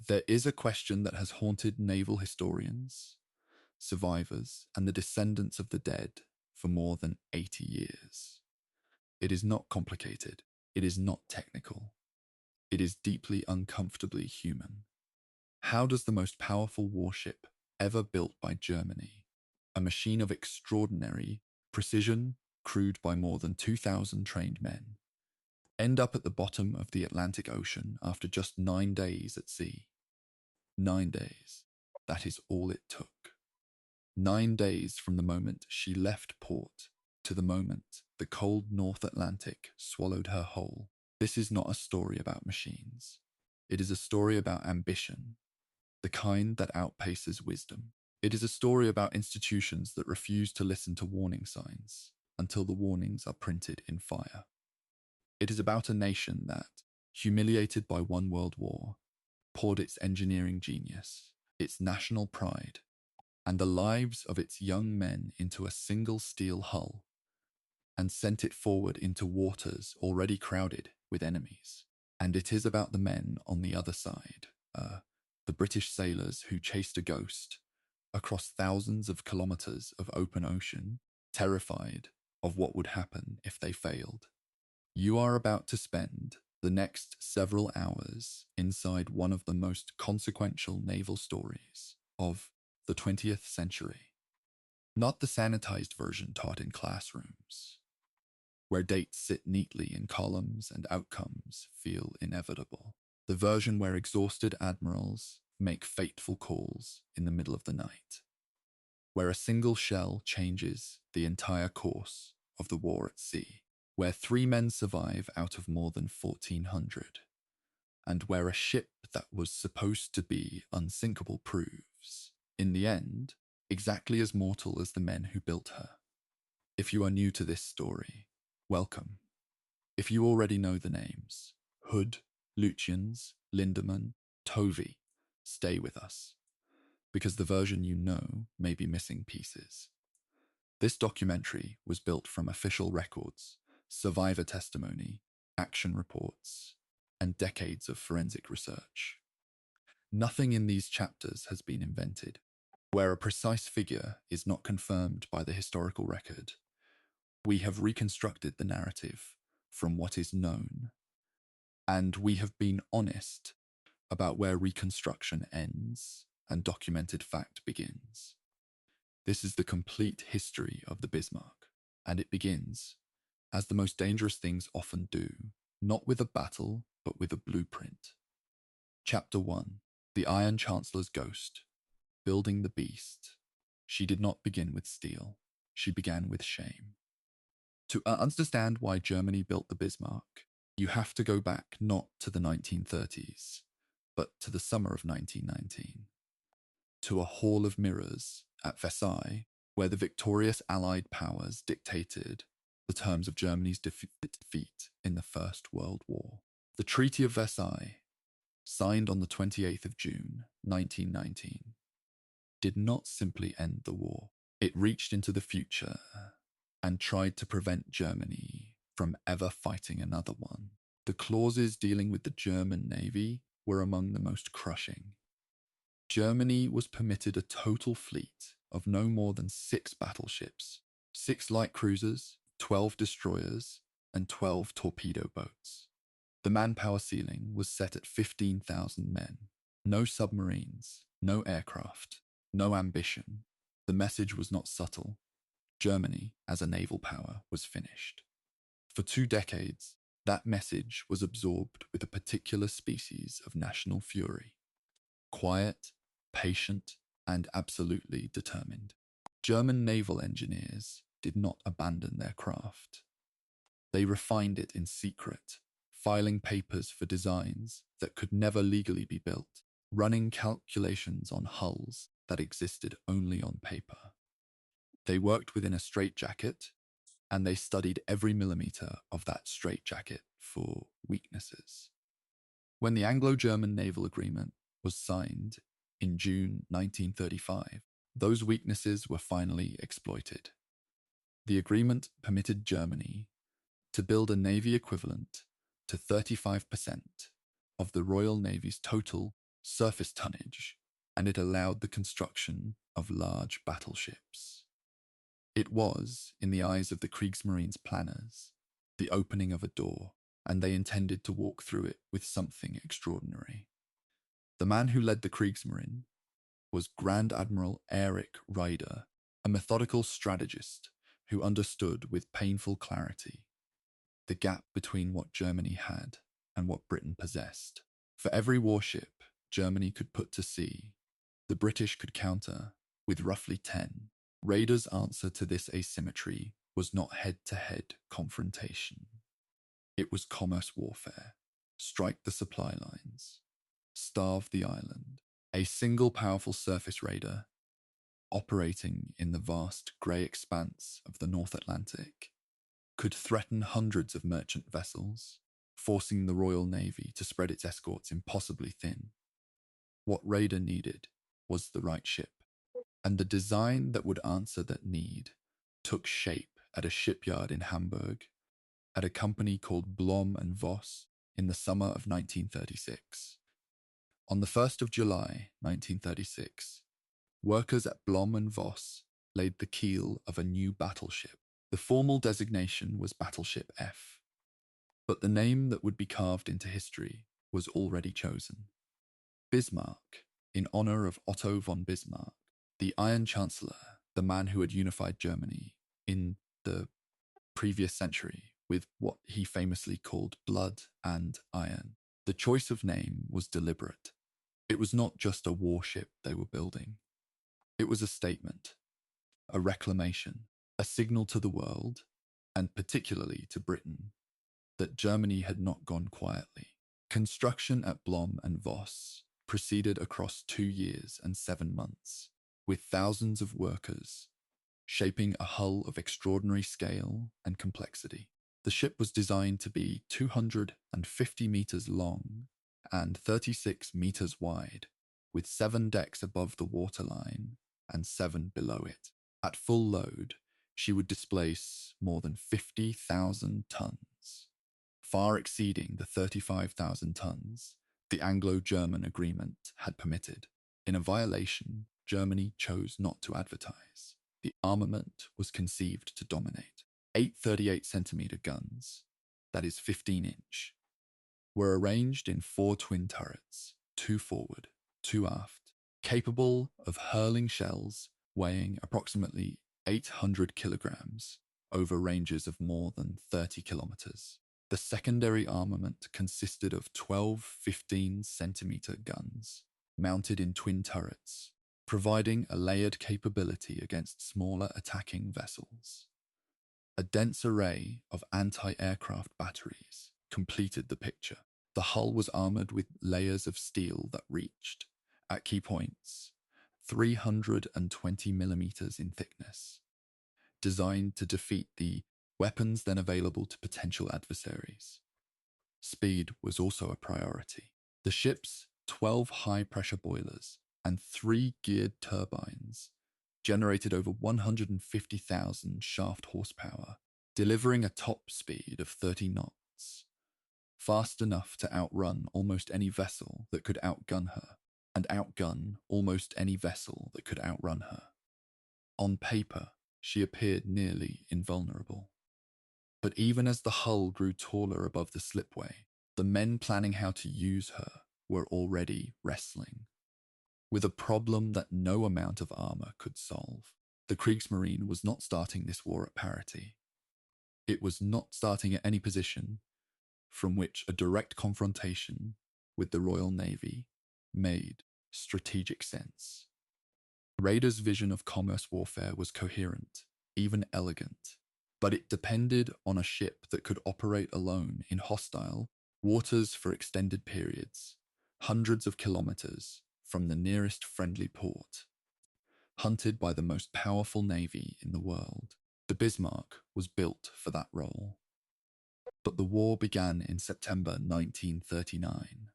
There is a question that has haunted naval historians, survivors, and the descendants of the dead for more than 80 years. It is not complicated. It is not technical. It is deeply uncomfortably human. How does the most powerful warship ever built by Germany, a machine of extraordinary precision, crewed by more than 2,000 trained men, end up at the bottom of the Atlantic Ocean after just 9 days at sea? 9 days. That is all it took. 9 days from the moment she left port to the moment the cold North Atlantic swallowed her whole. This is not a story about machines. It is a story about ambition, the kind that outpaces wisdom. It is a story about institutions that refuse to listen to warning signs until the warnings are printed in fire. It is about a nation that, humiliated by one world war, poured its engineering genius, its national pride, and the lives of its young men into a single steel hull, and sent it forward into waters already crowded with enemies. And it is about the men on the other side, the British sailors who chased a ghost across thousands of kilometers of open ocean, terrified of what would happen if they failed. You are about to spend the next several hours inside one of the most consequential naval stories of the 20th century. Not the sanitized version taught in classrooms, where dates sit neatly in columns and outcomes feel inevitable. The version where exhausted admirals make fateful calls in the middle of the night, where a single shell changes the entire course of the war at sea, where 3 men survive out of more than 1,400, and where a ship that was supposed to be unsinkable proves, in the end, exactly as mortal as the men who built her. If you are new to this story, welcome. If you already know the names, Hood, Lütjens, Lindemann, Tovey, stay with us, because the version you know may be missing pieces. This documentary was built from official records, survivor testimony, action reports, and decades of forensic research. Nothing in these chapters has been invented. Where a precise figure is not confirmed by the historical record, we have reconstructed the narrative from what is known, and we have been honest about where reconstruction ends and documented fact begins. This is the complete history of the Bismarck, and it begins, as the most dangerous things often do, not with a battle, but with a blueprint. Chapter 1. The Iron Chancellor's Ghost. Building the Beast. She did not begin with steel. She began with shame. To understand why Germany built the Bismarck, you have to go back not to the 1930s, but to the summer of 1919, to a hall of mirrors at Versailles, where the victorious Allied powers dictated the terms of Germany's defeat in the First World War. The Treaty of Versailles, signed on the 28th of June, 1919, did not simply end the war. It reached into the future and tried to prevent Germany from ever fighting another one. The clauses dealing with the German Navy were among the most crushing. Germany was permitted a total fleet of no more than 6 battleships, 6 light cruisers, 12 destroyers, and 12 torpedo boats. The manpower ceiling was set at 15,000 men. No submarines, no aircraft, no ambition. The message was not subtle. Germany, as a naval power, was finished. For 2 decades, that message was absorbed with a particular species of national fury. Quiet, patient, and absolutely determined. German naval engineers did not abandon their craft. They refined it in secret, filing papers for designs that could never legally be built, running calculations on hulls that existed only on paper. They worked within a straitjacket, and they studied every millimeter of that straitjacket for weaknesses. When the Anglo-German Naval Agreement was signed in June 1935, those weaknesses were finally exploited. The agreement permitted Germany to build a navy equivalent to 35% of the Royal Navy's total surface tonnage, and it allowed the construction of large battleships. It was, in the eyes of the Kriegsmarine's planners, the opening of a door, and they intended to walk through it with something extraordinary. The man who led the Kriegsmarine was Grand Admiral Erich Raeder, a methodical strategist who understood with painful clarity the gap between what Germany had and what Britain possessed. For every warship Germany could put to sea, the British could counter with roughly 10. Raeder's answer to this asymmetry was not head-to-head confrontation. It was commerce warfare. Strike the supply lines. Starve the island. A single powerful surface raider, operating in the vast grey expanse of the North Atlantic, could threaten hundreds of merchant vessels, forcing the Royal Navy to spread its escorts impossibly thin. What Raeder needed was the right ship, and the design that would answer that need took shape at a shipyard in Hamburg, at a company called Blom and Voss in the summer of 1936. On the 1st of July, 1936, workers at Blom and Voss laid the keel of a new battleship. The formal designation was Battleship F, but the name that would be carved into history was already chosen. Bismarck, in honor of Otto von Bismarck, the Iron Chancellor, the man who had unified Germany in the previous century with what he famously called blood and iron. The choice of name was deliberate. It was not just a warship they were building. It was a statement, a reclamation, a signal to the world, and particularly to Britain, that Germany had not gone quietly. Construction at Blom and Voss proceeded across 2 years and 7 months, with thousands of workers shaping a hull of extraordinary scale and complexity. The ship was designed to be 250 meters long and 36 meters wide, with 7 decks above the waterline and 7 below it. At full load, she would displace more than 50,000 tons, far exceeding the 35,000 tons the Anglo-German agreement had permitted. In a violation Germany chose not to advertise, the armament was conceived to dominate. 8 38-centimeter guns, that is 15-inch, were arranged in 4 twin turrets, 2 forward, 2 aft, capable of hurling shells weighing approximately 800 kilograms over ranges of more than 30 kilometers. The secondary armament consisted of 12 15-centimeter guns mounted in twin turrets, providing a layered capability against smaller attacking vessels. A dense array of anti-aircraft batteries completed the picture. The hull was armoured with layers of steel that reached, at key points, 320 millimeters in thickness, designed to defeat the weapons then available to potential adversaries. Speed was also a priority. The ship's 12 high-pressure boilers and 3 geared turbines generated over 150,000 shaft horsepower, delivering a top speed of 30 knots, fast enough to outrun almost any vessel that could outgun her, and outgun almost any vessel that could outrun her. On paper, she appeared nearly invulnerable. But even as the hull grew taller above the slipway, the men planning how to use her were already wrestling with a problem that no amount of armor could solve. The Kriegsmarine was not starting this war at parity. It was not starting at any position from which a direct confrontation with the Royal Navy made strategic sense. Raeder's vision of commerce warfare was coherent, even elegant, but it depended on a ship that could operate alone in hostile waters for extended periods, hundreds of kilometers from the nearest friendly port, hunted by the most powerful navy in the world. The Bismarck was built for that role. But the war began in September 1939,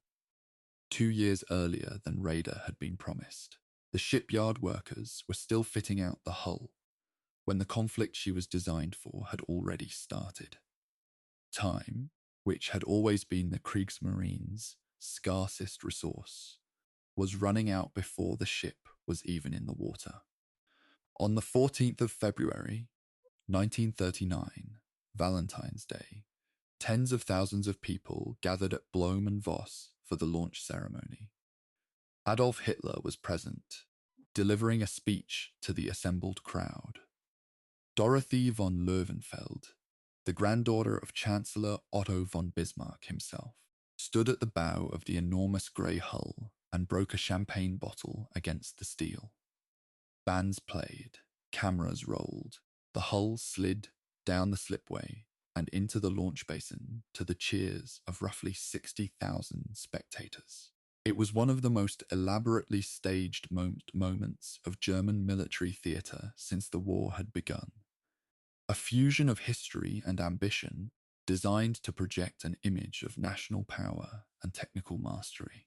2 years earlier than Raeder had been promised. The shipyard workers were still fitting out the hull when the conflict she was designed for had already started. Time, which had always been the Kriegsmarine's scarcest resource, was running out before the ship was even in the water. On the 14th of February, 1939, Valentine's Day, tens of thousands of people gathered at Blohm and Voss for the launch ceremony. Adolf Hitler was present, delivering a speech to the assembled crowd. Dorothy von Löwenfeld, the granddaughter of Chancellor Otto von Bismarck himself, stood at the bow of the enormous grey hull and broke a champagne bottle against the steel. Bands played, cameras rolled, the hull slid down the slipway and into the launch basin to the cheers of roughly 60,000 spectators. It was one of the most elaborately staged moments of German military theatre since the war had begun. A fusion of history and ambition designed to project an image of national power and technical mastery.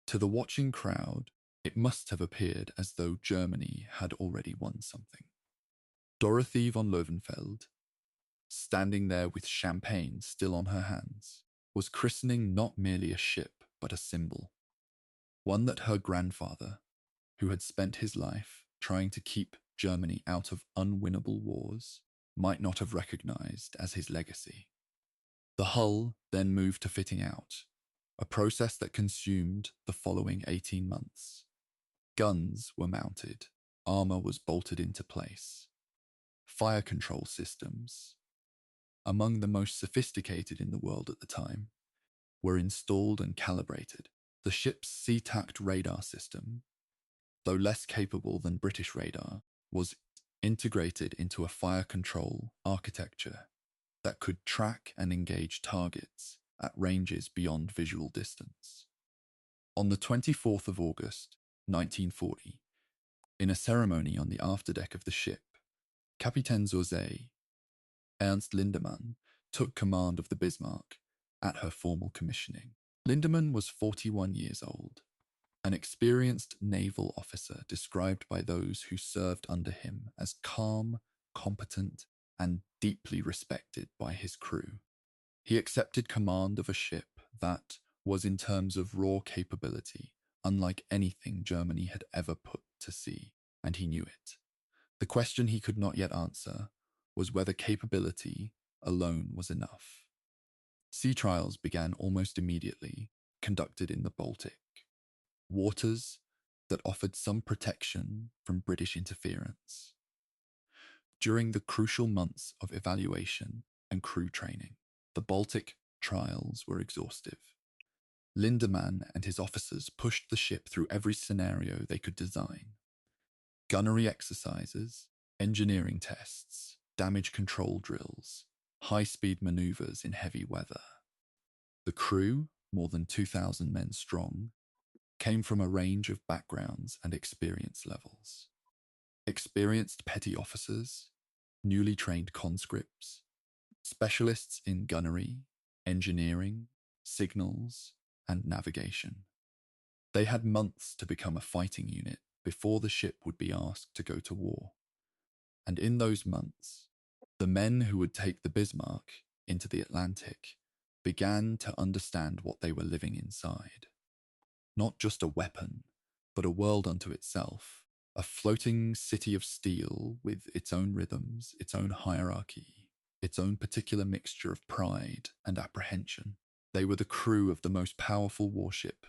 To the watching crowd, it must have appeared as though Germany had already won something. Dorothy von Löwenfeld, standing there with champagne still on her hands, was christening not merely a ship but a symbol, one that her grandfather, who had spent his life trying to keep Germany out of unwinnable wars, might not have recognized as his legacy. The hull then moved to fitting out, a process that consumed the following 18 months. Guns were mounted, armor was bolted into place. Fire control systems, among the most sophisticated in the world at the time, were installed and calibrated. The ship's SeaTac radar system, though less capable than British radar, was integrated into a fire control architecture that could track and engage targets at ranges beyond visual distance. On the 24th of August, 1940, in a ceremony on the afterdeck of the ship, Kapitän Zursee, Ernst Lindemann, took command of the Bismarck at her formal commissioning. Lindemann was 41 years old, an experienced naval officer described by those who served under him as calm, competent, and deeply respected by his crew. He accepted command of a ship that was, in terms of raw capability, unlike anything Germany had ever put to sea, and he knew it. The question he could not yet answer was whether capability alone was enough. Sea trials began almost immediately, conducted in the Baltic, waters that offered some protection from British interference. During the crucial months of evaluation and crew training, the Baltic trials were exhaustive. Lindemann and his officers pushed the ship through every scenario they could design. Gunnery exercises, engineering tests, damage control drills, high-speed maneuvers in heavy weather. The crew, more than 2,000 men strong, came from a range of backgrounds and experience levels. Experienced petty officers, newly trained conscripts, specialists in gunnery, engineering, signals, and navigation. They had months to become a fighting unit before the ship would be asked to go to war. And in those months, the men who would take the Bismarck into the Atlantic began to understand what they were living inside. Not just a weapon, but a world unto itself, a floating city of steel with its own rhythms, its own hierarchy, its own particular mixture of pride and apprehension. They were the crew of the most powerful warship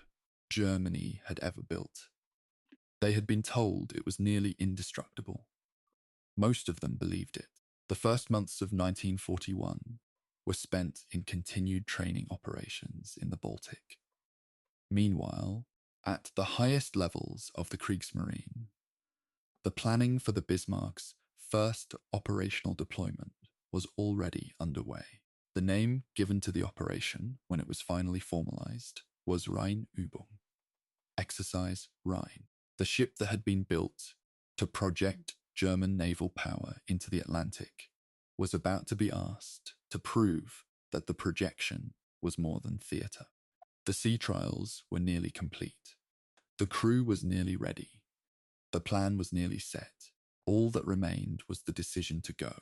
Germany had ever built. They had been told it was nearly indestructible. Most of them believed it. The first months of 1941 were spent in continued training operations in the Baltic. Meanwhile, at the highest levels of the Kriegsmarine, the planning for the Bismarck's first operational deployment was already underway. The name given to the operation, when it was finally formalized, was Rheinübung, Exercise Rhine. The ship that had been built to project German naval power into the Atlantic was about to be asked to prove that the projection was more than theatre. The sea trials were nearly complete. The crew was nearly ready. The plan was nearly set. All that remained was the decision to go,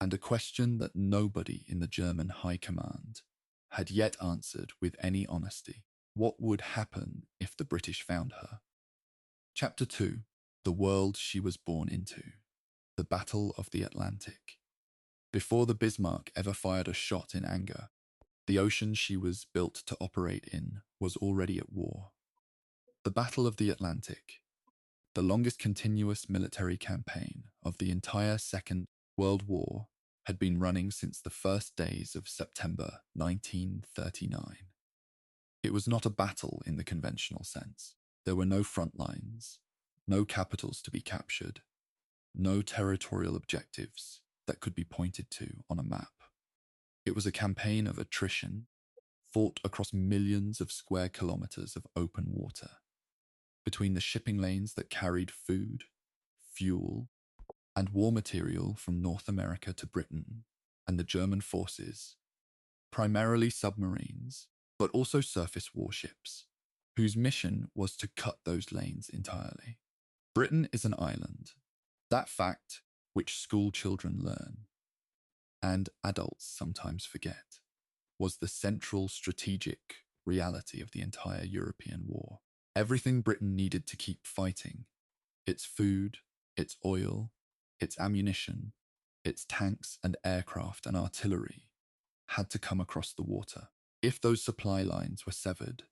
and a question that nobody in the German High Command had yet answered with any honesty. What would happen if the British found her? Chapter 2. The World She Was Born Into. The Battle of the Atlantic. Before the Bismarck ever fired a shot in anger, the ocean she was built to operate in was already at war. The Battle of the Atlantic, the longest continuous military campaign of the entire Second World War, had been running since the first days of September 1939. It was not a battle in the conventional sense. There were no front lines, no capitals to be captured, no territorial objectives that could be pointed to on a map. It was a campaign of attrition, fought across millions of square kilometers of open water, between the shipping lanes that carried food, fuel, and war material from North America to Britain, and the German forces, primarily submarines, but also surface warships, whose mission was to cut those lanes entirely. Britain is an island. That fact, which school children learn, and adults sometimes forget, was the central strategic reality of the entire European war. Everything Britain needed to keep fighting, its food, its oil, its ammunition, its tanks and aircraft and artillery, had to come across the water. If those supply lines were severed,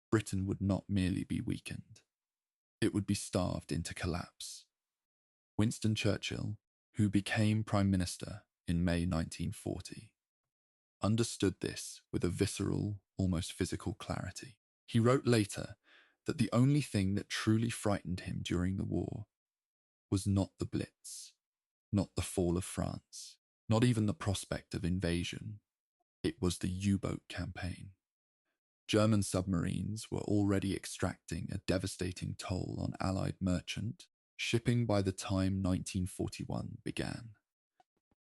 Britain would not merely be weakened, it would be starved into collapse. Winston Churchill, who became Prime Minister in May 1940, understood this with a visceral, almost physical clarity. He wrote later that the only thing that truly frightened him during the war was not the Blitz, not the fall of France, not even the prospect of invasion. It was the U-boat campaign. German submarines were already extracting a devastating toll on Allied merchant shipping by the time 1941 began.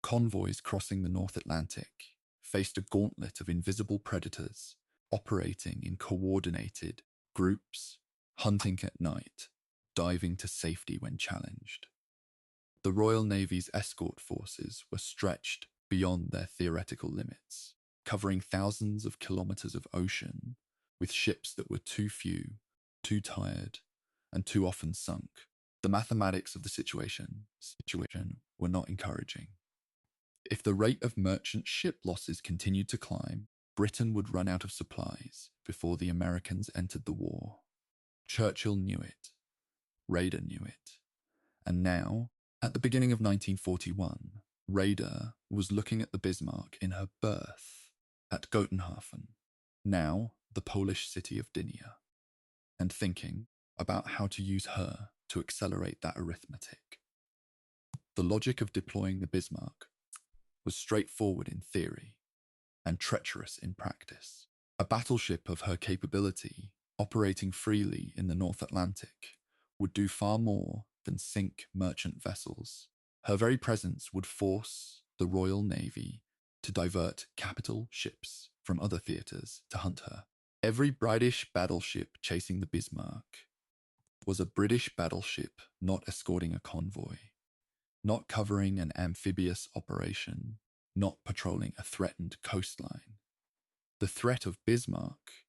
Convoys crossing the North Atlantic faced a gauntlet of invisible predators operating in coordinated groups, hunting at night, diving to safety when challenged. The Royal Navy's escort forces were stretched beyond their theoretical limits, covering thousands of kilometers of ocean with ships that were too few, too tired, and too often sunk. The mathematics of the situation were not encouraging. If the rate of merchant ship losses continued to climb, Britain would run out of supplies before the Americans entered the war. Churchill knew it. Raeder knew it. And now, at the beginning of 1941, Raeder was looking at the Bismarck in her berth at Gotenhafen, now the Polish city of Dynia, and thinking about how to use her to accelerate that arithmetic. The logic of deploying the Bismarck was straightforward in theory and treacherous in practice. A battleship of her capability, operating freely in the North Atlantic, would do far more than sink merchant vessels. Her very presence would force the Royal Navy to divert capital ships from other theatres to hunt her. Every British battleship chasing the Bismarck was a British battleship not escorting a convoy, not covering an amphibious operation, not patrolling a threatened coastline. The threat of Bismarck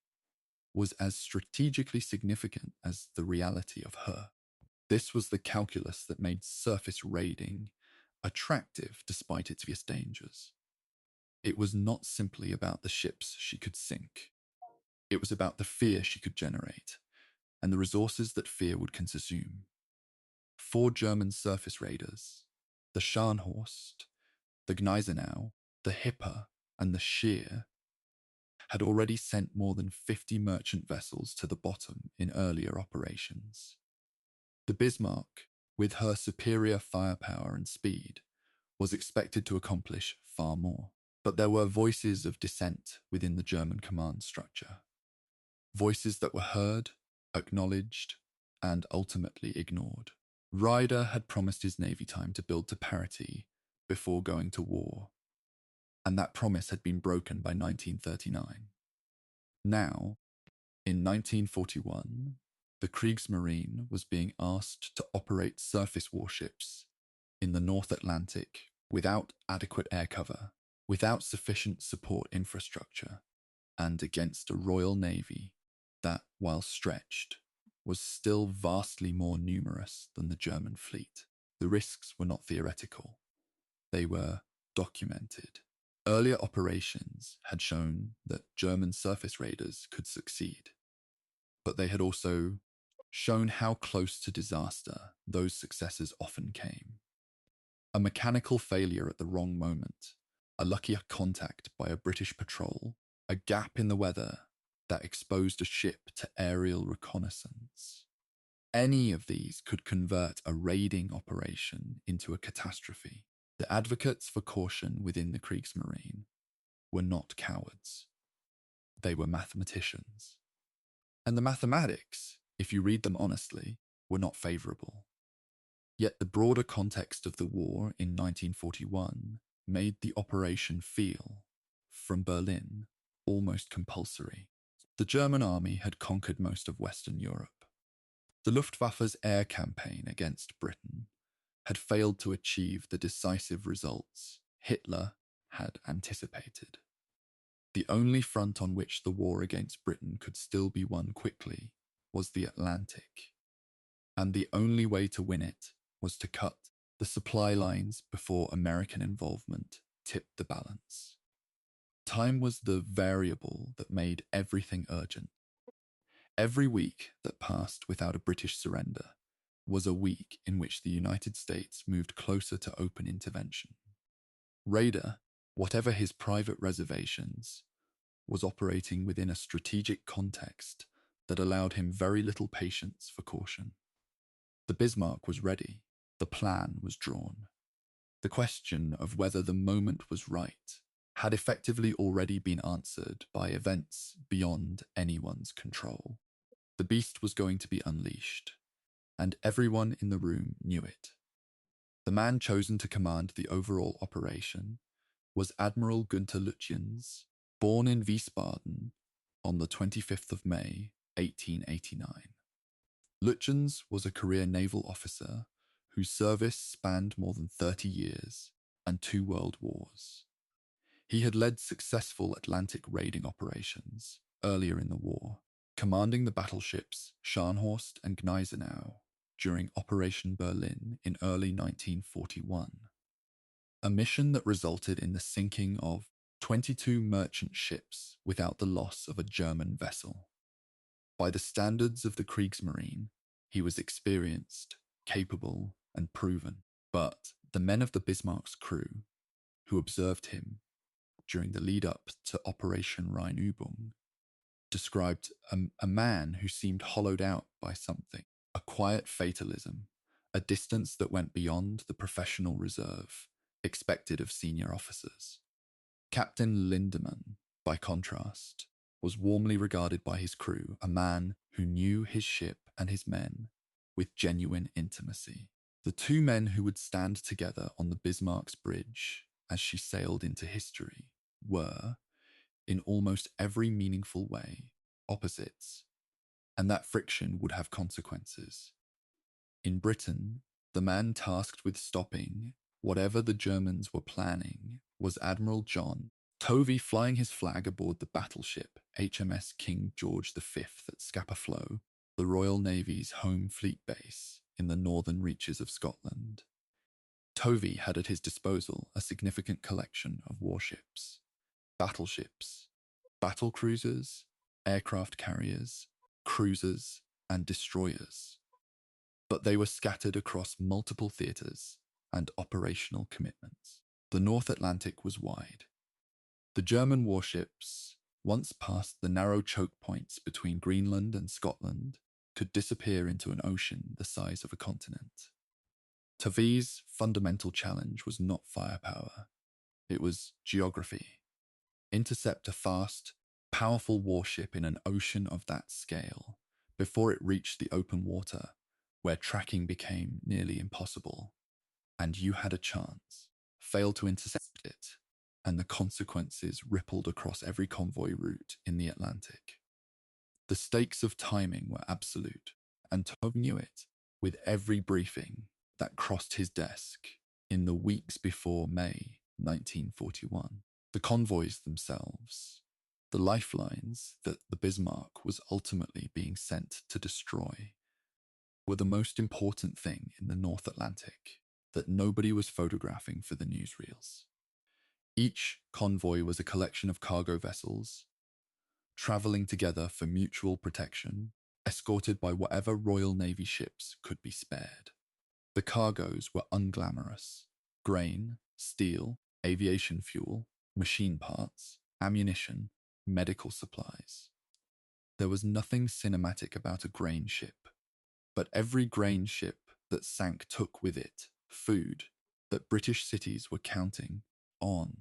was as strategically significant as the reality of her. This was the calculus that made surface raiding attractive despite its obvious dangers. It was not simply about the ships she could sink. It was about the fear she could generate and the resources that fear would consume. 4 German surface raiders, the Scharnhorst, the Gneisenau, the Hipper, and the Scheer, had already sent more than 50 merchant vessels to the bottom in earlier operations. The Bismarck, with her superior firepower and speed, was expected to accomplish far more. But there were voices of dissent within the German command structure. Voices that were heard, acknowledged, and ultimately ignored. Raeder had promised his navy time to build to parity before going to war, and that promise had been broken by 1939. Now, in 1941, the Kriegsmarine was being asked to operate surface warships in the North Atlantic without adequate air cover, without sufficient support infrastructure, and against a Royal Navy that, while stretched, was still vastly more numerous than the German fleet. The risks were not theoretical. They were documented. Earlier operations had shown that German surface raiders could succeed, but they had also shown how close to disaster those successes often came. A mechanical failure at the wrong moment, a lucky contact by a British patrol, a gap in the weather that exposed a ship to aerial reconnaissance. Any of these could convert a raiding operation into a catastrophe. The advocates for caution within the Kriegsmarine were not cowards. They were mathematicians. And the mathematics, if you read them honestly, were not favourable. Yet the broader context of the war in 1941 made the operation feel, from Berlin, almost compulsory. The German army had conquered most of Western Europe. The Luftwaffe's air campaign against Britain had failed to achieve the decisive results Hitler had anticipated. The only front on which the war against Britain could still be won quickly was the Atlantic, and the only way to win it was to cut the supply lines before American involvement tipped the balance. Time was the variable that made everything urgent. Every week that passed without a British surrender was a week in which the United States moved closer to open intervention. Raeder, whatever his private reservations, was operating within a strategic context that allowed him very little patience for caution. The Bismarck was ready. The plan was drawn. The question of whether the moment was right had effectively already been answered by events beyond anyone's control. The beast was going to be unleashed, and everyone in the room knew it. The man chosen to command the overall operation was Admiral Günther Lütjens, born in Wiesbaden on the 25th of May, 1889. Lütjens was a career naval officer whose service spanned more than 30 years and 2 world wars. He had led successful Atlantic raiding operations earlier in the war, commanding the battleships Scharnhorst and Gneisenau during Operation Berlin in early 1941, a mission that resulted in the sinking of 22 merchant ships without the loss of a German vessel. By the standards of the Kriegsmarine, he was experienced, capable, and proven, but the men of the Bismarck's crew, who observed him during the lead-up to Operation Rheinübung, described a man who seemed hollowed out by something, a quiet fatalism, a distance that went beyond the professional reserve expected of senior officers. Captain Lindemann, by contrast, was warmly regarded by his crew, a man who knew his ship and his men with genuine intimacy. The 2 men who would stand together on the Bismarck's bridge as she sailed into history were, in almost every meaningful way, opposites, and that friction would have consequences. In Britain, the man tasked with stopping whatever the Germans were planning was Admiral John Tovey, flying his flag aboard the battleship HMS King George V at Scapa Flow, the Royal Navy's home fleet base in the northern reaches of Scotland. Tovey had at his disposal a significant collection of warships, battleships, battlecruisers, aircraft carriers, cruisers, and destroyers. But they were scattered across multiple theatres and operational commitments. The North Atlantic was wide. The German warships, once past the narrow choke points between Greenland and Scotland, could disappear into an ocean the size of a continent. Tovey's fundamental challenge was not firepower. It was geography. Intercept a fast, powerful warship in an ocean of that scale before it reached the open water, where tracking became nearly impossible. And you had a chance. Fail to intercept it, and the consequences rippled across every convoy route in the Atlantic. The stakes of timing were absolute, and Tovey knew it with every briefing that crossed his desk in the weeks before May 1941. The convoys themselves The lifelines that the Bismarck was ultimately being sent to destroy were the most important thing in the North Atlantic that nobody was photographing for the newsreels. Each convoy was a collection of cargo vessels, traveling together for mutual protection, escorted by whatever Royal Navy ships could be spared. The cargoes were unglamorous: grain, steel, aviation fuel, machine parts, ammunition, medical supplies. There was nothing cinematic about a grain ship, but every grain ship that sank took with it food that British cities were counting on.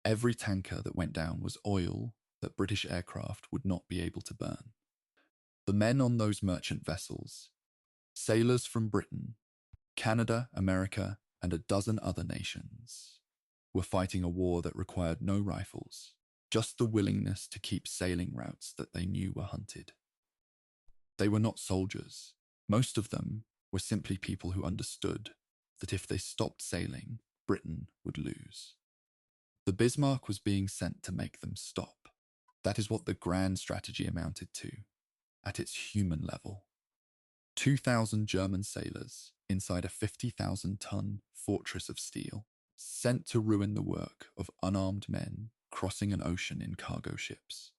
Every tanker that went down was oil that British aircraft would not be able to burn. The men on those merchant vessels, sailors from Britain, Canada, America, and a dozen other nations, were fighting a war that required no rifles, just the willingness to keep sailing routes that they knew were hunted. They were not soldiers. Most of them were simply people who understood that if they stopped sailing, Britain would lose. The Bismarck was being sent to make them stop. That is what the grand strategy amounted to, at its human level. 2,000 German sailors inside a 50,000-ton fortress of steel, sent to ruin the work of unarmed men crossing an ocean in cargo ships.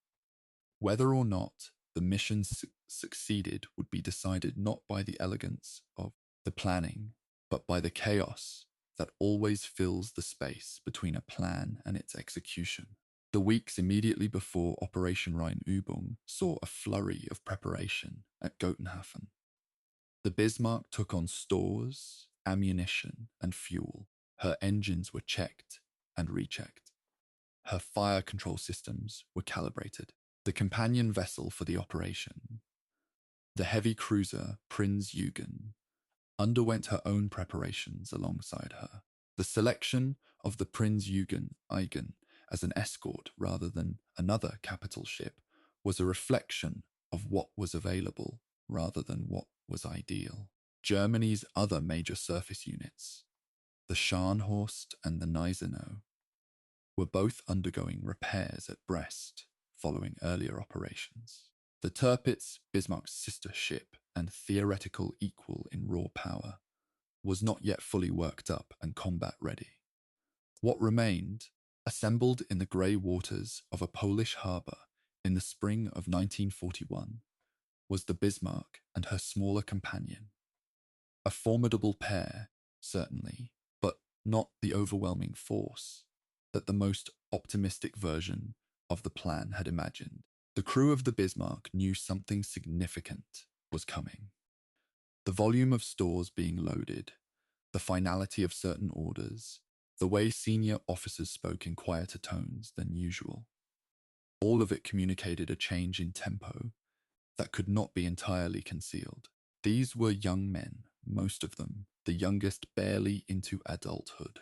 Whether or not the mission succeeded would be decided not by the elegance of the planning, but by the chaos that always fills the space between a plan and its execution. The weeks immediately before Operation Rheinübung saw a flurry of preparation at Gotenhafen. The Bismarck took on stores, ammunition, and fuel. Her engines were checked and rechecked. Her fire control systems were calibrated. The companion vessel for the operation, the heavy cruiser Prinz Eugen, underwent her own preparations alongside her. The selection of the Prinz Eugen as an escort rather than another capital ship was a reflection of what was available rather than what was ideal. Germany's other major surface units, the Scharnhorst and the Gneisenau, were both undergoing repairs at Brest following earlier operations. The Tirpitz, Bismarck's sister ship and theoretical equal in raw power, was not yet fully worked up and combat ready. What remained, assembled in the grey waters of a Polish harbour in the spring of 1941, was the Bismarck and her smaller companion. A formidable pair, certainly, but not the overwhelming force that the most optimistic version of the plan had imagined. The crew of the Bismarck knew something significant was coming. The volume of stores being loaded, the finality of certain orders, the way senior officers spoke in quieter tones than usual. All of it communicated a change in tempo that could not be entirely concealed. These were young men, most of them, the youngest barely into adulthood.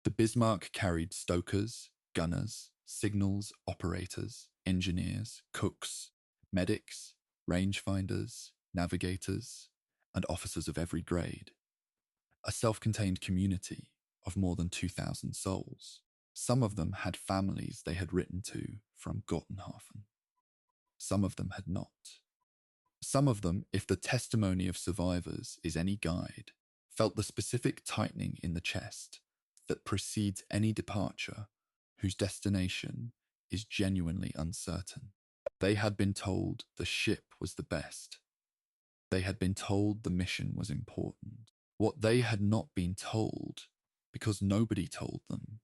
The Bismarck carried stokers, gunners, signals operators, engineers, cooks, medics, rangefinders, navigators, and officers of every grade. A self-contained community of more than 2,000 souls. Some of them had families they had written to from Gotenhafen. Some of them had not. Some of them, if the testimony of survivors is any guide, felt the specific tightening in the chest that precedes any departure whose destination is genuinely uncertain. They had been told the ship was the best. They had been told the mission was important. What they had not been told, because nobody told them,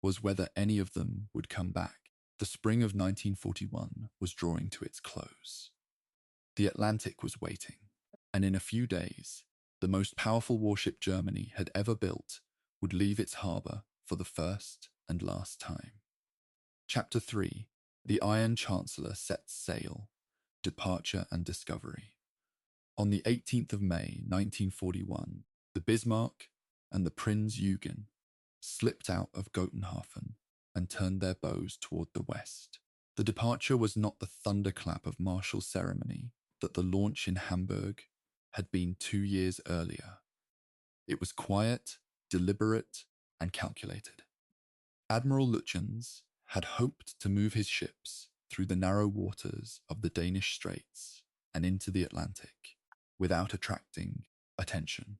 was whether any of them would come back. The spring of 1941 was drawing to its close. The Atlantic was waiting, and in a few days, the most powerful warship Germany had ever built would leave its harbour for the first and last time. Chapter 3. The Iron Chancellor Sets Sail, Departure and Discovery. On the 18th of May, 1941, the Bismarck and the Prinz Eugen slipped out of Gotenhafen and turned their bows toward the west. The departure was not the thunderclap of martial ceremony that the launch in Hamburg had been 2 years earlier. It was quiet, deliberate, and calculated. Admiral Lütjens had hoped to move his ships through the narrow waters of the Danish Straits and into the Atlantic without attracting attention.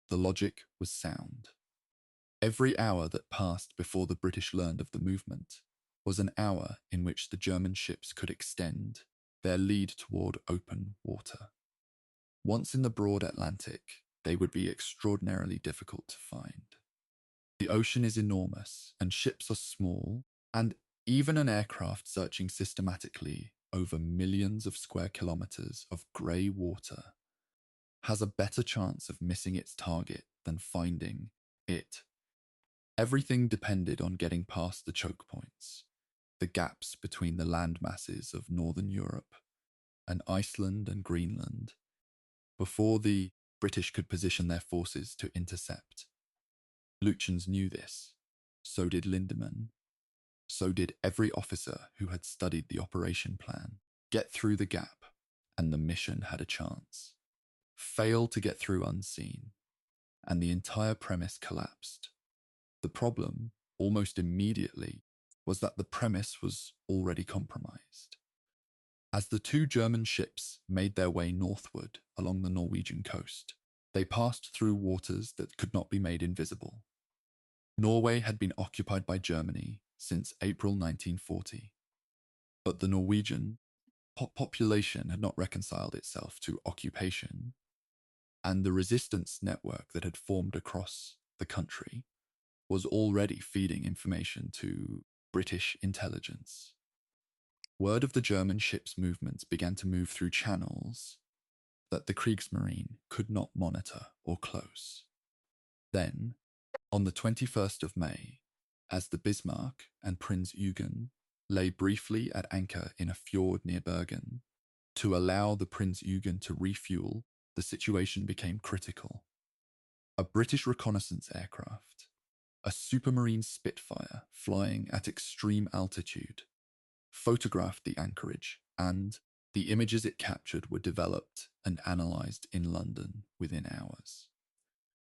The logic was sound. Every hour that passed before the British learned of the movement was an hour in which the German ships could extend their lead toward open water. Once in the broad Atlantic, they would be extraordinarily difficult to find. The ocean is enormous, and ships are small, and even an aircraft searching systematically over millions of square kilometers of grey water has a better chance of missing its target than finding it. Everything depended on getting past the choke points, the gaps between the land masses of Northern Europe and Iceland and Greenland, before the British could position their forces to intercept. Lütjens knew this. So did Lindemann. So did every officer who had studied the operation plan. Get through the gap, and the mission had a chance. Fail to get through unseen, and the entire premise collapsed. The problem, almost immediately, was that the premise was already compromised. As the two German ships made their way northward along the Norwegian coast, they passed through waters that could not be made invisible. Norway had been occupied by Germany since April 1940, but the Norwegian population had not reconciled itself to occupation, and the resistance network that had formed across the country was already feeding information to British intelligence. Word of the German ship's movements began to move through channels that the Kriegsmarine could not monitor or close. Then, on the 21st of May, as the Bismarck and Prinz Eugen lay briefly at anchor in a fjord near Bergen, to allow the Prinz Eugen to refuel, the situation became critical. A British reconnaissance aircraft, a supermarine Spitfire flying at extreme altitude, photographed the anchorage, and the images it captured were developed and analysed in London within hours.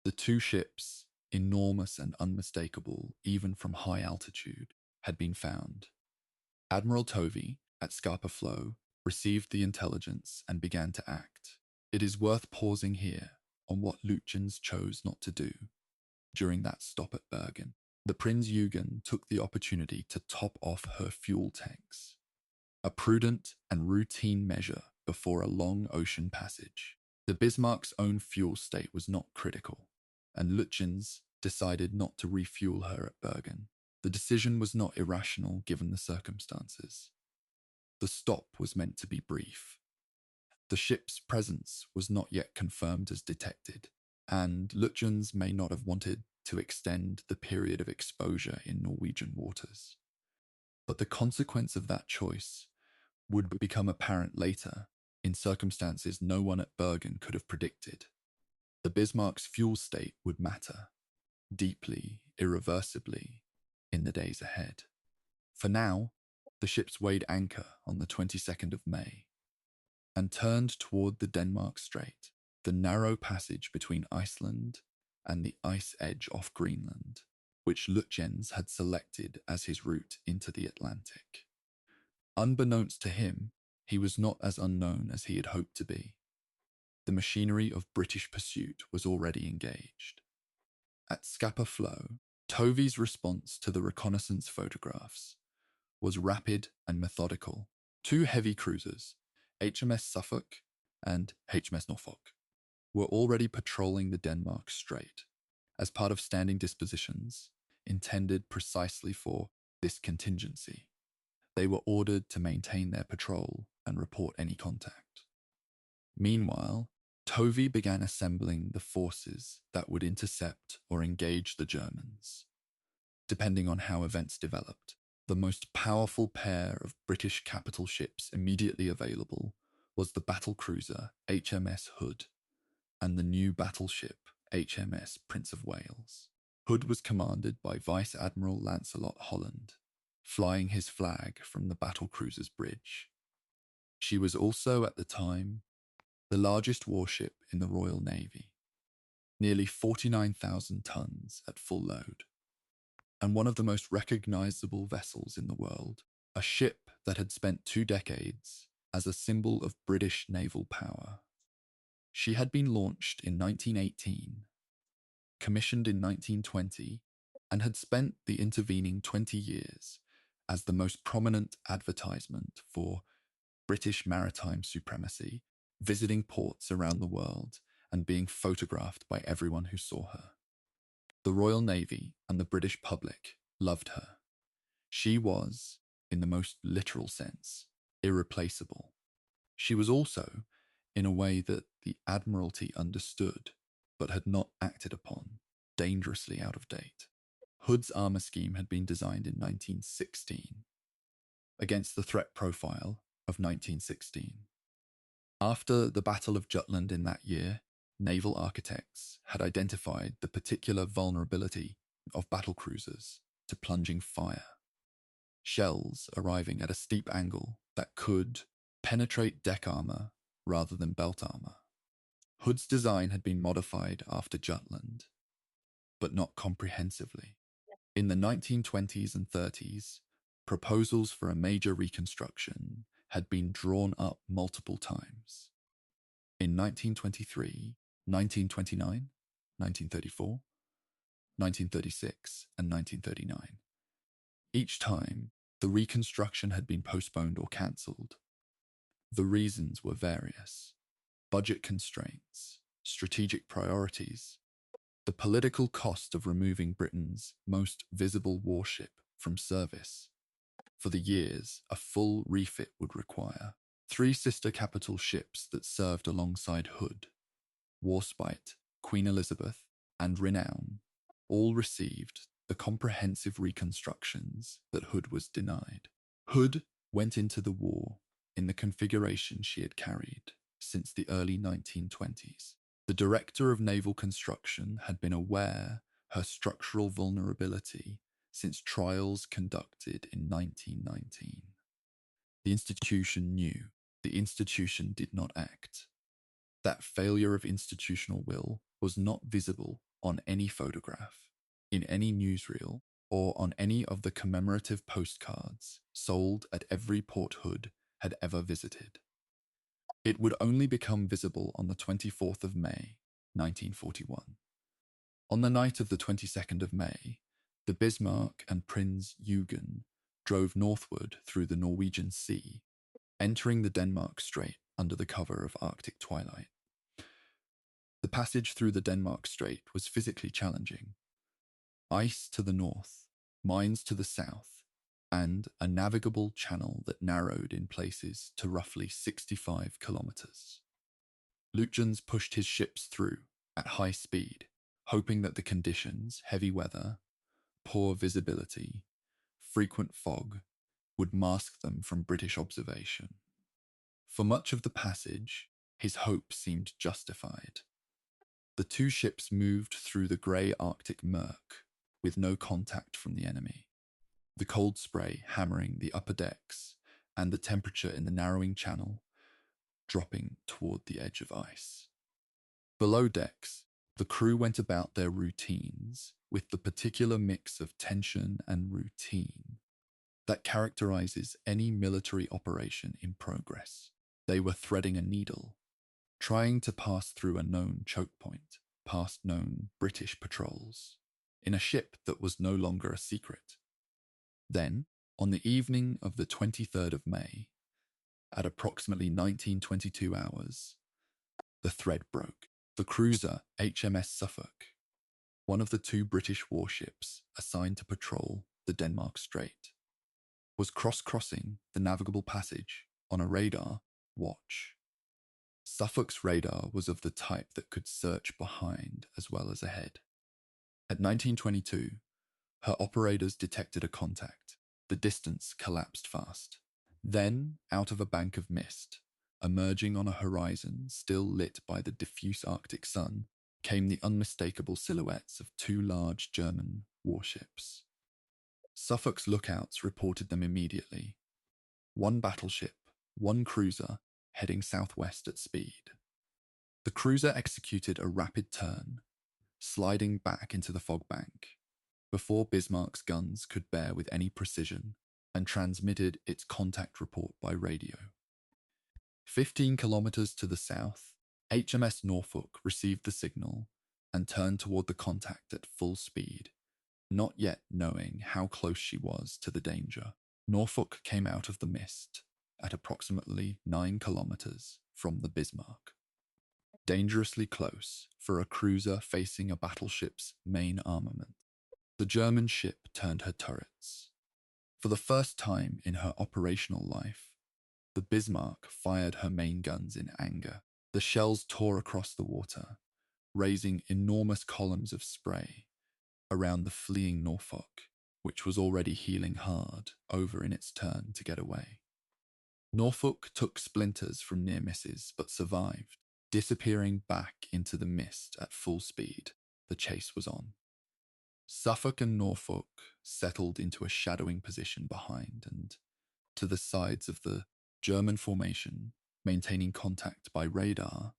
The two ships, enormous and unmistakable even from high altitude, had been found. Admiral Tovey, at Scapa Flow, received the intelligence and began to act. It is worth pausing here on what Lütjens chose not to do. During that stop at Bergen, the Prinz Eugen took the opportunity to top off her fuel tanks, a prudent and routine measure before a long ocean passage. The Bismarck's own fuel state was not critical, and Lütjens decided not to refuel her at Bergen. The decision was not irrational given the circumstances. The stop was meant to be brief. The ship's presence was not yet confirmed as detected, and Lütjens may not have wanted to extend the period of exposure in Norwegian waters. But the consequence of that choice would become apparent later in circumstances no one at Bergen could have predicted. The Bismarck's fuel state would matter, deeply, irreversibly, in the days ahead. For now, the ships weighed anchor on the 22nd of May and turned toward the Denmark Strait, the narrow passage between Iceland and the ice edge off Greenland, which Lütjens had selected as his route into the Atlantic. Unbeknownst to him, he was not as unknown as he had hoped to be. The machinery of British pursuit was already engaged. At Scapa Flow, Tovey's response to the reconnaissance photographs was rapid and methodical. Two heavy cruisers, HMS Suffolk and HMS Norfolk, were already patrolling the Denmark Strait as part of standing dispositions intended precisely for this contingency. They were ordered to maintain their patrol and report any contact. Meanwhile, Tovey began assembling the forces that would intercept or engage the Germans. Depending on how events developed, the most powerful pair of British capital ships immediately available was the battlecruiser HMS Hood and the new battleship HMS Prince of Wales. Hood was commanded by Vice Admiral Lancelot Holland, flying his flag from the battlecruiser's bridge. She was also, at the time, the largest warship in the Royal Navy, nearly 49,000 tons at full load. and one of the most recognizable vessels in the world, a ship that had spent 2 decades as a symbol of British naval power. She had been launched in 1918, commissioned in 1920, and had spent the intervening 20 years as the most prominent advertisement for British maritime supremacy, visiting ports around the world and being photographed by everyone who saw her. The Royal Navy and the British public loved her. She was, in the most literal sense, irreplaceable. She was also, in a way that the Admiralty understood but had not acted upon, dangerously out of date. Hood's armour scheme had been designed in 1916 against the threat profile of 1916. After the Battle of Jutland in that year, naval architects had identified the particular vulnerability of battlecruisers to plunging fire. Shells arriving at a steep angle that could penetrate deck armour rather than belt armour. Hood's design had been modified after Jutland, but not comprehensively. In the 1920s and 30s, proposals for a major reconstruction had been drawn up multiple times. In 1923, 1929, 1934, 1936, and 1939. Each time, the reconstruction had been postponed or cancelled. The reasons were various: budget constraints, strategic priorities, the political cost of removing Britain's most visible warship from service. For the years a full refit would require. 3 sister capital ships that served alongside Hood, Warspite, Queen Elizabeth, and Renown, all received the comprehensive reconstructions that Hood was denied. Hood went into the war in the configuration she had carried since the early 1920s. The Director of Naval Construction had been aware her structural vulnerability since trials conducted in 1919. The institution knew. The institution did not act. That failure of institutional will was not visible on any photograph, in any newsreel, or on any of the commemorative postcards sold at every port Hood had ever visited. It would only become visible on the 24th of May, 1941. On the night of the 22nd of May, the Bismarck and Prinz Eugen drove northward through the Norwegian Sea, entering the Denmark Strait under the cover of Arctic twilight. The passage through the Denmark Strait was physically challenging. Ice to the north, mines to the south, and a navigable channel that narrowed in places to roughly 65 kilometers. Lütjens pushed his ships through at high speed, hoping that the conditions, heavy weather, poor visibility, frequent fog, would mask them from British observation. For much of the passage, his hope seemed justified. The 2 ships moved through the grey Arctic murk with no contact from the enemy, the cold spray hammering the upper decks and the temperature in the narrowing channel dropping toward the edge of ice. Below decks, the crew went about their routines with the particular mix of tension and routine that characterizes any military operation in progress. They were threading a needle, trying to pass through a known choke point, past known British patrols, in a ship that was no longer a secret. Then, on the evening of the 23rd of May, at approximately 1922 hours, the thread broke. The cruiser HMS Suffolk, one of the 2 British warships assigned to patrol the Denmark Strait, was crossing the navigable passage on a radar watch. Suffolk's radar was of the type that could search behind as well as ahead. At 1922, her operators detected a contact. The distance collapsed fast. Then, out of a bank of mist, emerging on a horizon still lit by the diffuse Arctic sun, came the unmistakable silhouettes of 2 large German warships. Suffolk's lookouts reported them immediately. 1 battleship, 1 cruiser, heading southwest at speed. The cruiser executed a rapid turn, sliding back into the fog bank. before Bismarck's guns could bear with any precision, and transmitted its contact report by radio. 15 kilometers to the south, HMS Norfolk received the signal and turned toward the contact at full speed, not yet knowing how close she was to the danger. Norfolk came out of the mist at approximately 9 kilometers from the Bismarck. Dangerously close for a cruiser facing a battleship's main armament. The German ship turned her turrets. For the first time in her operational life, the Bismarck fired her main guns in anger. The shells tore across the water, raising enormous columns of spray around the fleeing Norfolk, which was already heeling hard over in its turn to get away. Norfolk took splinters from near misses but survived, disappearing back into the mist at full speed. The chase was on. Suffolk and Norfolk settled into a shadowing position behind and to the sides of the German formation, maintaining contact by radar,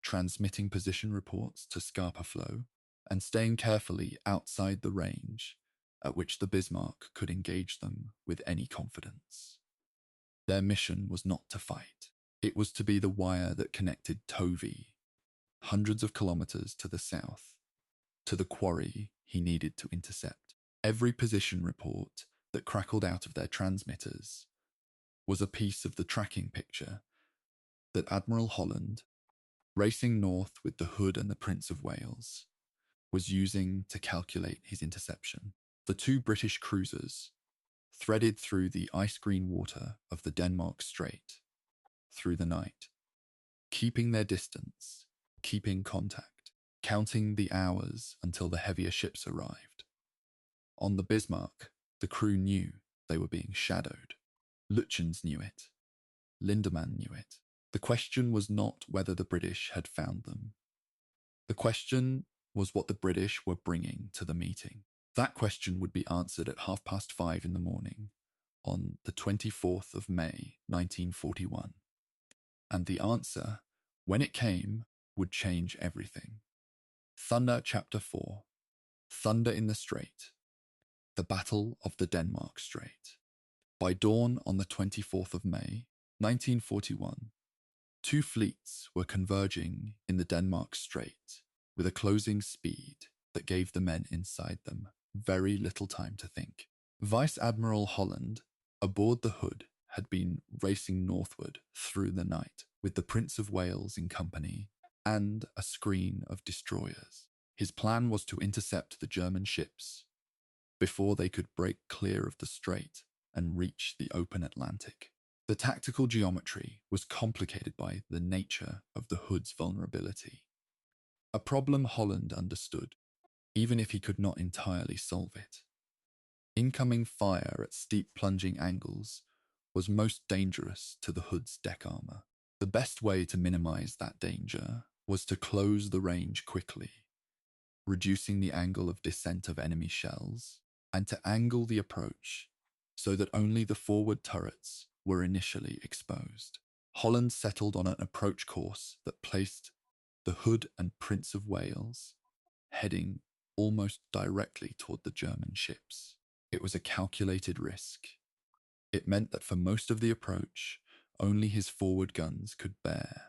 transmitting position reports to Scapa Flow, and staying carefully outside the range at which the Bismarck could engage them with any confidence. Their mission was not to fight. It was to be the wire that connected Tovey, hundreds of kilometers to the south, to the quarry he needed to intercept. Every position report that crackled out of their transmitters was a piece of the tracking picture that Admiral Holland, racing north with the Hood and the Prince of Wales, was using to calculate his interception. The two British cruisers threaded through the ice-green water of the Denmark Strait through the night, keeping their distance, keeping contact, counting the hours until the heavier ships arrived. On the Bismarck, the crew knew they were being shadowed. Lütjens knew it. Lindemann knew it. The question was not whether the British had found them. The question was what the British were bringing to the meeting. That question would be answered at 5:30 in the morning on the 24th of May, 1941. And the answer, when it came, would change everything. Thunder Chapter 4. Thunder in the Strait. The Battle of the Denmark Strait. By dawn on the 24th of May, 1941, two fleets were converging in the Denmark Strait with a closing speed that gave the men inside them very little time to think. Vice Admiral Holland, aboard the Hood, had been racing northward through the night with the Prince of Wales in company and a screen of destroyers. His plan was to intercept the German ships before they could break clear of the strait and reach the open Atlantic. The tactical geometry was complicated by the nature of the Hood's vulnerability, a problem Holland understood, even if he could not entirely solve it. Incoming fire at steep plunging angles was most dangerous to the Hood's deck armor. The best way to minimize that danger was to close the range quickly, reducing the angle of descent of enemy shells, and to angle the approach so that only the forward turrets were initially exposed. Holland settled on an approach course that placed the Hood and Prince of Wales heading almost directly toward the German ships. It was a calculated risk. It meant that for most of the approach, only his forward guns could bear.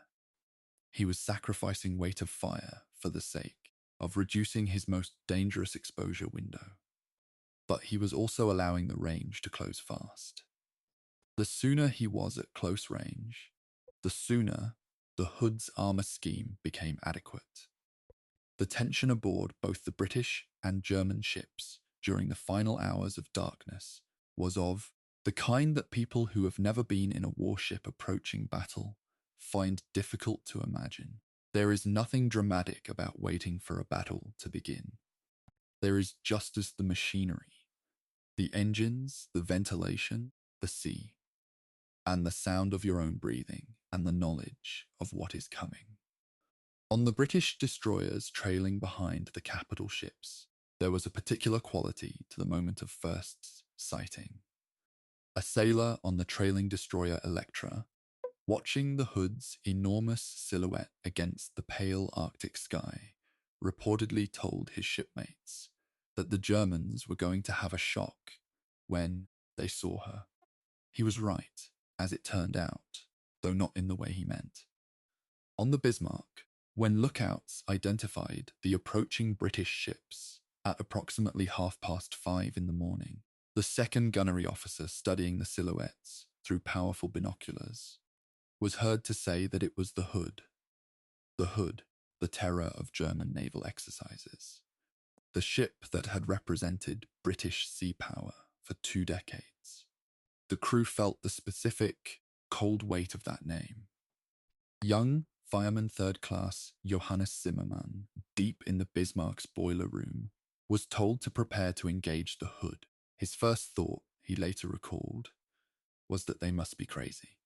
He was sacrificing weight of fire for the sake of reducing his most dangerous exposure window. But he was also allowing the range to close fast. The sooner he was at close range, the sooner the Hood's armor scheme became adequate. The tension aboard both the British and German ships during the final hours of darkness was of the kind that people who have never been in a warship approaching battle find difficult to imagine. There is nothing dramatic about waiting for a battle to begin. There is just as the machinery, the engines, the ventilation, the sea, and the sound of your own breathing and the knowledge of what is coming. On the British destroyers trailing behind the capital ships, there was a particular quality to the moment of first sighting. A sailor on the trailing destroyer Electra, watching the Hood's enormous silhouette against the pale Arctic sky, reportedly told his shipmates that the Germans were going to have a shock when they saw her. He was right, as it turned out, though not in the way he meant. On the Bismarck, when lookouts identified the approaching British ships at approximately 5:30 in the morning, the second gunnery officer studying the silhouettes through powerful binoculars was heard to say that it was the Hood. The Hood, the terror of German naval exercises. The ship that had represented British sea power for 2 decades. The crew felt the specific, cold weight of that name. Young Fireman Third Class Johannes Zimmermann, deep in the Bismarck's boiler room, was told to prepare to engage the Hood. His first thought, he later recalled, was that they must be crazy.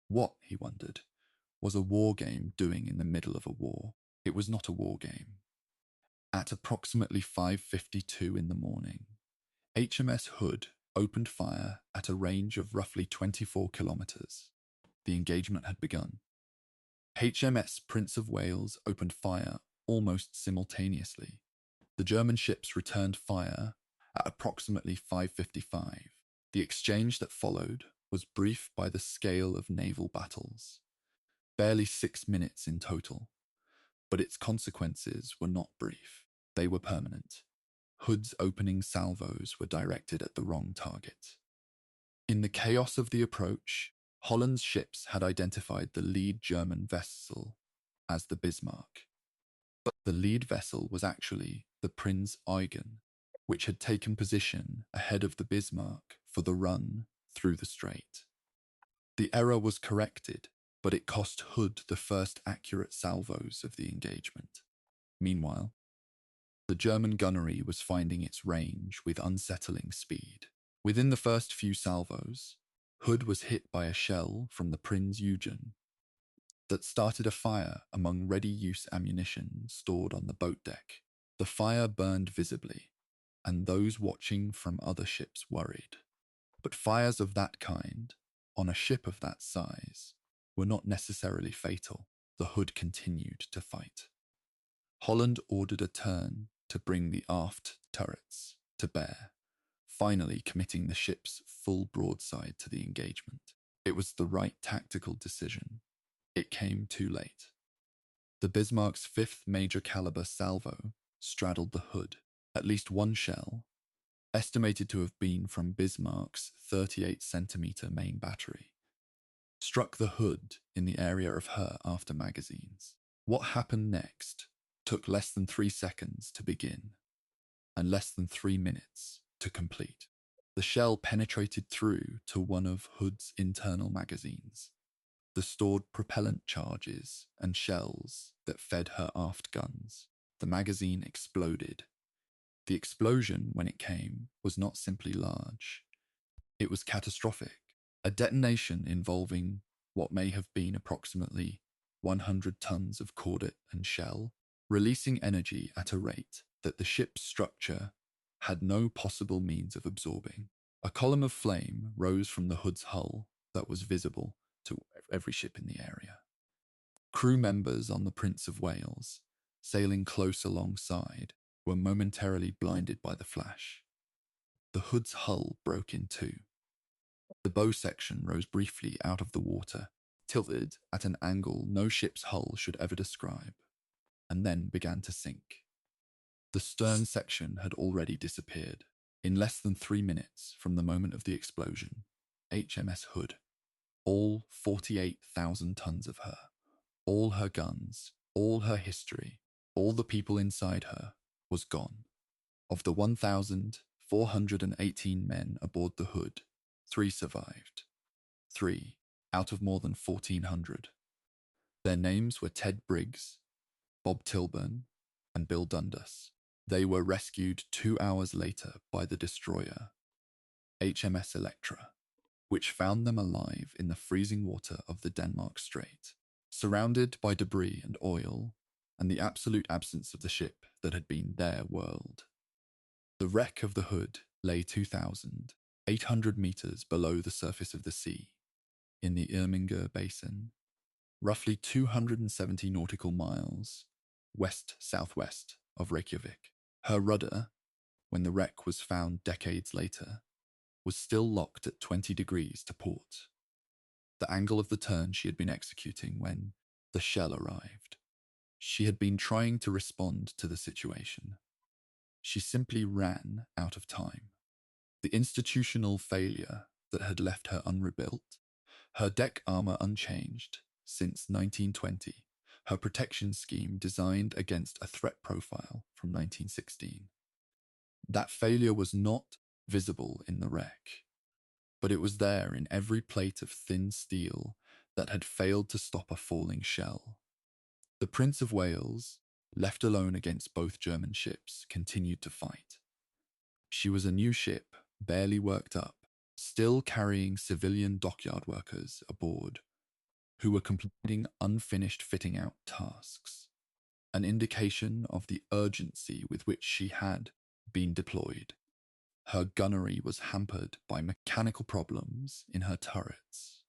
What, he wondered, was a war game doing in the middle of a war? It was not a war game. At approximately 5:52 in the morning, HMS Hood opened fire at a range of roughly 24 kilometers. The engagement had begun. HMS Prince of Wales opened fire almost simultaneously. The German ships returned fire at approximately 5:55. The exchange that followed was brief by the scale of naval battles. Barely 6 minutes in total. But its consequences were not brief. They were permanent. Hood's opening salvos were directed at the wrong target. In the chaos of the approach, Holland's ships had identified the lead German vessel as the Bismarck. But the lead vessel was actually the Prinz Eugen, which had taken position ahead of the Bismarck for the run through the strait. The error was corrected, but it cost Hood the first accurate salvos of the engagement. Meanwhile, the German gunnery was finding its range with unsettling speed. Within the first few salvos, Hood was hit by a shell from the Prinz Eugen that started a fire among ready-use ammunition stored on the boat deck. The fire burned visibly, and those watching from other ships worried. But fires of that kind, on a ship of that size, were not necessarily fatal. The Hood continued to fight. Holland ordered a turn to bring the aft turrets to bear, finally committing the ship's full broadside to the engagement. It was the right tactical decision. It came too late. The Bismarck's 5th major caliber salvo straddled the Hood. At least one shell, estimated to have been from Bismarck's 38-centimeter main battery, struck the Hood in the area of her after magazines. What happened next took less than 3 seconds to begin, and less than 3 minutes to complete. The shell penetrated through to one of Hood's internal magazines, the stored propellant charges and shells that fed her aft guns. The magazine exploded. The explosion, when it came, was not simply large. It was catastrophic. A detonation involving what may have been approximately 100 tons of cordite and shell, releasing energy at a rate that the ship's structure had no possible means of absorbing. A column of flame rose from the Hood's hull that was visible to every ship in the area. Crew members on the Prince of Wales, sailing close alongside, were momentarily blinded by the flash. The Hood's hull broke in two. The bow section rose briefly out of the water, tilted at an angle no ship's hull should ever describe, and then began to sink. The stern section had already disappeared. In less than 3 minutes from the moment of the explosion, HMS Hood, all 48,000 tons of her, all her guns, all her history, all the people inside her, was gone. Of the 1,418 men aboard the Hood, 3 survived. 3 out of more than 1,400. Their names were Ted Briggs, Bob Tilburn, and Bill Dundas. They were rescued 2 hours later by the destroyer, HMS Electra, which found them alive in the freezing water of the Denmark Strait, surrounded by debris and oil, and the absolute absence of the ship that had been their world. The wreck of the Hood lay 2,800 meters below the surface of the sea, in the Irminger Basin, roughly 270 nautical miles west-southwest of Reykjavik. Her rudder, when the wreck was found decades later, was still locked at 20 degrees to port, the angle of the turn she had been executing when the shell arrived. She had been trying to respond to the situation. She simply ran out of time. The institutional failure that had left her unrebuilt, her deck armor unchanged since 1920, her protection scheme designed against a threat profile from 1916. That failure was not visible in the wreck, but it was there in every plate of thin steel that had failed to stop a falling shell. The Prince of Wales, left alone against both German ships, continued to fight. She was a new ship, barely worked up, still carrying civilian dockyard workers aboard who were completing unfinished fitting out tasks, an indication of the urgency with which she had been deployed. Her gunnery was hampered by mechanical problems in her turrets,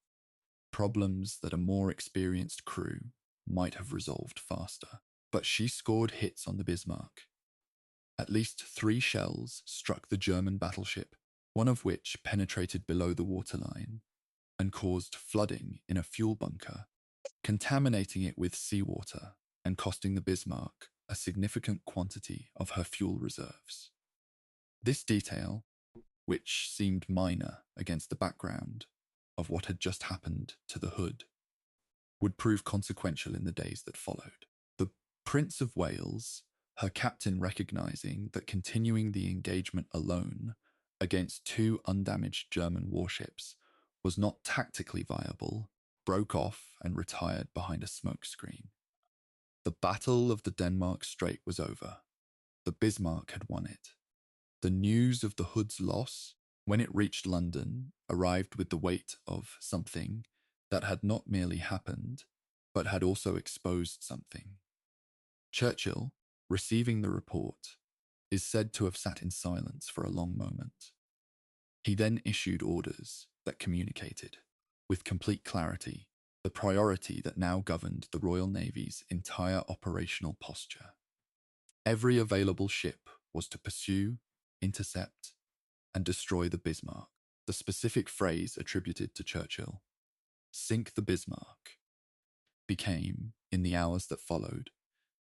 problems that a more experienced crew might have resolved faster. But she scored hits on the Bismarck. At least 3 shells struck the German battleship, one of which penetrated below the waterline and caused flooding in a fuel bunker, contaminating it with seawater and costing the Bismarck a significant quantity of her fuel reserves. This detail, which seemed minor against the background of what had just happened to the Hood, would prove consequential in the days that followed. The Prince of Wales, her captain recognizing that continuing the engagement alone against 2 undamaged German warships was not tactically viable, broke off and retired behind a smokescreen. The Battle of the Denmark Strait was over. The Bismarck had won it. The news of the Hood's loss, when it reached London, arrived with the weight of something that had not merely happened, but had also exposed something. Churchill, receiving the report, is said to have sat in silence for a long moment. He then issued orders that communicated, with complete clarity, the priority that now governed the Royal Navy's entire operational posture. Every available ship was to pursue, intercept, and destroy the Bismarck. The specific phrase attributed to Churchill, "sink the Bismarck," became, in the hours that followed,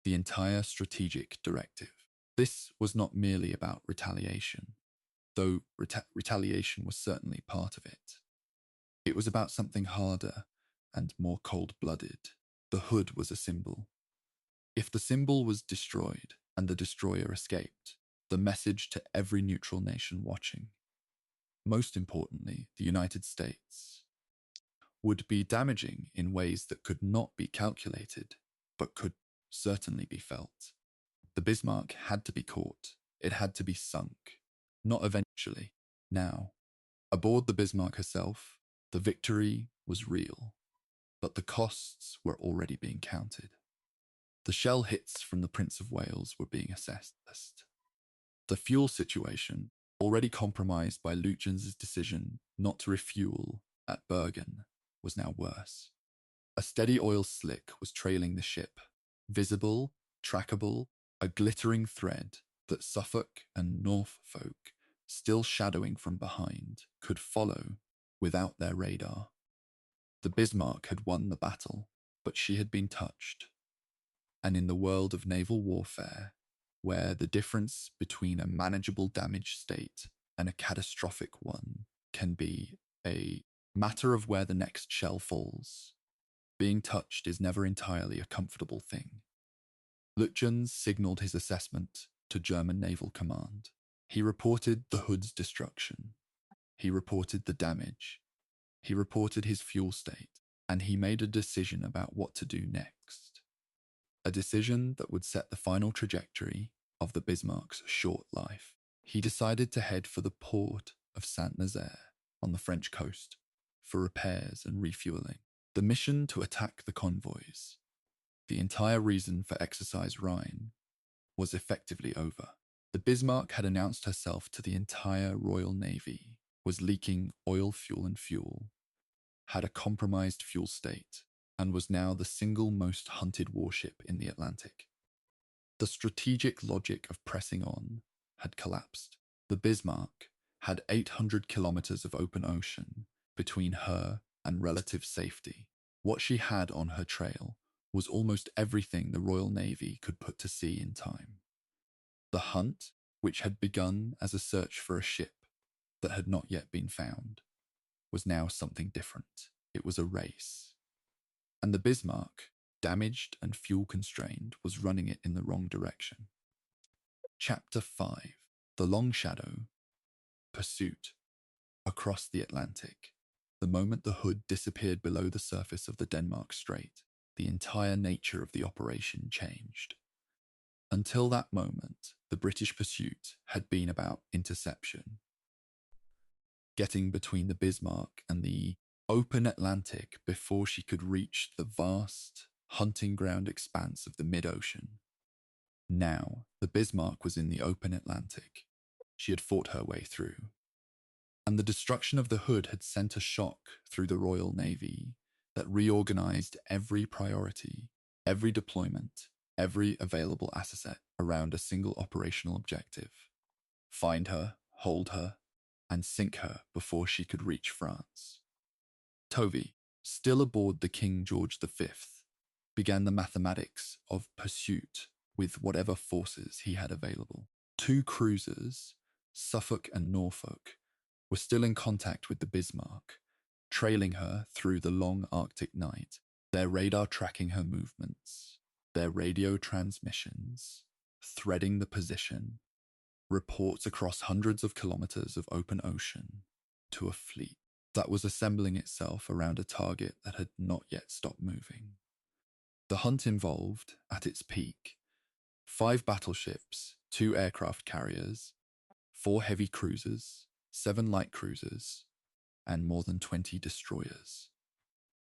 the entire strategic directive. This was not merely about retaliation, though retaliation was certainly part of it. It was about something harder and more cold-blooded. The Hood was a symbol. If the symbol was destroyed and the destroyer escaped, the message to every neutral nation watching, most importantly the United States, would be damaging in ways that could not be calculated, but could certainly be felt. The Bismarck had to be caught. It had to be sunk. Not eventually, now. Aboard the Bismarck herself, the victory was real, but the costs were already being counted. The shell hits from the Prince of Wales were being assessed. The fuel situation, already compromised by Lütjens' decision not to refuel at Bergen, was now worse. A steady oil slick was trailing the ship, visible, trackable, a glittering thread that Suffolk and Norfolk, still shadowing from behind, could follow without their radar. The Bismarck had won the battle, but she had been touched. And in the world of naval warfare, where the difference between a manageable damage state and a catastrophic one can be a matter of where the next shell falls, being touched is never entirely a comfortable thing. Lütjens signaled his assessment to German Naval Command. He reported the Hood's destruction. He reported the damage. He reported his fuel state, and he made a decision about what to do next. A decision that would set the final trajectory of the Bismarck's short life. He decided to head for the port of Saint-Nazaire on the French coast for repairs and refueling. The mission to attack the convoys, the entire reason for Exercise Rhine, was effectively over. The Bismarck had announced herself to the entire Royal Navy, was leaking oil, fuel, had a compromised fuel state, and was now the single most hunted warship in the Atlantic. The strategic logic of pressing on had collapsed. The Bismarck had 800 kilometers of open ocean between her and relative safety. What she had on her trail was almost everything the Royal Navy could put to sea in time. The hunt, which had begun as a search for a ship that had not yet been found, was now something different. It was a race. And the Bismarck, damaged and fuel-constrained, was running it in the wrong direction. Chapter 5. The Long Shadow. Pursuit. Across the Atlantic. The moment the Hood disappeared below the surface of the Denmark Strait, the entire nature of the operation changed. Until that moment, the British pursuit had been about interception. Getting between the Bismarck and the open Atlantic before she could reach the vast hunting ground expanse of the mid-ocean. Now, the Bismarck was in the open Atlantic. She had fought her way through. And the destruction of the Hood had sent a shock through the Royal Navy that reorganized every priority, every deployment, every available asset around a single operational objective. Find her, hold her, and sink her before she could reach France. Tovey, still aboard the King George V, began the mathematics of pursuit with whatever forces he had available. 2 cruisers, Suffolk and Norfolk, were still in contact with the Bismarck, trailing her through the long Arctic night, their radar tracking her movements, their radio transmissions, threading the position, reports across hundreds of kilometers of open ocean to a fleet that was assembling itself around a target that had not yet stopped moving. The hunt involved, at its peak, 5 battleships, 2 aircraft carriers, 4 heavy cruisers, 7 light cruisers, and more than 20 destroyers.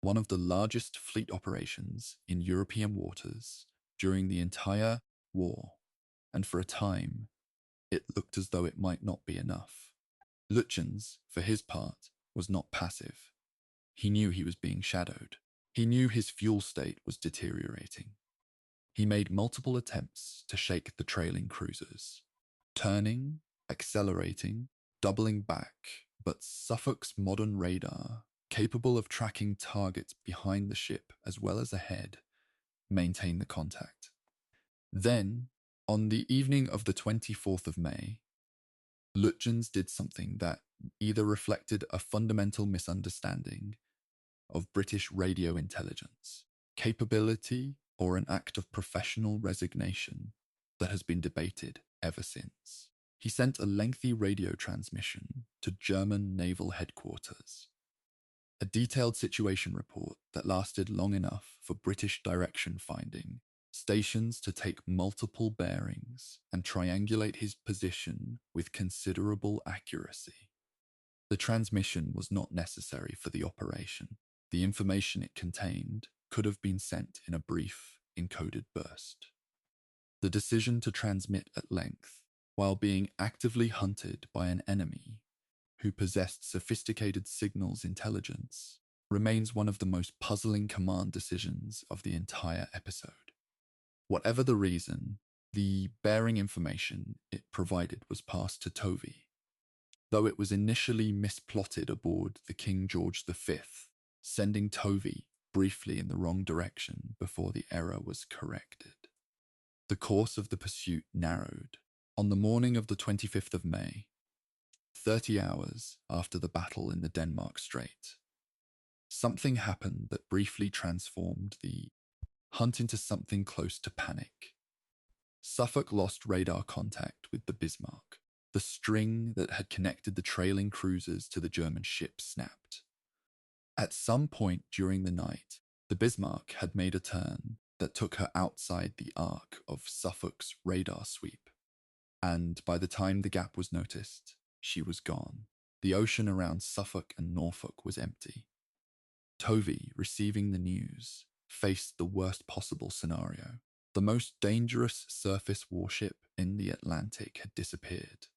One of the largest fleet operations in European waters during the entire war, and for a time, it looked as though it might not be enough. Lütjens, for his part, was not passive. He knew he was being shadowed. He knew his fuel state was deteriorating. He made multiple attempts to shake the trailing cruisers, turning, accelerating, doubling back, but Suffolk's modern radar, capable of tracking targets behind the ship as well as ahead, maintained the contact. Then, on the evening of the 24th of May, Lütjens did something that either reflected a fundamental misunderstanding of British radio intelligence, capability, or an act of professional resignation that has been debated ever since. He sent a lengthy radio transmission to German naval headquarters, a detailed situation report that lasted long enough for British direction finding, stations to take multiple bearings and triangulate his position with considerable accuracy. The transmission was not necessary for the operation. The information it contained could have been sent in a brief, encoded burst. The decision to transmit at length, while being actively hunted by an enemy who possessed sophisticated signals intelligence, remains one of the most puzzling command decisions of the entire episode. Whatever the reason, the bearing information it provided was passed to Tovey, though it was initially misplotted aboard the King George V, sending Tovey briefly in the wrong direction before the error was corrected. The course of the pursuit narrowed. On the morning of the 25th of May, 30 hours after the battle in the Denmark Strait, something happened that briefly transformed the hunt into something close to panic. Suffolk lost radar contact with the Bismarck. The string that had connected the trailing cruisers to the German ship snapped. At some point during the night, the Bismarck had made a turn that took her outside the arc of Suffolk's radar sweep. And by the time the gap was noticed, she was gone. The ocean around Suffolk and Norfolk was empty. Tovey, receiving the news, faced the worst possible scenario. The most dangerous surface warship in the Atlantic had disappeared.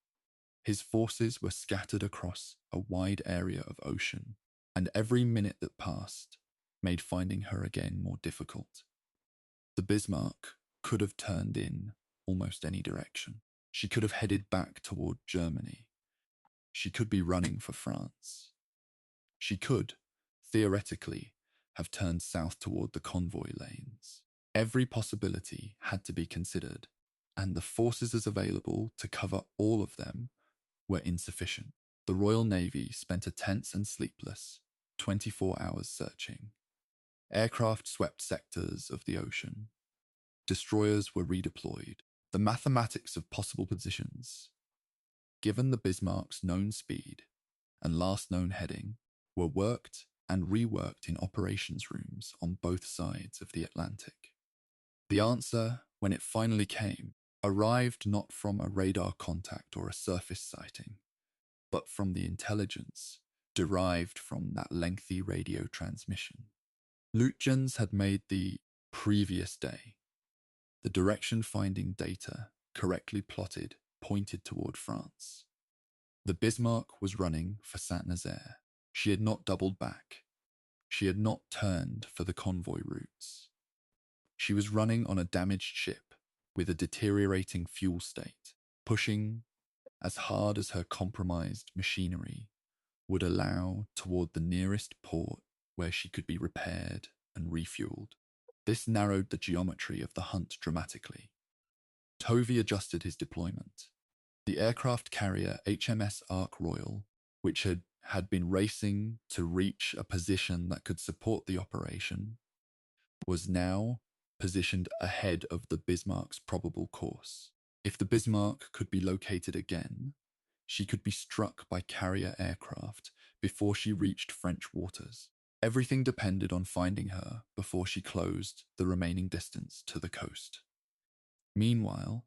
His forces were scattered across a wide area of ocean, and every minute that passed made finding her again more difficult. The Bismarck could have turned in almost any direction. She could have headed back toward Germany. She could be running for France. She could, theoretically, have turned south toward the convoy lanes. Every possibility had to be considered, and the forces available to cover all of them were insufficient. The Royal Navy spent a tense and sleepless 24 hours searching. Aircraft swept sectors of the ocean. Destroyers were redeployed. The mathematics of possible positions, given the Bismarck's known speed and last known heading, were worked and reworked in operations rooms on both sides of the Atlantic. The answer, when it finally came, arrived not from a radar contact or a surface sighting, but from the intelligence derived from that lengthy radio transmission. Lütjens had made the previous day. The direction-finding data, correctly plotted, pointed toward France. The Bismarck was running for Saint-Nazaire. She had not doubled back. She had not turned for the convoy routes. She was running on a damaged ship with a deteriorating fuel state, pushing as hard as her compromised machinery would allow toward the nearest port where she could be repaired and refueled. This narrowed the geometry of the hunt dramatically. Tovey adjusted his deployment. The aircraft carrier HMS Ark Royal, which had been racing to reach a position that could support the operation, was now positioned ahead of the Bismarck's probable course. If the Bismarck could be located again, she could be struck by carrier aircraft before she reached French waters. Everything depended on finding her before she closed the remaining distance to the coast. Meanwhile,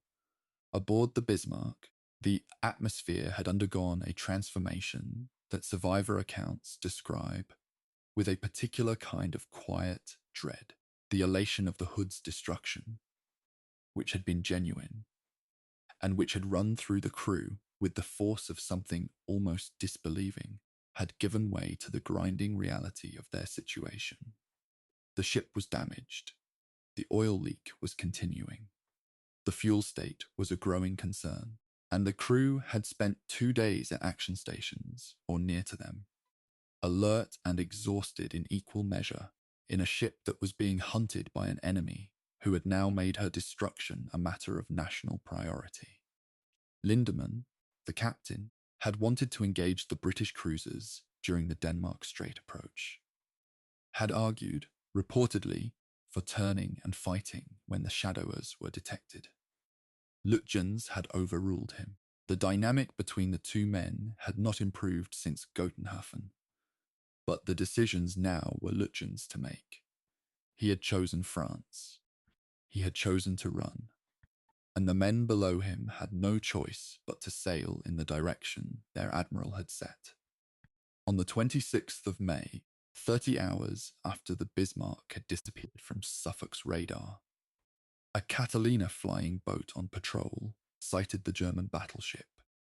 aboard the Bismarck, the atmosphere had undergone a transformation that survivor accounts describe with a particular kind of quiet dread, the elation of the Hood's destruction, which had been genuine, and which had run through the crew with the force of something almost disbelieving, had given way to the grinding reality of their situation. The ship was damaged. The oil leak was continuing. The fuel state was a growing concern, and the crew had spent 2 days at action stations or near to them, alert and exhausted in equal measure, in a ship that was being hunted by an enemy who had now made her destruction a matter of national priority. Lindemann, the captain, had wanted to engage the British cruisers during the Denmark Strait approach, had argued, reportedly, for turning and fighting when the shadowers were detected. Lütjens had overruled him. The dynamic between the two men had not improved since Gotenhafen, but the decisions now were Lütjens to make. He had chosen France. He had chosen to run, and the men below him had no choice but to sail in the direction their admiral had set. On the 26th of May, 30 hours after the Bismarck had disappeared from Suffolk's radar, a Catalina flying boat on patrol sighted the German battleship.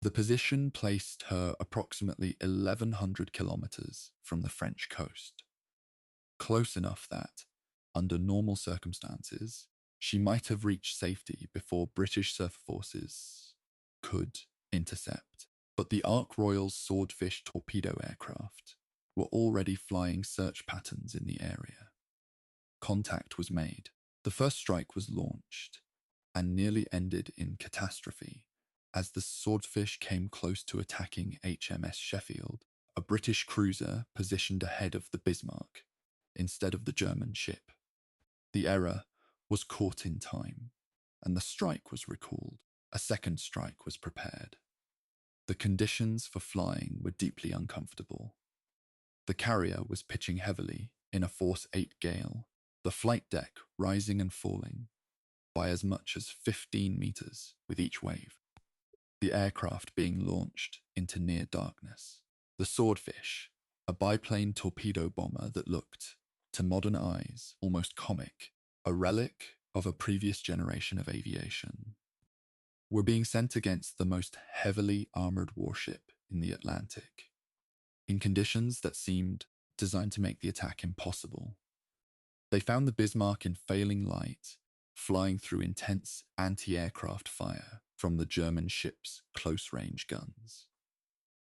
The position placed her approximately 1,100 kilometers from the French coast, close enough that, under normal circumstances, she might have reached safety before British surf forces could intercept. But the Ark Royal's Swordfish torpedo aircraft were already flying search patterns in the area. Contact was made. The first strike was launched and nearly ended in catastrophe as the Swordfish came close to attacking HMS Sheffield, a British cruiser positioned ahead of the Bismarck instead of the German ship. The error was caught in time, and the strike was recalled. A second strike was prepared. The conditions for flying were deeply uncomfortable. The carrier was pitching heavily in a force 8 gale, the flight deck rising and falling by as much as 15 meters with each wave, the aircraft being launched into near darkness. The Swordfish, a biplane torpedo bomber that looked, to modern eyes, almost comic, a relic of a previous generation of aviation, were being sent against the most heavily armored warship in the Atlantic, in conditions that seemed designed to make the attack impossible. They found the Bismarck in failing light, flying through intense anti-aircraft fire, from the German ship's close-range guns.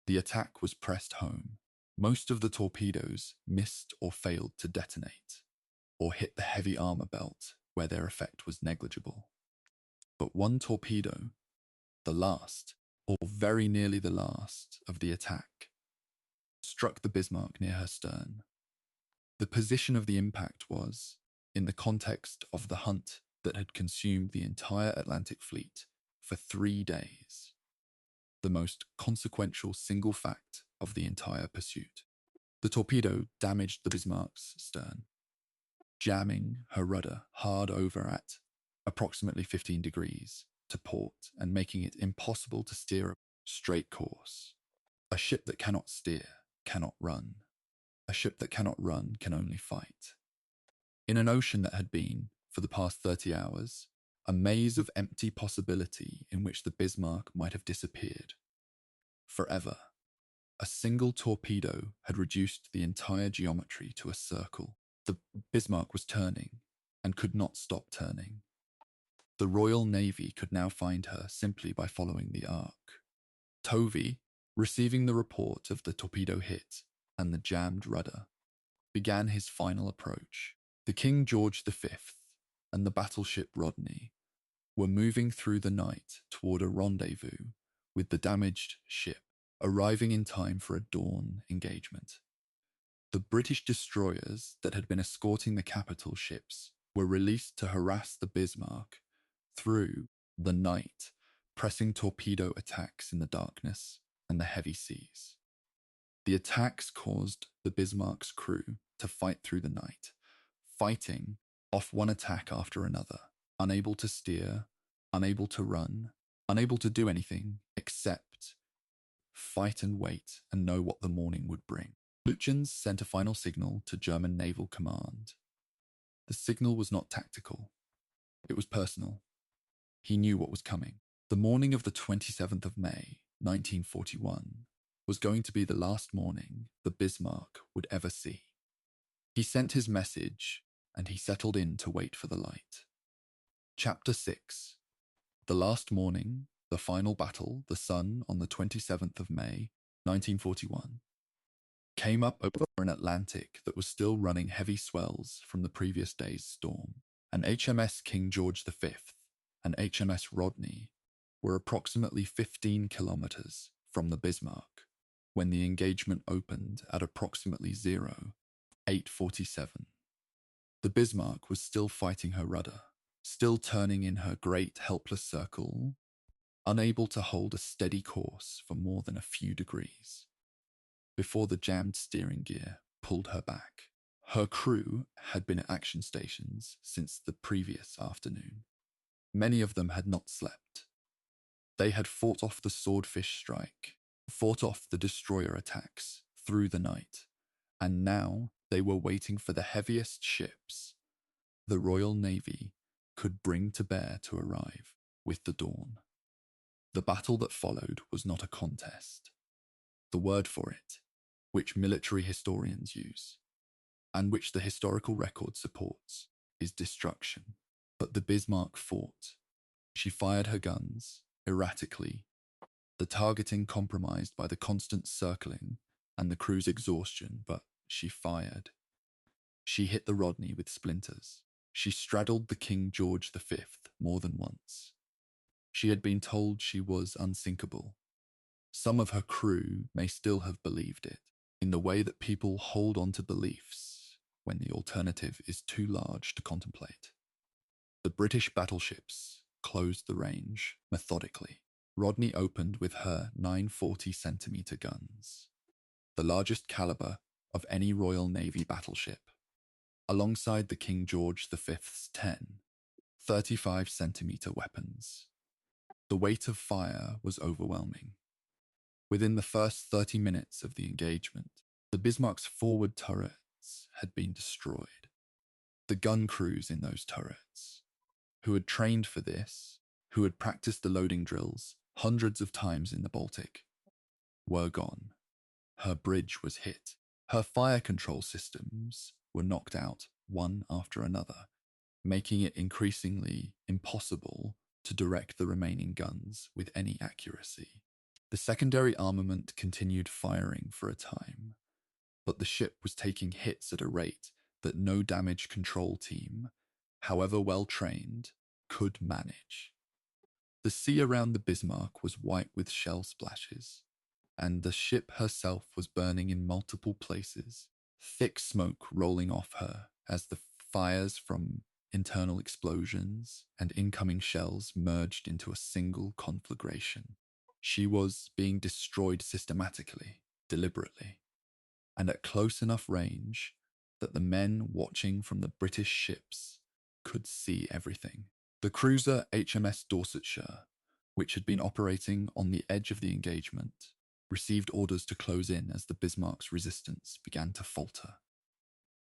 The attack was pressed home. Most of the torpedoes missed or failed to detonate, or hit the heavy armor belt where their effect was negligible. But one torpedo, the last, or very nearly the last, of the attack, struck the Bismarck near her stern. The position of the impact was, in the context of the hunt that had consumed the entire Atlantic fleet for 3 days, the most consequential single fact of the entire pursuit. The torpedo damaged the Bismarck's stern, jamming her rudder hard over at approximately 15 degrees to port and making it impossible to steer a straight course. A ship that cannot steer cannot run. A ship that cannot run can only fight. In an ocean that had been, for the past 30 hours, a maze of empty possibility in which the Bismarck might have disappeared forever, a single torpedo had reduced the entire geometry to a circle. The Bismarck was turning and could not stop turning. The Royal Navy could now find her simply by following the Ark. Tovey, receiving the report of the torpedo hit and the jammed rudder, began his final approach. The King George V and the battleship Rodney were moving through the night toward a rendezvous with the damaged ship, arriving in time for a dawn engagement. The British destroyers that had been escorting the capital ships were released to harass the Bismarck through the night, pressing torpedo attacks in the darkness and the heavy seas. The attacks caused the Bismarck's crew to fight through the night, fighting off one attack after another, unable to steer, unable to run, unable to do anything except fight and wait and know what the morning would bring. Lütjens sent a final signal to German Naval Command. The signal was not tactical. It was personal. He knew what was coming. The morning of the 27th of May, 1941, was going to be the last morning the Bismarck would ever see. He sent his message, and he settled in to wait for the light. Chapter 6. The last morning, the final battle, the sun on the 27th of May, 1941, came up over an Atlantic that was still running heavy swells from the previous day's storm, and HMS King George V and HMS Rodney were approximately 15 kilometers from the Bismarck when the engagement opened at approximately 0847. The Bismarck was still fighting her rudder, still turning in her great helpless circle, unable to hold a steady course for more than a few degrees, before the jammed steering gear pulled her back. Her crew had been at action stations since the previous afternoon. Many of them had not slept. They had fought off the Swordfish strike, fought off the destroyer attacks through the night, and now they were waiting for the heaviest ships the Royal Navy could bring to bear to arrive with the dawn. The battle that followed was not a contest. The word for it, which military historians use, and which the historical record supports, is destruction. But the Bismarck fought. She fired her guns erratically, the targeting compromised by the constant circling and the crew's exhaustion, but she fired. She hit the Rodney with splinters. She straddled the King George V more than once. She had been told she was unsinkable. Some of her crew may still have believed it, in the way that people hold on to beliefs when the alternative is too large to contemplate. The British battleships closed the range methodically. Rodney opened with her 940-centimeter guns, the largest caliber of any Royal Navy battleship, alongside the King George V's 10 35-centimeter weapons. The weight of fire was overwhelming. Within the first 30 minutes of the engagement, the Bismarck's forward turrets had been destroyed. The gun crews in those turrets, who had trained for this, who had practiced the loading drills hundreds of times in the Baltic, were gone. Her bridge was hit. Her fire control systems were knocked out one after another, making it increasingly impossible to direct the remaining guns with any accuracy. The secondary armament continued firing for a time, but the ship was taking hits at a rate that no damage control team, however well trained, could manage. The sea around the Bismarck was white with shell splashes, and the ship herself was burning in multiple places, thick smoke rolling off her as the fires from internal explosions and incoming shells merged into a single conflagration. She was being destroyed systematically, deliberately, and at close enough range that the men watching from the British ships could see everything. The cruiser HMS Dorsetshire, which had been operating on the edge of the engagement, received orders to close in as the Bismarck's resistance began to falter.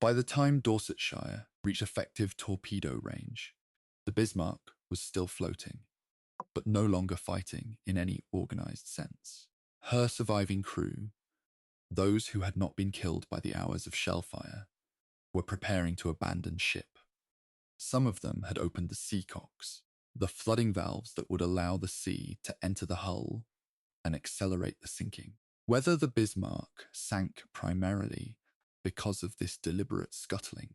By the time Dorsetshire reached effective torpedo range, the Bismarck was still floating, but no longer fighting in any organized sense. Her surviving crew, those who had not been killed by the hours of shellfire, were preparing to abandon ship. Some of them had opened the seacocks, the flooding valves that would allow the sea to enter the hull and accelerate the sinking. Whether the Bismarck sank primarily because of this deliberate scuttling,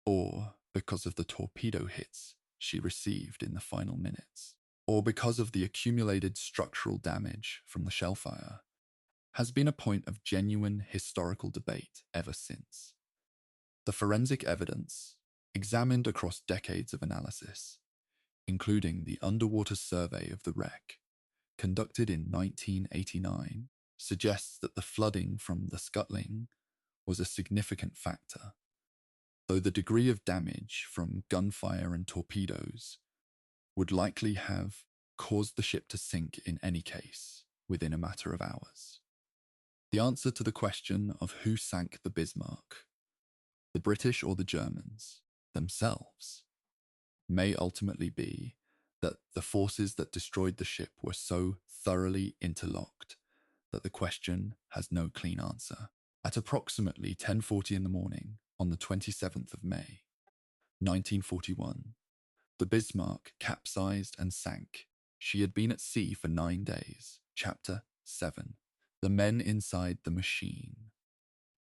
or because of the torpedo hits she received in the final minutes, or because of the accumulated structural damage from the shellfire, has been a point of genuine historical debate ever since. The forensic evidence, examined across decades of analysis, including the underwater survey of the wreck, conducted in 1989, suggests that the flooding from the scuttling was a significant factor, though the degree of damage from gunfire and torpedoes would likely have caused the ship to sink in any case within a matter of hours. The answer to the question of who sank the Bismarck, the British or the Germans themselves, may ultimately be that the forces that destroyed the ship were so thoroughly interlocked that the question has no clean answer. At approximately 10:40 in the morning on the 27th of May, 1941, the Bismarck capsized and sank. She had been at sea for 9 days. Chapter 7. The Men Inside the Machine.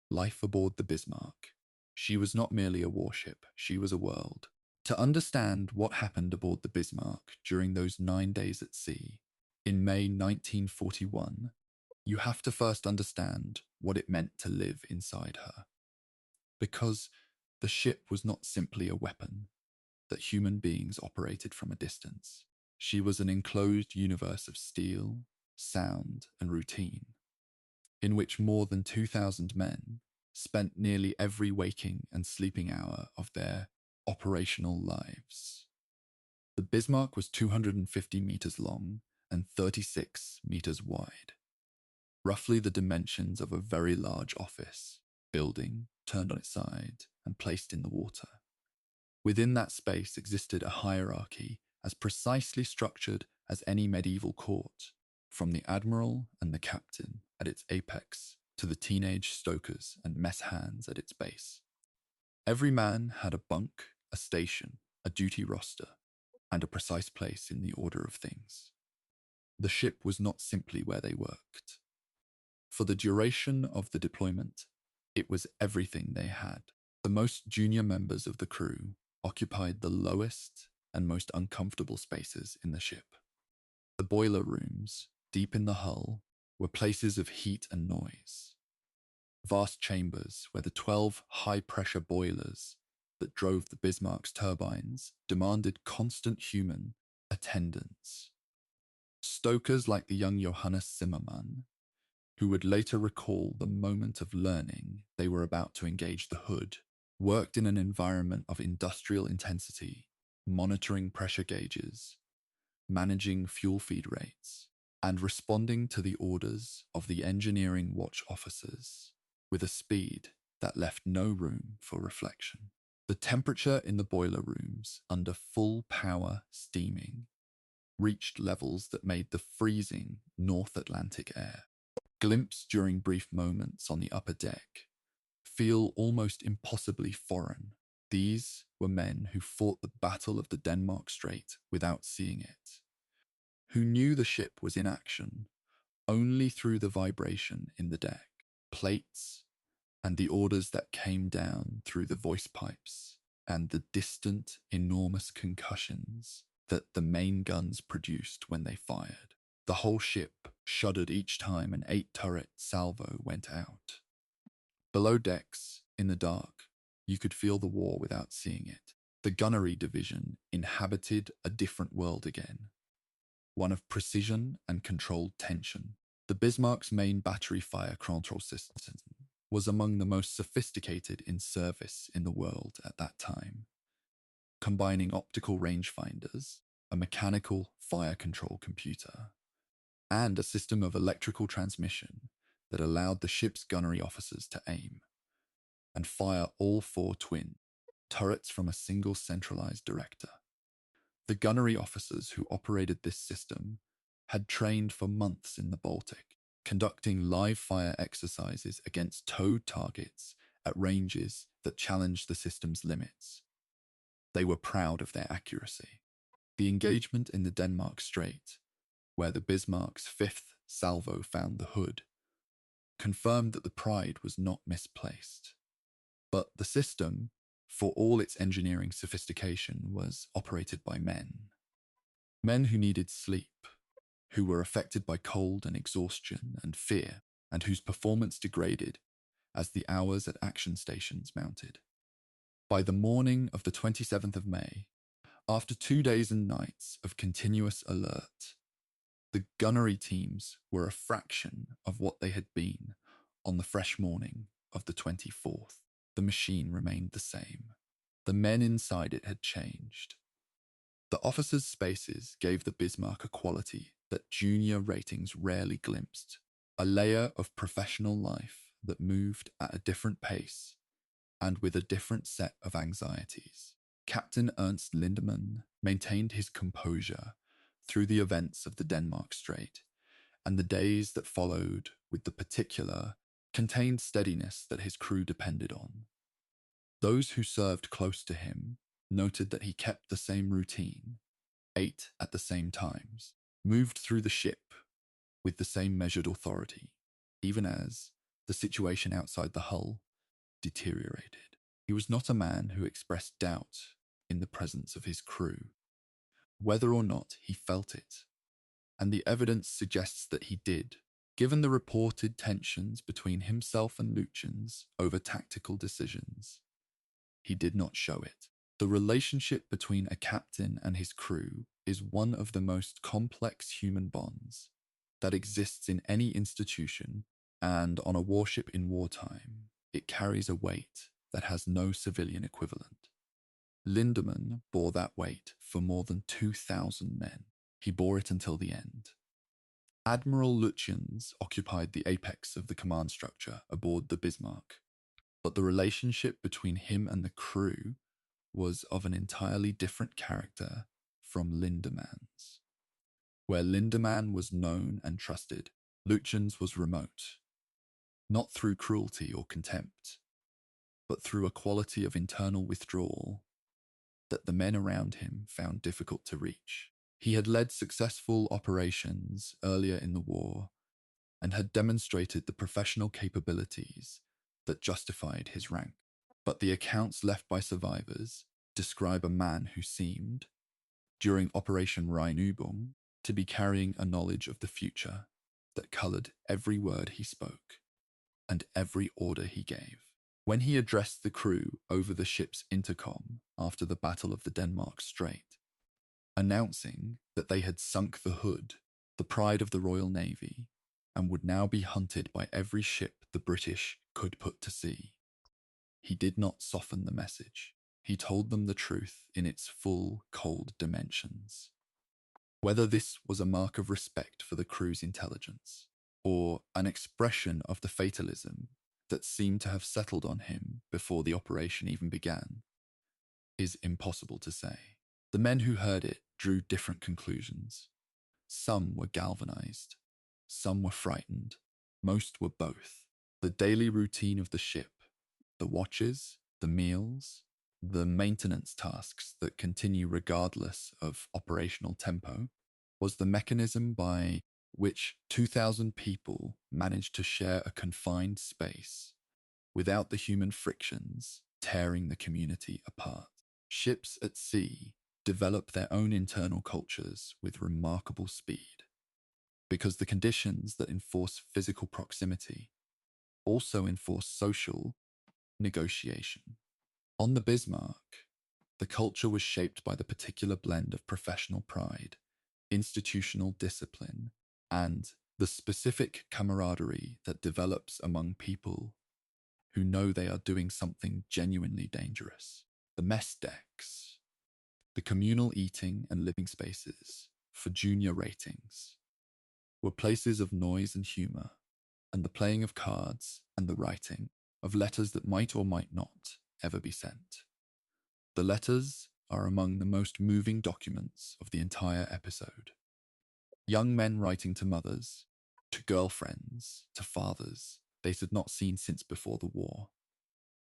Life aboard the Bismarck. She was not merely a warship, she was a world. To understand what happened aboard the Bismarck during those 9 days at sea, in May 1941, you have to first understand what it meant to live inside her. Because the ship was not simply a weapon that human beings operated from a distance. She was an enclosed universe of steel, sound, and routine, in which more than 2,000 men spent nearly every waking and sleeping hour of their operational lives. The Bismarck was 250 meters long and 36 meters wide, roughly the dimensions of a very large office building turned on its side and placed in the water. Within that space existed a hierarchy as precisely structured as any medieval court, from the admiral and the captain at its apex to the teenage stokers and mess hands at its base. Every man had a bunk, a station, a duty roster, and a precise place in the order of things. The ship was not simply where they worked. For the duration of the deployment, it was everything they had. The most junior members of the crew occupied the lowest and most uncomfortable spaces in the ship. The boiler rooms, deep in the hull, were places of heat and noise. Vast chambers where the 12 high-pressure boilers that drove the Bismarck's turbines demanded constant human attendance. Stokers like the young Johannes Zimmermann, who would later recall the moment of learning they were about to engage the Hood, worked in an environment of industrial intensity, monitoring pressure gauges, managing fuel feed rates, and responding to the orders of the engineering watch officers with a speed that left no room for reflection. The temperature in the boiler rooms under full power steaming reached levels that made the freezing North Atlantic air, glimpsed during brief moments on the upper deck, feel almost impossibly foreign. These were men who fought the Battle of the Denmark Strait without seeing it, who knew the ship was in action only through the vibration in the deck, plates, and the orders that came down through the voice pipes, and the distant, enormous concussions that the main guns produced when they fired. The whole ship shuddered each time an 8-turret salvo went out. Below decks, in the dark, you could feel the war without seeing it. The gunnery division inhabited a different world again, one of precision and controlled tension. The Bismarck's main battery fire control system was among the most sophisticated in service in the world at that time, combining optical rangefinders, a mechanical fire control computer, and a system of electrical transmission that allowed the ship's gunnery officers to aim and fire all 4 twin turrets from a single centralized director. The gunnery officers who operated this system had trained for months in the Baltic, conducting live fire exercises against towed targets at ranges that challenged the system's limits. They were proud of their accuracy. The engagement in the Denmark Strait, where the Bismarck's 5th salvo found the Hood, confirmed that the pride was not misplaced. But the system, for all its engineering sophistication, was operated by men. Men who needed sleep, who were affected by cold and exhaustion and fear, and whose performance degraded as the hours at action stations mounted. By the morning of the 27th of May, after 2 days and nights of continuous alert, the gunnery teams were a fraction of what they had been on the fresh morning of the 24th. The machine remained the same. The men inside it had changed. The officers' spaces gave the Bismarck a quality that junior ratings rarely glimpsed, a layer of professional life that moved at a different pace and with a different set of anxieties. Captain Ernst Lindemann maintained his composure through the events of the Denmark Strait, and the days that followed, with the particular, contained steadiness that his crew depended on. Those who served close to him noted that he kept the same routine, ate at the same times, moved through the ship with the same measured authority, even as the situation outside the hull deteriorated. He was not a man who expressed doubt in the presence of his crew, whether or not he felt it, and the evidence suggests that he did, given the reported tensions between himself and Lütjens over tactical decisions. He did not show it. The relationship between a captain and his crew is one of the most complex human bonds that exists in any institution, and on a warship in wartime, it carries a weight that has no civilian equivalent. Lindemann bore that weight for more than 2,000 men. He bore it until the end. Admiral Lütjens occupied the apex of the command structure aboard the Bismarck, but the relationship between him and the crew was of an entirely different character from Lindemann's. Where Lindemann was known and trusted, Lütjens was remote, not through cruelty or contempt, but through a quality of internal withdrawal that the men around him found difficult to reach. He had led successful operations earlier in the war and had demonstrated the professional capabilities that justified his rank. But the accounts left by survivors describe a man who seemed, during Operation Rheinübung, to be carrying a knowledge of the future that coloured every word he spoke and every order he gave. When he addressed the crew over the ship's intercom after the Battle of the Denmark Strait, announcing that they had sunk the Hood, the pride of the Royal Navy, and would now be hunted by every ship the British could put to sea, he did not soften the message. He told them the truth in its full, cold dimensions. Whether this was a mark of respect for the crew's intelligence, or an expression of the fatalism that seemed to have settled on him before the operation even began, is impossible to say. The men who heard it drew different conclusions. Some were galvanized, some were frightened, most were both. The daily routine of the ship, the watches, the meals, The maintenance tasks that continue regardless of operational tempo was the mechanism by which 2,000 people managed to share a confined space without the human frictions tearing the community apart. Ships at sea develop their own internal cultures with remarkable speed, because the conditions that enforce physical proximity also enforce social negotiation. On the Bismarck, the culture was shaped by the particular blend of professional pride, institutional discipline, and the specific camaraderie that develops among people who know they are doing something genuinely dangerous. The mess decks, the communal eating and living spaces for junior ratings, were places of noise and humour, and the playing of cards and the writing of letters that might or might not ever be sent. The letters are among the most moving documents of the entire episode. Young men writing to mothers, to girlfriends, to fathers they had not seen since before the war,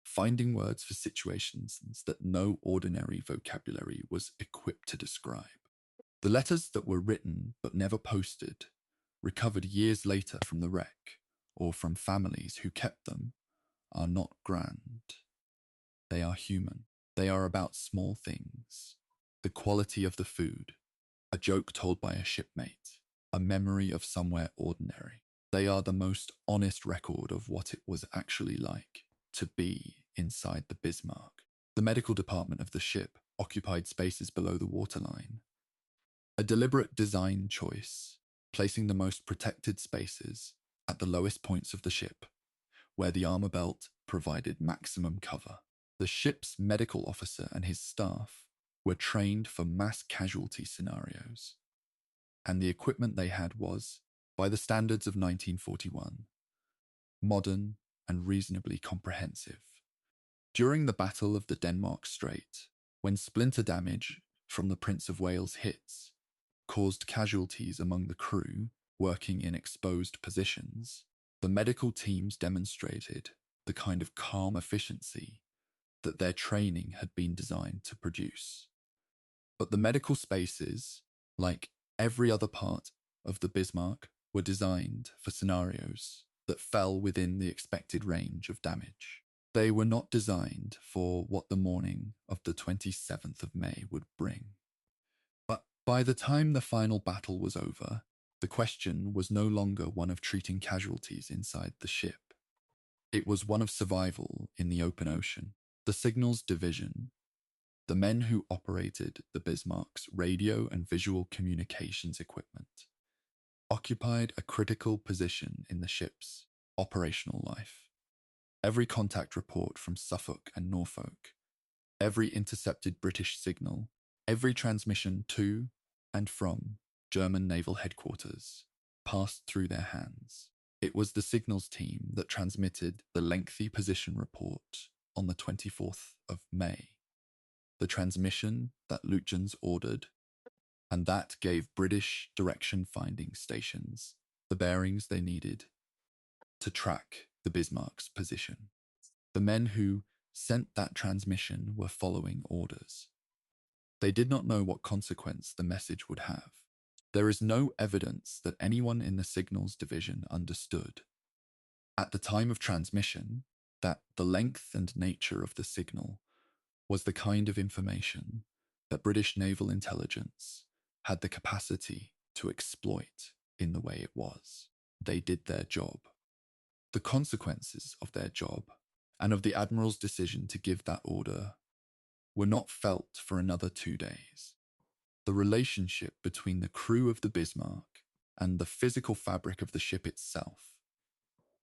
finding words for situations that no ordinary vocabulary was equipped to describe. The letters that were written but never posted, recovered years later from the wreck or from families who kept them, are not grand. They are human. They are about small things. The quality of the food, a joke told by a shipmate, a memory of somewhere ordinary. They are the most honest record of what it was actually like to be inside the Bismarck. The medical department of the ship occupied spaces below the waterline. A deliberate design choice, placing the most protected spaces at the lowest points of the ship, where the armor belt provided maximum cover. The ship's medical officer and his staff were trained for mass casualty scenarios, and the equipment they had was, by the standards of 1941, modern and reasonably comprehensive. During the Battle of the Denmark Strait, when splinter damage from the Prince of Wales hits caused casualties among the crew working in exposed positions, the medical teams demonstrated the kind of calm efficiency that their training had been designed to produce. But the medical spaces, like every other part of the Bismarck, were designed for scenarios that fell within the expected range of damage. They were not designed for what the morning of the 27th of May would bring. But by the time the final battle was over, the question was no longer one of treating casualties inside the ship. It was one of survival in the open ocean. The signals division, the men who operated the Bismarck's radio and visual communications equipment, occupied a critical position in the ship's operational life. Every contact report from Suffolk and Norfolk, every intercepted British signal, every transmission to and from German naval headquarters passed through their hands. It was the signals team that transmitted the lengthy position report on the 24th of May, the transmission that Lütjens ordered, and that gave British direction-finding stations the bearings they needed to track the Bismarck's position. The men who sent that transmission were following orders. They did not know what consequence the message would have. There is no evidence that anyone in the signals division understood, at the time of transmission, that the length and nature of the signal was the kind of information that British naval intelligence had the capacity to exploit in the way it was. They did their job. The consequences of their job and of the Admiral's decision to give that order were not felt for another 2 days. The relationship between the crew of the Bismarck and the physical fabric of the ship itself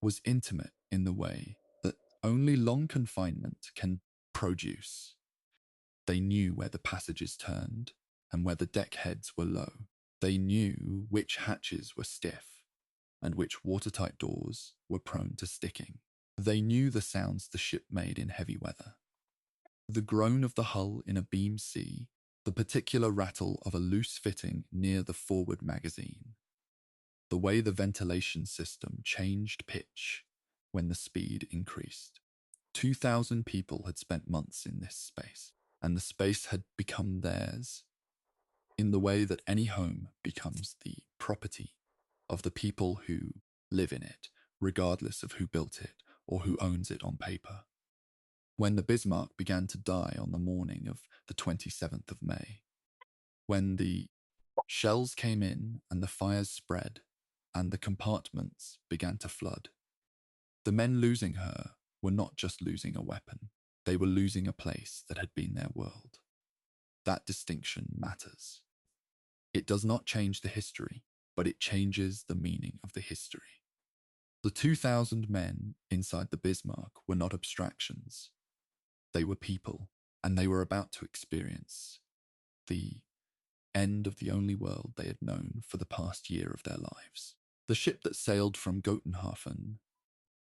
was intimate in the way that only long confinement can produce. They knew where the passages turned and where the deck heads were low. They knew which hatches were stiff and which watertight doors were prone to sticking. They knew the sounds the ship made in heavy weather. The groan of the hull in a beam sea, the particular rattle of a loose fitting near the forward magazine, the way the ventilation system changed pitch when the speed increased. 2,000 people had spent months in this space, and the space had become theirs in the way that any home becomes the property of the people who live in it, regardless of who built it or who owns it on paper. When the Bismarck began to die on the morning of the 27th of May, when the shells came in and the fires spread and the compartments began to flood, the men losing her were not just losing a weapon, they were losing a place that had been their world. That distinction matters. It does not change the history, but it changes the meaning of the history. The 2,000 men inside the Bismarck were not abstractions. They were people, and they were about to experience the end of the only world they had known for the past year of their lives. The ship that sailed from Gotenhafen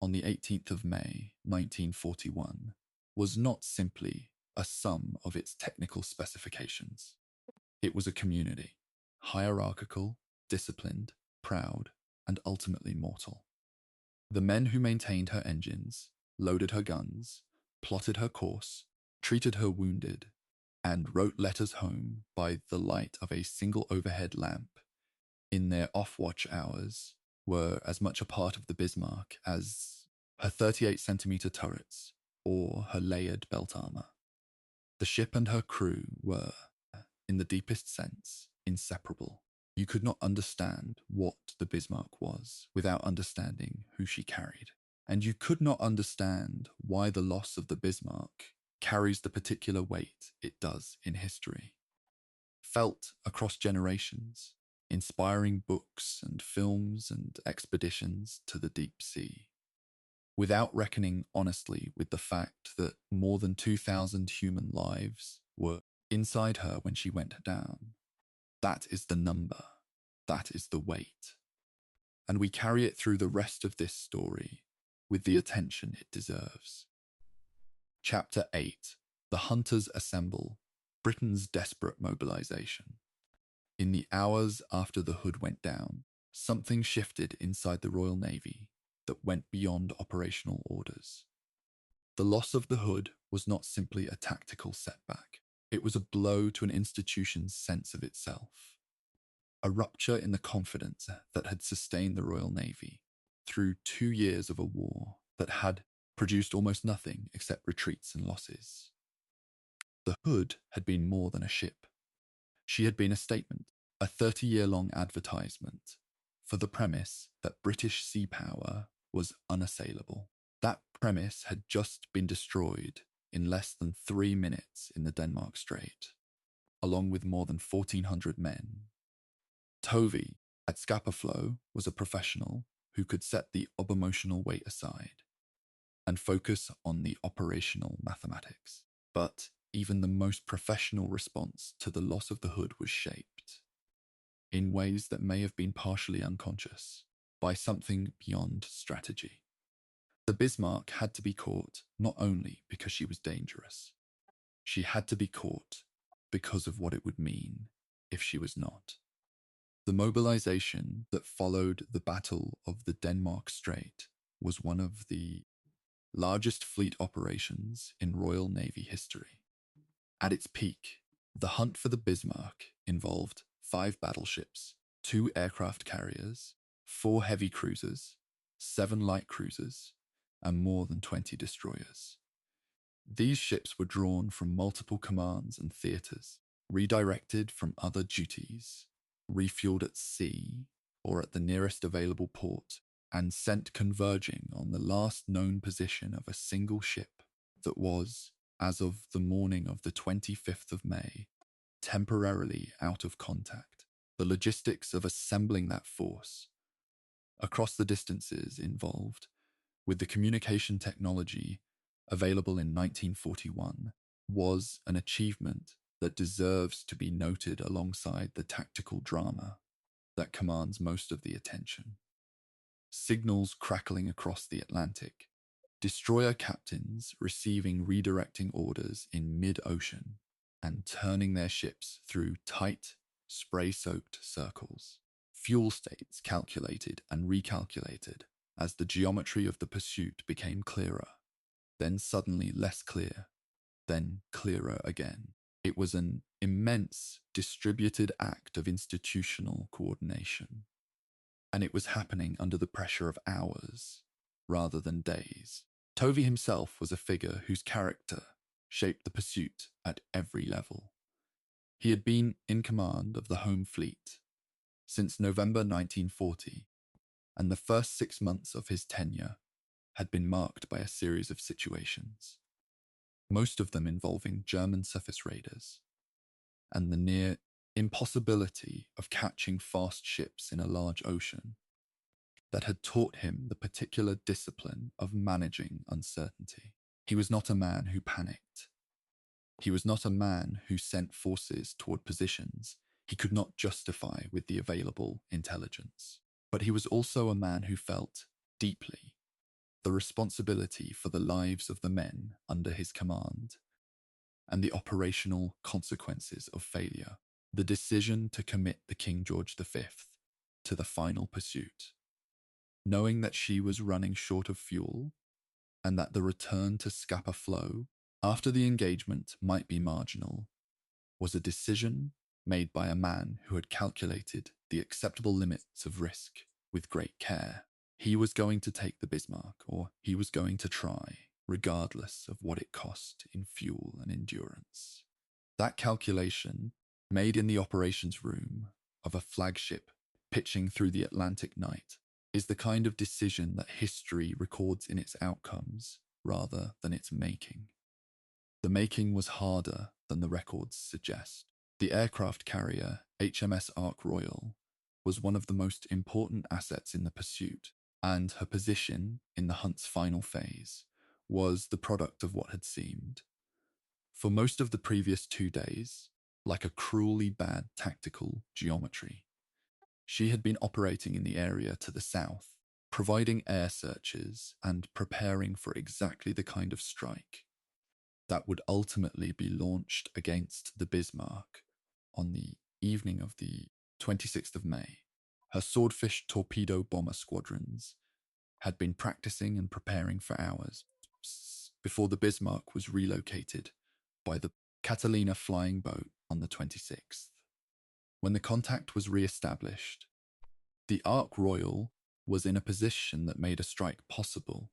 on the 18th of May, 1941, was not simply a sum of its technical specifications. It was a community, hierarchical, disciplined, proud, and ultimately mortal. The men who maintained her engines, loaded her guns, plotted her course, treated her wounded, and wrote letters home by the light of a single overhead lamp in their off-watch hours were as much a part of the Bismarck as her 38-centimeter turrets or her layered belt armor. The ship and her crew were, in the deepest sense, inseparable. You could not understand what the Bismarck was without understanding who she carried. And you could not understand why the loss of the Bismarck carries the particular weight it does in history. Felt across generations, inspiring books and films and expeditions to the deep sea, without reckoning honestly with the fact that more than 2,000 human lives were inside her when she went down. That is the number. That is the weight. And we carry it through the rest of this story with the attention it deserves. Chapter 8. The Hunters Assemble. Britain's Desperate Mobilization. In the hours after the Hood went down, something shifted inside the Royal Navy that went beyond operational orders. The loss of the Hood was not simply a tactical setback. It was a blow to an institution's sense of itself. A rupture in the confidence that had sustained the Royal Navy through 2 years of a war that had produced almost nothing except retreats and losses. The Hood had been more than a ship. She had been a statement, a 30-year-long advertisement for the premise that British sea power was unassailable. That premise had just been destroyed in less than 3 minutes in the Denmark Strait, along with more than 1,400 men. Tovey at Scapaflow was a professional who could set the ob-emotional weight aside and focus on the operational mathematics. But even the most professional response to the loss of the Hood was shaped, in ways that may have been partially unconscious, by something beyond strategy. The Bismarck had to be caught not only because she was dangerous. She had to be caught because of what it would mean if she was not. The mobilization that followed the Battle of the Denmark Strait was one of the largest fleet operations in Royal Navy history. At its peak, the hunt for the Bismarck involved 5 battleships, 2 aircraft carriers, 4 heavy cruisers, 7 light cruisers, and more than 20 destroyers. These ships were drawn from multiple commands and theatres, redirected from other duties, refueled at sea or at the nearest available port, and sent converging on the last known position of a single ship that was, as of the morning of the 25th of May, temporarily out of contact. The logistics of assembling that force across the distances involved with the communication technology available in 1941 was an achievement that deserves to be noted alongside the tactical drama that commands most of the attention. Signals crackling across the Atlantic, destroyer captains receiving redirecting orders in mid-ocean and turning their ships through tight, spray-soaked circles. Fuel states calculated and recalculated as the geometry of the pursuit became clearer. then suddenly less clear, then clearer again. It was an immense, distributed act of institutional coordination, and it was happening under the pressure of hours rather than days. Tovey himself was a figure whose character shaped the pursuit at every level. He had been in command of the Home Fleet since November 1940, and the first 6 months of his tenure had been marked by a series of situations, most of them involving German surface raiders, and the near impossibility of catching fast ships in a large ocean, that had taught him the particular discipline of managing uncertainty. He was not a man who panicked. He was not a man who sent forces toward positions he could not justify with the available intelligence. But he was also a man who felt deeply the responsibility for the lives of the men under his command and the operational consequences of failure. The decision to commit the King George V to the final pursuit, knowing that she was running short of fuel and that the return to Scapa Flow after the engagement might be marginal, was a decision made by a man who had calculated the acceptable limits of risk with great care. He was going to take the Bismarck, or he was going to try, regardless of what it cost in fuel and endurance. That calculation, made in the operations room of a flagship pitching through the Atlantic night, is the kind of decision that history records in its outcomes rather than its making. The making was harder than the records suggest. The aircraft carrier HMS Ark Royal was one of the most important assets in the pursuit, and her position in the hunt's final phase was the product of what had seemed, for most of the previous 2 days, like a cruelly bad tactical geometry. She had been operating in the area to the south, providing air searches and preparing for exactly the kind of strike that would ultimately be launched against the Bismarck on the evening of the 26th of May. Her Swordfish torpedo bomber squadrons had been practicing and preparing for hours before the Bismarck was relocated by the Catalina flying boat on the 26th. When the contact was re-established, the Ark Royal was in a position that made a strike possible,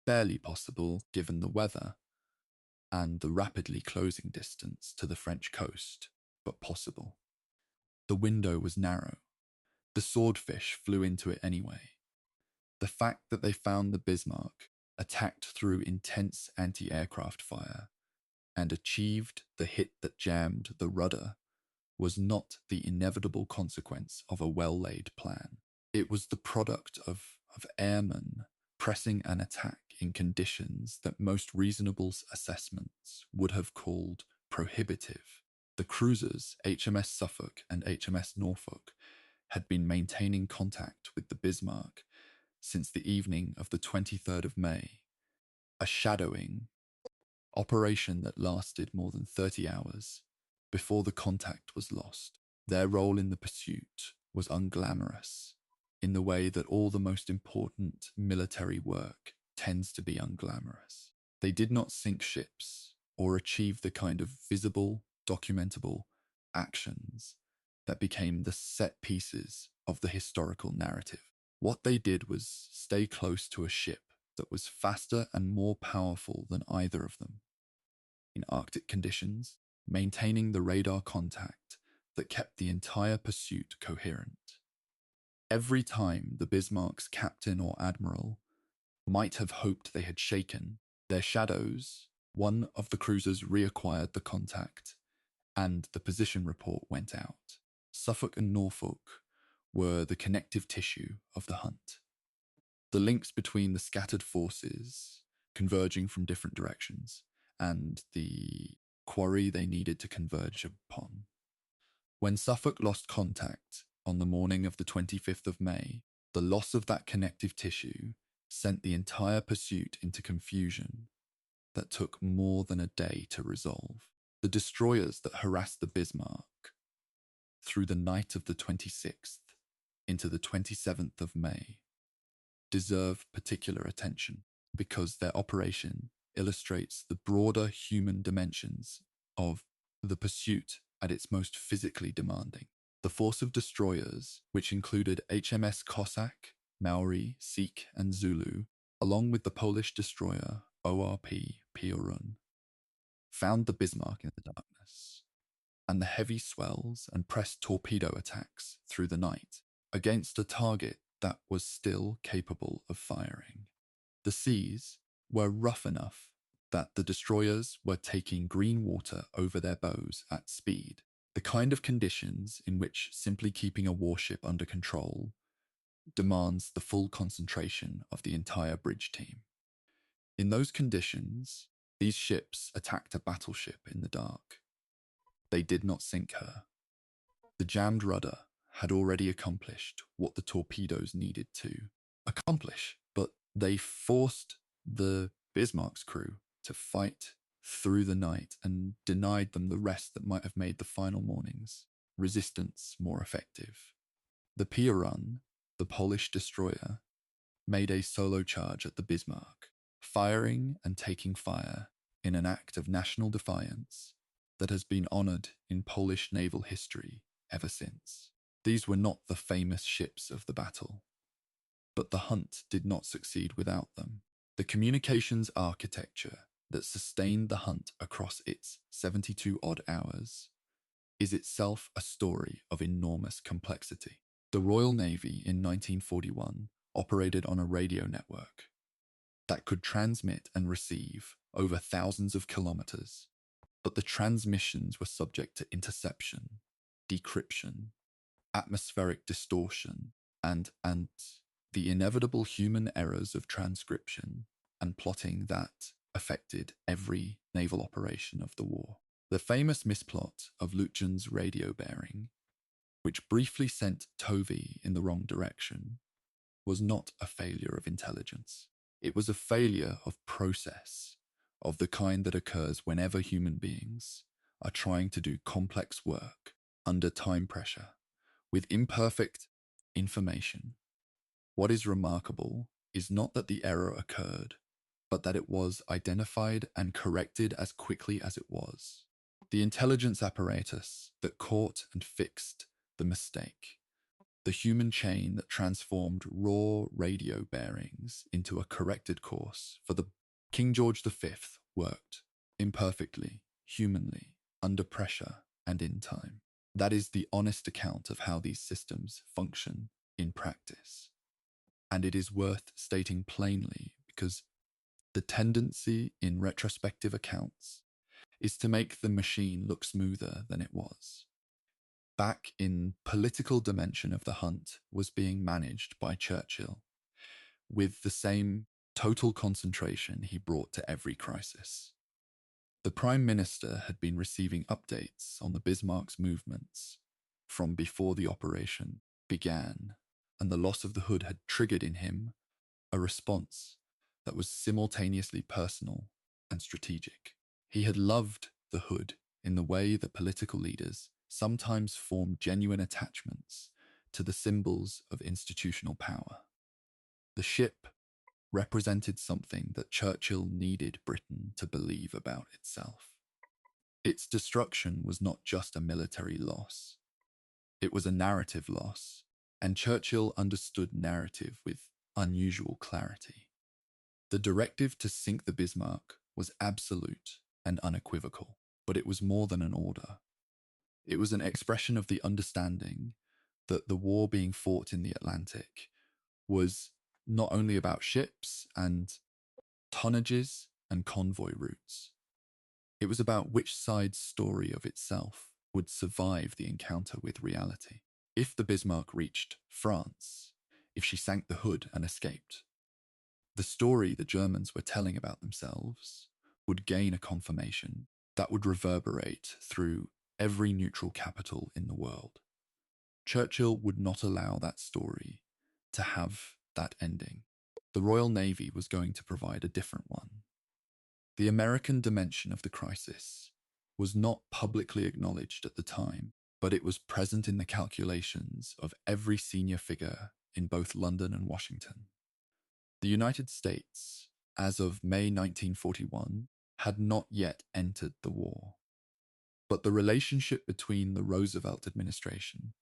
barely possible given the weather and the rapidly closing distance to the French coast, but possible. The window was narrow. The Swordfish flew into it anyway. The fact that they found the Bismarck, attacked through intense anti-aircraft fire, and achieved the hit that jammed the rudder, was not the inevitable consequence of a well-laid plan. It was the product of airmen pressing an attack in conditions that most reasonable assessments would have called prohibitive. The cruisers HMS Suffolk and HMS Norfolk had been maintaining contact with the Bismarck since the evening of the 23rd of May, a shadowing operation that lasted more than 30 hours before the contact was lost. Their role in the pursuit was unglamorous, in the way that all the most important military work tends to be unglamorous. They did not sink ships or achieve the kind of visible, documentable actions that became the set pieces of the historical narrative. What they did was stay close to a ship that was faster and more powerful than either of them. In Arctic conditions, maintaining the radar contact that kept the entire pursuit coherent. Every time the Bismarck's captain or admiral might have hoped they had shaken their shadows, one of the cruisers reacquired the contact, and the position report went out. Suffolk and Norfolk were the connective tissue of the hunt. The links between the scattered forces converging from different directions and the quarry they needed to converge upon. When Suffolk lost contact on the morning of the 25th of May, the loss of that connective tissue sent the entire pursuit into confusion that took more than a day to resolve. The destroyers that harassed the Bismarck through the night of the 26th into the 27th of May deserve particular attention because their operation illustrates the broader human dimensions of the pursuit at its most physically demanding. The force of destroyers, which included HMS Cossack, Maori, Sikh, and Zulu, along with the Polish destroyer ORP Piorun, found the Bismarck in the darkness, and the heavy swells and pressed torpedo attacks through the night against a target that was still capable of firing. The seas were rough enough that the destroyers were taking green water over their bows at speed, the kind of conditions in which simply keeping a warship under control demands the full concentration of the entire bridge team. In those conditions, these ships attacked a battleship in the dark. They did not sink her. The jammed rudder had already accomplished what the torpedoes needed to accomplish, but they forced the Bismarck's crew to fight through the night and denied them the rest that might have made the final morning's resistance more effective. The Piorun, the Polish destroyer, made a solo charge at the Bismarck, firing and taking fire in an act of national defiance that has been honoured in Polish naval history ever since. These were not the famous ships of the battle, but the hunt did not succeed without them. The communications architecture that sustained the hunt across its 72-odd hours is itself a story of enormous complexity. The Royal Navy in 1941 operated on a radio network that could transmit and receive over thousands of kilometers, but the transmissions were subject to interception, decryption, atmospheric distortion, and the inevitable human errors of transcription and plotting that affected every naval operation of the war. The famous misplot of Lütjens' radio bearing, which briefly sent Tovey in the wrong direction, was not a failure of intelligence. It was a failure of process, of the kind that occurs whenever human beings are trying to do complex work under time pressure with imperfect information. What is remarkable is not that the error occurred, but that it was identified and corrected as quickly as it was. The intelligence apparatus that caught and fixed the mistake, the human chain that transformed raw radio bearings into a corrected course for the King George V, worked imperfectly, humanly, under pressure, and in time. That is the honest account of how these systems function in practice. And it is worth stating plainly because the tendency in retrospective accounts is to make the machine look smoother than it was. Back in political dimension of the hunt was being managed by Churchill with the same total concentration he brought to every crisis. The Prime Minister had been receiving updates on the Bismarck's movements from before the operation began, and the loss of the Hood had triggered in him a response that was simultaneously personal and strategic. He had loved the Hood in the way that political leaders sometimes form genuine attachments to the symbols of institutional power. The ship represented something that Churchill needed Britain to believe about itself. Its destruction was not just a military loss. It was a narrative loss, and Churchill understood narrative with unusual clarity. The directive to sink the Bismarck was absolute and unequivocal, but it was more than an order. It was an expression of the understanding that the war being fought in the Atlantic was not only about ships and tonnages and convoy routes. It was about which side's story of itself would survive the encounter with reality. If the Bismarck reached France, if she sank the Hood and escaped, the story the Germans were telling about themselves would gain a confirmation that would reverberate through every neutral capital in the world. Churchill would not allow that story to have that ending. The Royal Navy was going to provide a different one. The American dimension of the crisis was not publicly acknowledged at the time, but it was present in the calculations of every senior figure in both London and Washington. The United States as of May 1941, had not yet entered the war. But the relationship between the Roosevelt administration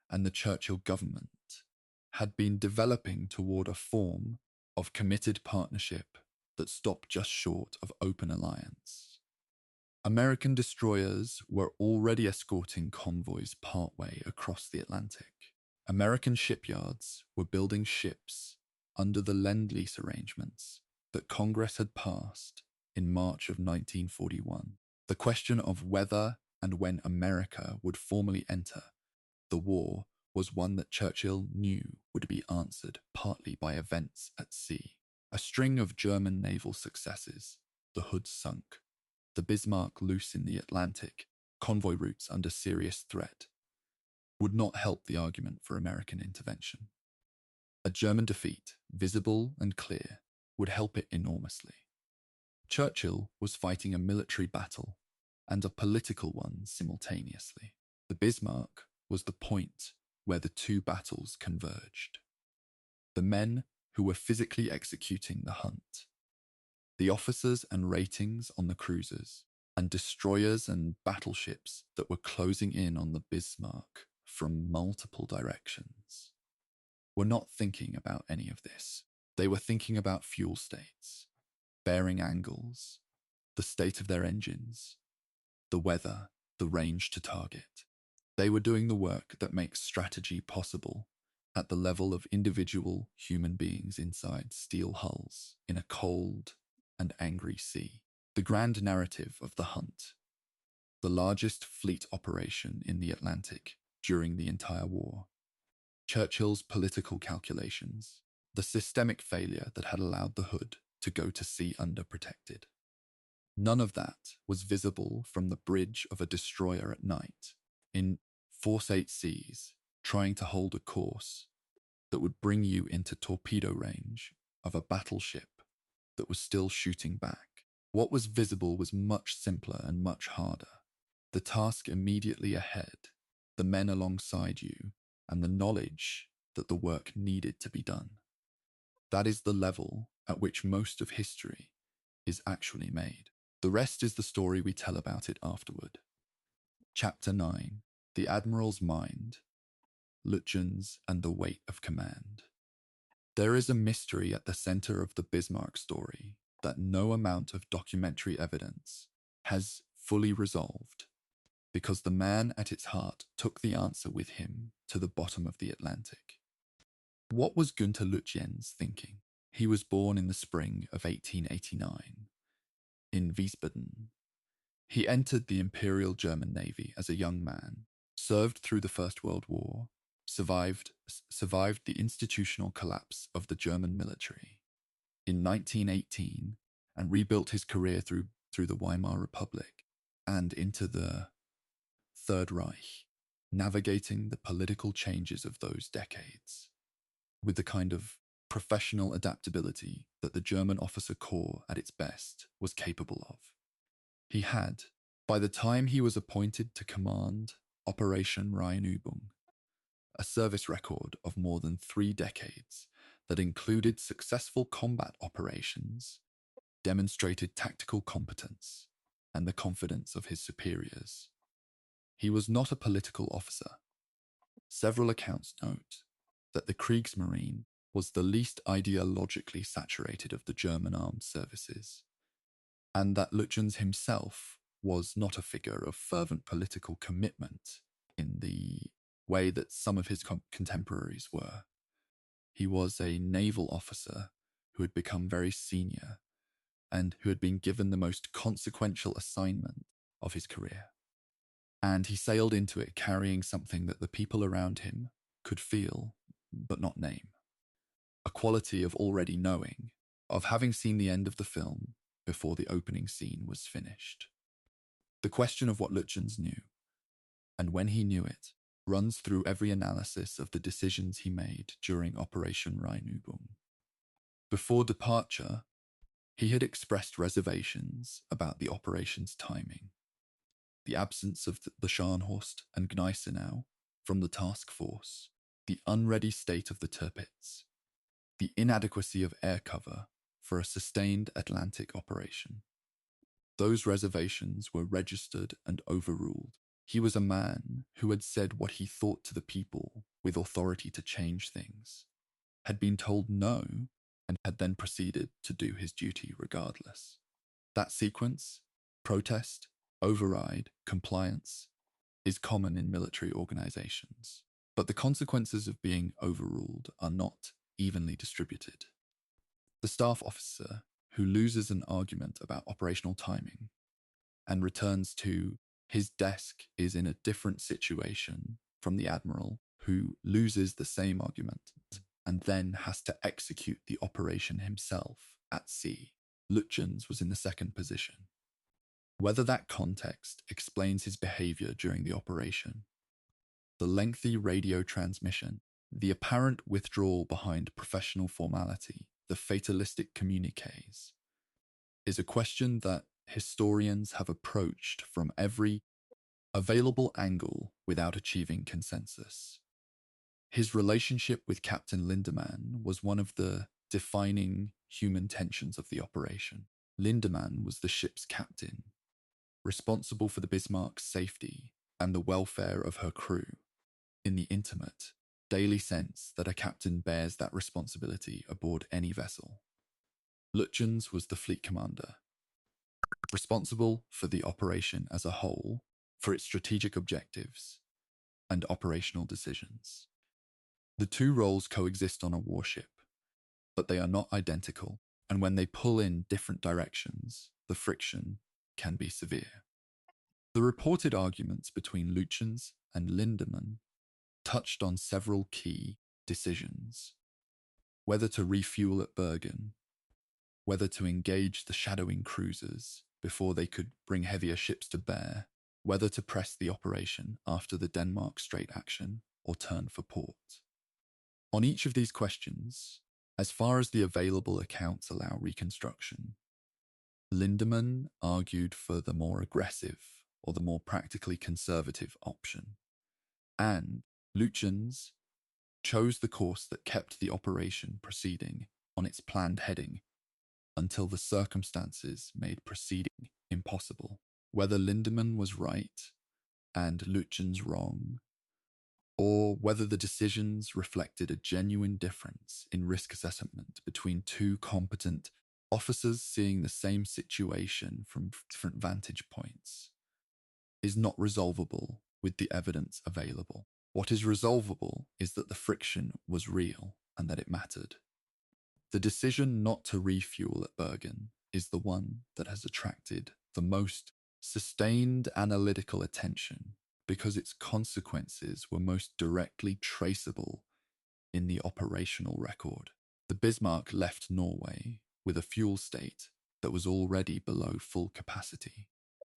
and the Churchill government had been developing toward a form of committed partnership that stopped just short of open alliance. American destroyers were already escorting convoys partway across the Atlantic. American shipyards were building ships under the Lend-Lease arrangements that Congress had passed in March of 1941. The question of whether and when America would formally enter the war was one that Churchill knew would be answered partly by events at sea. A string of German naval successes, the Hood sunk, the Bismarck loose in the Atlantic, convoy routes under serious threat, would not help the argument for American intervention. A German defeat, visible and clear, would help it enormously. Churchill was fighting a military battle and a political one simultaneously. The Bismarck was the point where the two battles converged. The men who were physically executing the hunt, the officers and ratings on the cruisers, and destroyers and battleships that were closing in on the Bismarck from multiple directions, were not thinking about any of this. They were thinking about fuel states, bearing angles, the state of their engines, the weather, the range to target. They were doing the work that makes strategy possible at the level of individual human beings inside steel hulls in a cold and angry sea. The grand narrative of the hunt, the largest fleet operation in the Atlantic during the entire war, Churchill's political calculations, the systemic failure that had allowed the Hood to go to sea underprotected. None of that was visible from the bridge of a destroyer at night, in force 8 seas, trying to hold a course that would bring you into torpedo range of a battleship that was still shooting back. What was visible was much simpler and much harder. The task immediately ahead, the men alongside you, and the knowledge that the work needed to be done. That is the level at which most of history is actually made. The rest is the story we tell about it afterward. Chapter 9. The Admiral's Mind, Lütjens and the Weight of Command. There is a mystery at the center of the Bismarck story that no amount of documentary evidence has fully resolved, because the man at its heart took the answer with him to the bottom of the Atlantic. What was Günther Lütjens thinking? He was born in the spring of 1889 in Wiesbaden. He entered the Imperial German Navy as a young man, served through the First World War, survived the institutional collapse of the German military in 1918, and rebuilt his career through the Weimar Republic and into the Third Reich, navigating the political changes of those decades with the kind of professional adaptability that the German officer corps at its best was capable of. He had, by the time he was appointed to command Operation Rheinübung, a service record of more than 3 decades that included successful combat operations, demonstrated tactical competence, and the confidence of his superiors. He was not a political officer. Several accounts note that the Kriegsmarine was the least ideologically saturated of the German armed services, and that Lütjens himself was not a figure of fervent political commitment in the way that some of his contemporaries were. He was a naval officer who had become very senior and who had been given the most consequential assignment of his career. And he sailed into it carrying something that the people around him could feel but not name. A quality of already knowing, of having seen the end of the film before the opening scene was finished. The question of what Lütjens knew, and when he knew it, runs through every analysis of the decisions he made during Operation Rheinübung. Before departure, he had expressed reservations about the operation's timing, the absence of the Scharnhorst and Gneisenau from the task force, the unready state of the Tirpitz, the inadequacy of air cover for a sustained Atlantic operation. Those reservations were registered and overruled. He was a man who had said what he thought to the people with authority to change things, had been told no, and had then proceeded to do his duty regardless. That sequence, protest, override, compliance, is common in military organizations. But the consequences of being overruled are not evenly distributed. The staff officer who loses an argument about operational timing and returns to his desk is in a different situation from the admiral who loses the same argument and then has to execute the operation himself at sea. Lütjens was in the second position. Whether that context explains his behavior during the operation, the lengthy radio transmission, the apparent withdrawal behind professional formality, the fatalistic communiques, is a question that historians have approached from every available angle without achieving consensus. His relationship with Captain Lindemann was one of the defining human tensions of the operation. Lindemann was the ship's captain, responsible for the Bismarck's safety and the welfare of her crew, in the intimate, daily sense that a captain bears that responsibility aboard any vessel. Lütjens was the fleet commander, responsible for the operation as a whole, for its strategic objectives and operational decisions. The two roles coexist on a warship, but they are not identical, and when they pull in different directions, the friction can be severe. The reported arguments between Lütjens and Lindemann touched on several key decisions: whether to refuel at Bergen, whether to engage the shadowing cruisers before they could bring heavier ships to bear, whether to press the operation after the Denmark Strait action or turn for port. On each of these questions, as far as the available accounts allow reconstruction, Lindemann argued for the more aggressive or the more practically conservative option, and Lütjens chose the course that kept the operation proceeding on its planned heading until the circumstances made proceeding impossible. Whether Lindemann was right and Lütjens wrong, or whether the decisions reflected a genuine difference in risk assessment between two competent officers seeing the same situation from different vantage points, is not resolvable with the evidence available. What is resolvable is that the friction was real and that it mattered. The decision not to refuel at Bergen is the one that has attracted the most sustained analytical attention because its consequences were most directly traceable in the operational record. The Bismarck left Norway with a fuel state that was already below full capacity.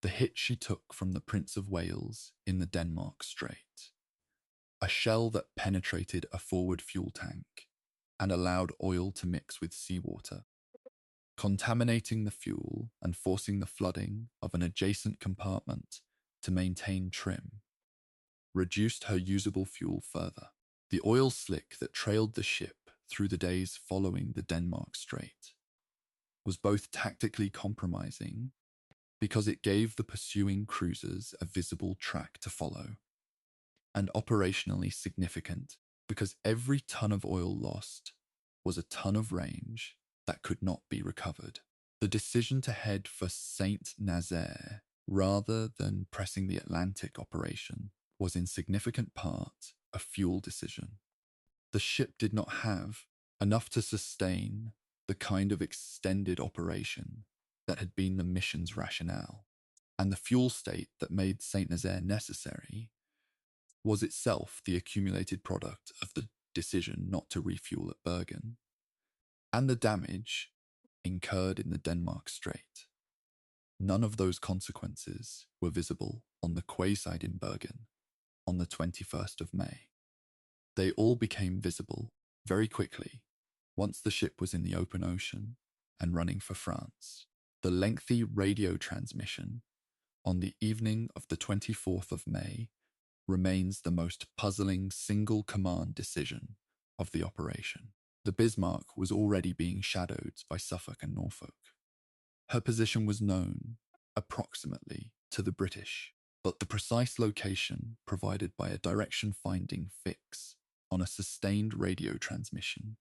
The hit she took from the Prince of Wales in the Denmark Strait, a shell that penetrated a forward fuel tank and allowed oil to mix with seawater, contaminating the fuel and forcing the flooding of an adjacent compartment to maintain trim, reduced her usable fuel further. The oil slick that trailed the ship through the days following the Denmark Strait was both tactically compromising because it gave the pursuing cruisers a visible track to follow, and operationally significant because every ton of oil lost was a ton of range that could not be recovered. The decision to head for Saint-Nazaire rather than pressing the Atlantic operation was in significant part a fuel decision. The ship did not have enough to sustain the kind of extended operation that had been the mission's rationale, and the fuel state that made Saint-Nazaire necessary was itself the accumulated product of the decision not to refuel at Bergen, and the damage incurred in the Denmark Strait. None of those consequences were visible on the quayside in Bergen on the 21st of May. They all became visible very quickly once the ship was in the open ocean and running for France. The lengthy radio transmission on the evening of the 24th of May remains the most puzzling single command decision of the operation. The Bismarck was already being shadowed by Suffolk and Norfolk. Her position was known, approximately, to the British, but the precise location provided by a direction-finding fix on a sustained radio transmission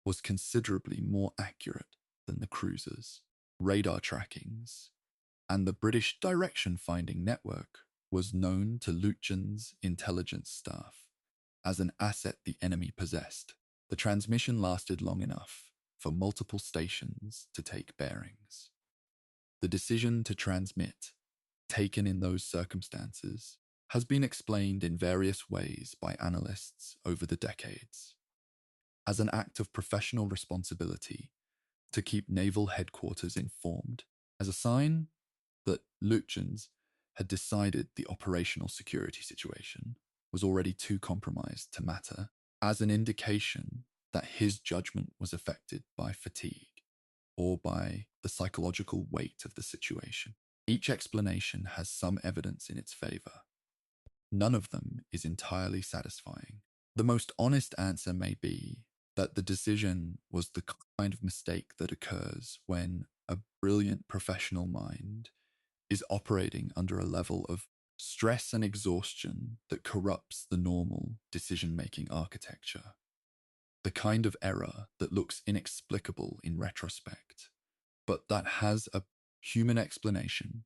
was considerably more accurate than the cruisers, radar trackings, and the British direction-finding network was known to Lütjens' intelligence staff as an asset the enemy possessed. The transmission lasted long enough for multiple stations to take bearings. The decision to transmit, taken in those circumstances, has been explained in various ways by analysts over the decades. As an act of professional responsibility to keep naval headquarters informed, as a sign that Lütjens had decided the operational security situation was already too compromised to matter, as an indication that his judgment was affected by fatigue or by the psychological weight of the situation. Each explanation has some evidence in its favor. None of them is entirely satisfying. The most honest answer may be that the decision was the kind of mistake that occurs when a brilliant professional mind is operating under a level of stress and exhaustion that corrupts the normal decision-making architecture. The kind of error that looks inexplicable in retrospect, but that has a human explanation,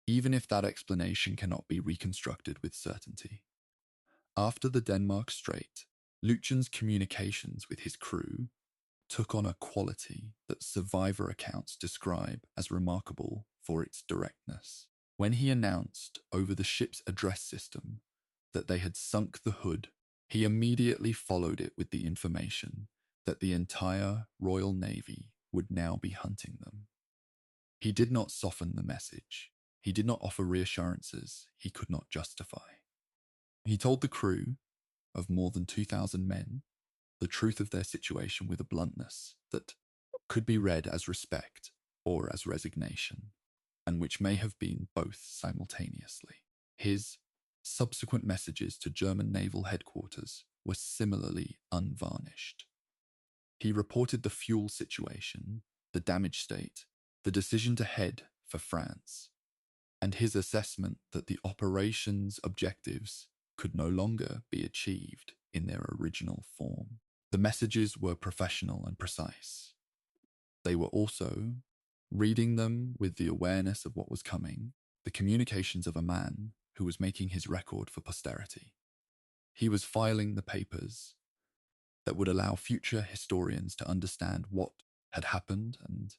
even if that explanation cannot be reconstructed with certainty. After the Denmark Strait, Lütjens' communications with his crew took on a quality that survivor accounts describe as remarkable for its directness. When he announced over the ship's address system that they had sunk the Hood, he immediately followed it with the information that the entire Royal Navy would now be hunting them. He did not soften the message. He did not offer reassurances he could not justify. He told the crew of more than 2,000 men the truth of their situation with a bluntness that could be read as respect or as resignation, and which may have been both simultaneously. His subsequent messages to German naval headquarters were similarly unvarnished. He reported the fuel situation, the damage state, the decision to head for France, and his assessment that the operation's objectives could no longer be achieved in their original form. The messages were professional and precise. They were also, reading them with the awareness of what was coming, the communications of a man who was making his record for posterity. He was filing the papers that would allow future historians to understand what had happened and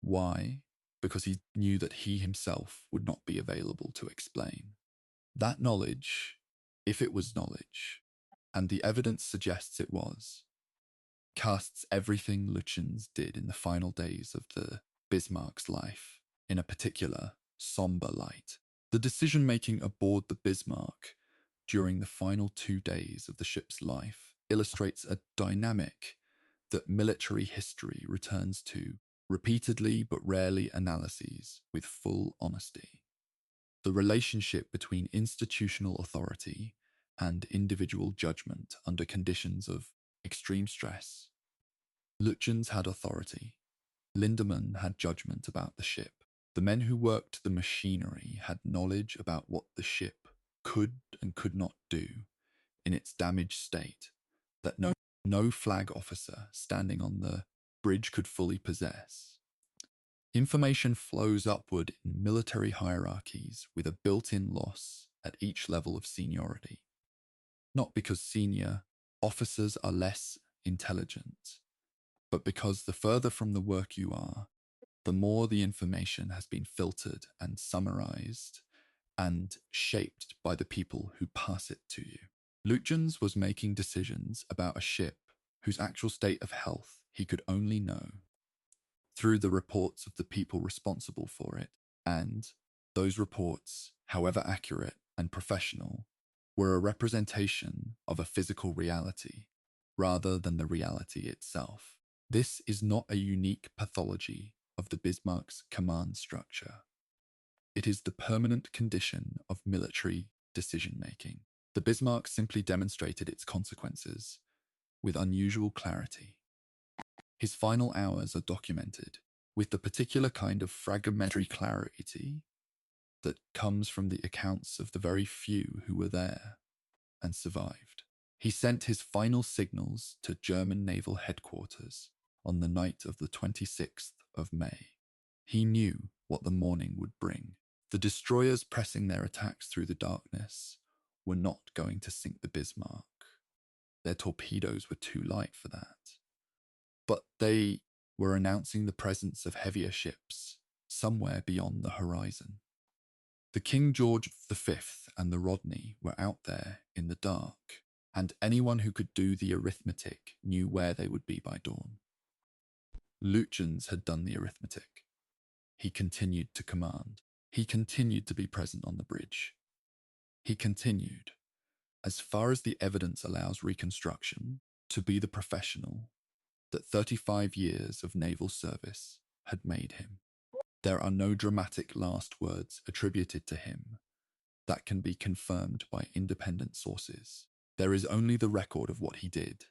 why, because he knew that he himself would not be available to explain. That knowledge, if it was knowledge, and the evidence suggests it was, casts everything Lütjens did in the final days of the Bismarck's life in a particular, somber light. The decision-making aboard the Bismarck during the final 2 days of the ship's life illustrates a dynamic that military history returns to repeatedly but rarely analyses with full honesty. The relationship between institutional authority and individual judgment under conditions of extreme stress. Lütjens had authority. Lindemann had judgment about the ship. The men who worked the machinery had knowledge about what the ship could and could not do in its damaged state that no flag officer standing on the bridge could fully possess. Information flows upward in military hierarchies with a built-in loss at each level of seniority. Not because senior officers are less intelligent, but because the further from the work you are, the more the information has been filtered and summarized and shaped by the people who pass it to you. Lütjens was making decisions about a ship whose actual state of health he could only know through the reports of the people responsible for it, and those reports, however accurate and professional, were a representation of a physical reality rather than the reality itself. This is not a unique pathology of the Bismarck's command structure. It is the permanent condition of military decision-making. The Bismarck simply demonstrated its consequences with unusual clarity. His final hours are documented with the particular kind of fragmentary clarity that comes from the accounts of the very few who were there and survived. He sent his final signals to German naval headquarters on the night of the 26th of May. He knew what the morning would bring. The destroyers pressing their attacks through the darkness were not going to sink the Bismarck. Their torpedoes were too light for that. But they were announcing the presence of heavier ships somewhere beyond the horizon. The King George V and the Rodney were out there in the dark, and anyone who could do the arithmetic knew where they would be by dawn. Lütjens had done the arithmetic. He continued to command. He continued to be present on the bridge. He continued, as far as the evidence allows reconstruction, to be the professional that 35 years of naval service had made him. There are no dramatic last words attributed to him that can be confirmed by independent sources. There is only the record of what he did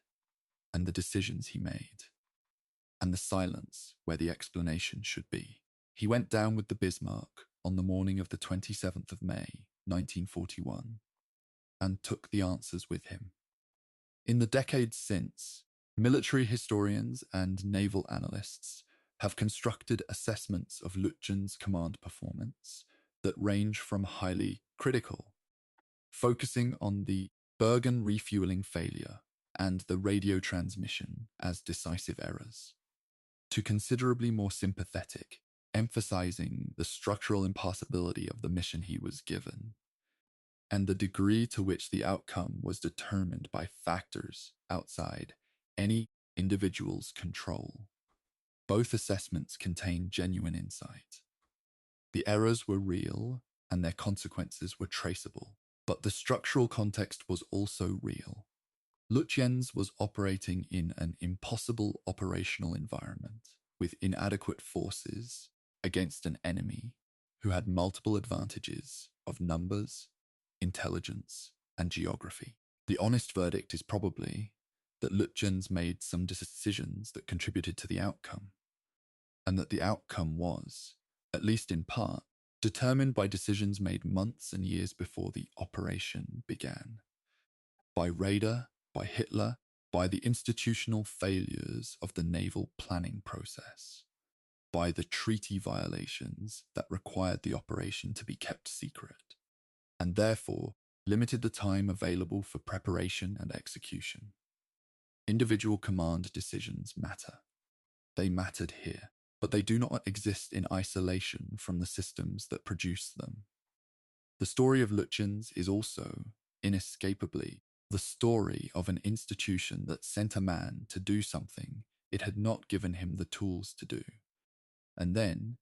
and the decisions he made, and the silence where the explanation should be. He went down with the Bismarck on the morning of the 27th of May, 1941, and took the answers with him. In the decades since, military historians and naval analysts have constructed assessments of Lütjens' command performance that range from highly critical, focusing on the Bergen refueling failure and the radio transmission as decisive errors, to considerably more sympathetic, emphasizing the structural impossibility of the mission he was given, and the degree to which the outcome was determined by factors outside any individual's control. Both assessments contain genuine insight. The errors were real and their consequences were traceable, but the structural context was also real. Lütjens was operating in an impossible operational environment with inadequate forces against an enemy who had multiple advantages of numbers, intelligence, and geography. The honest verdict is probably that Lütjens made some decisions that contributed to the outcome, and that the outcome was, at least in part, determined by decisions made months and years before the operation began. By Raeder, by Hitler, by the institutional failures of the naval planning process, by the treaty violations that required the operation to be kept secret, and therefore limited the time available for preparation and execution. Individual command decisions matter. They mattered here, but they do not exist in isolation from the systems that produce them. The story of Lütjens is also, inescapably, the story of an institution that sent a man to do something it had not given him the tools to do, and then,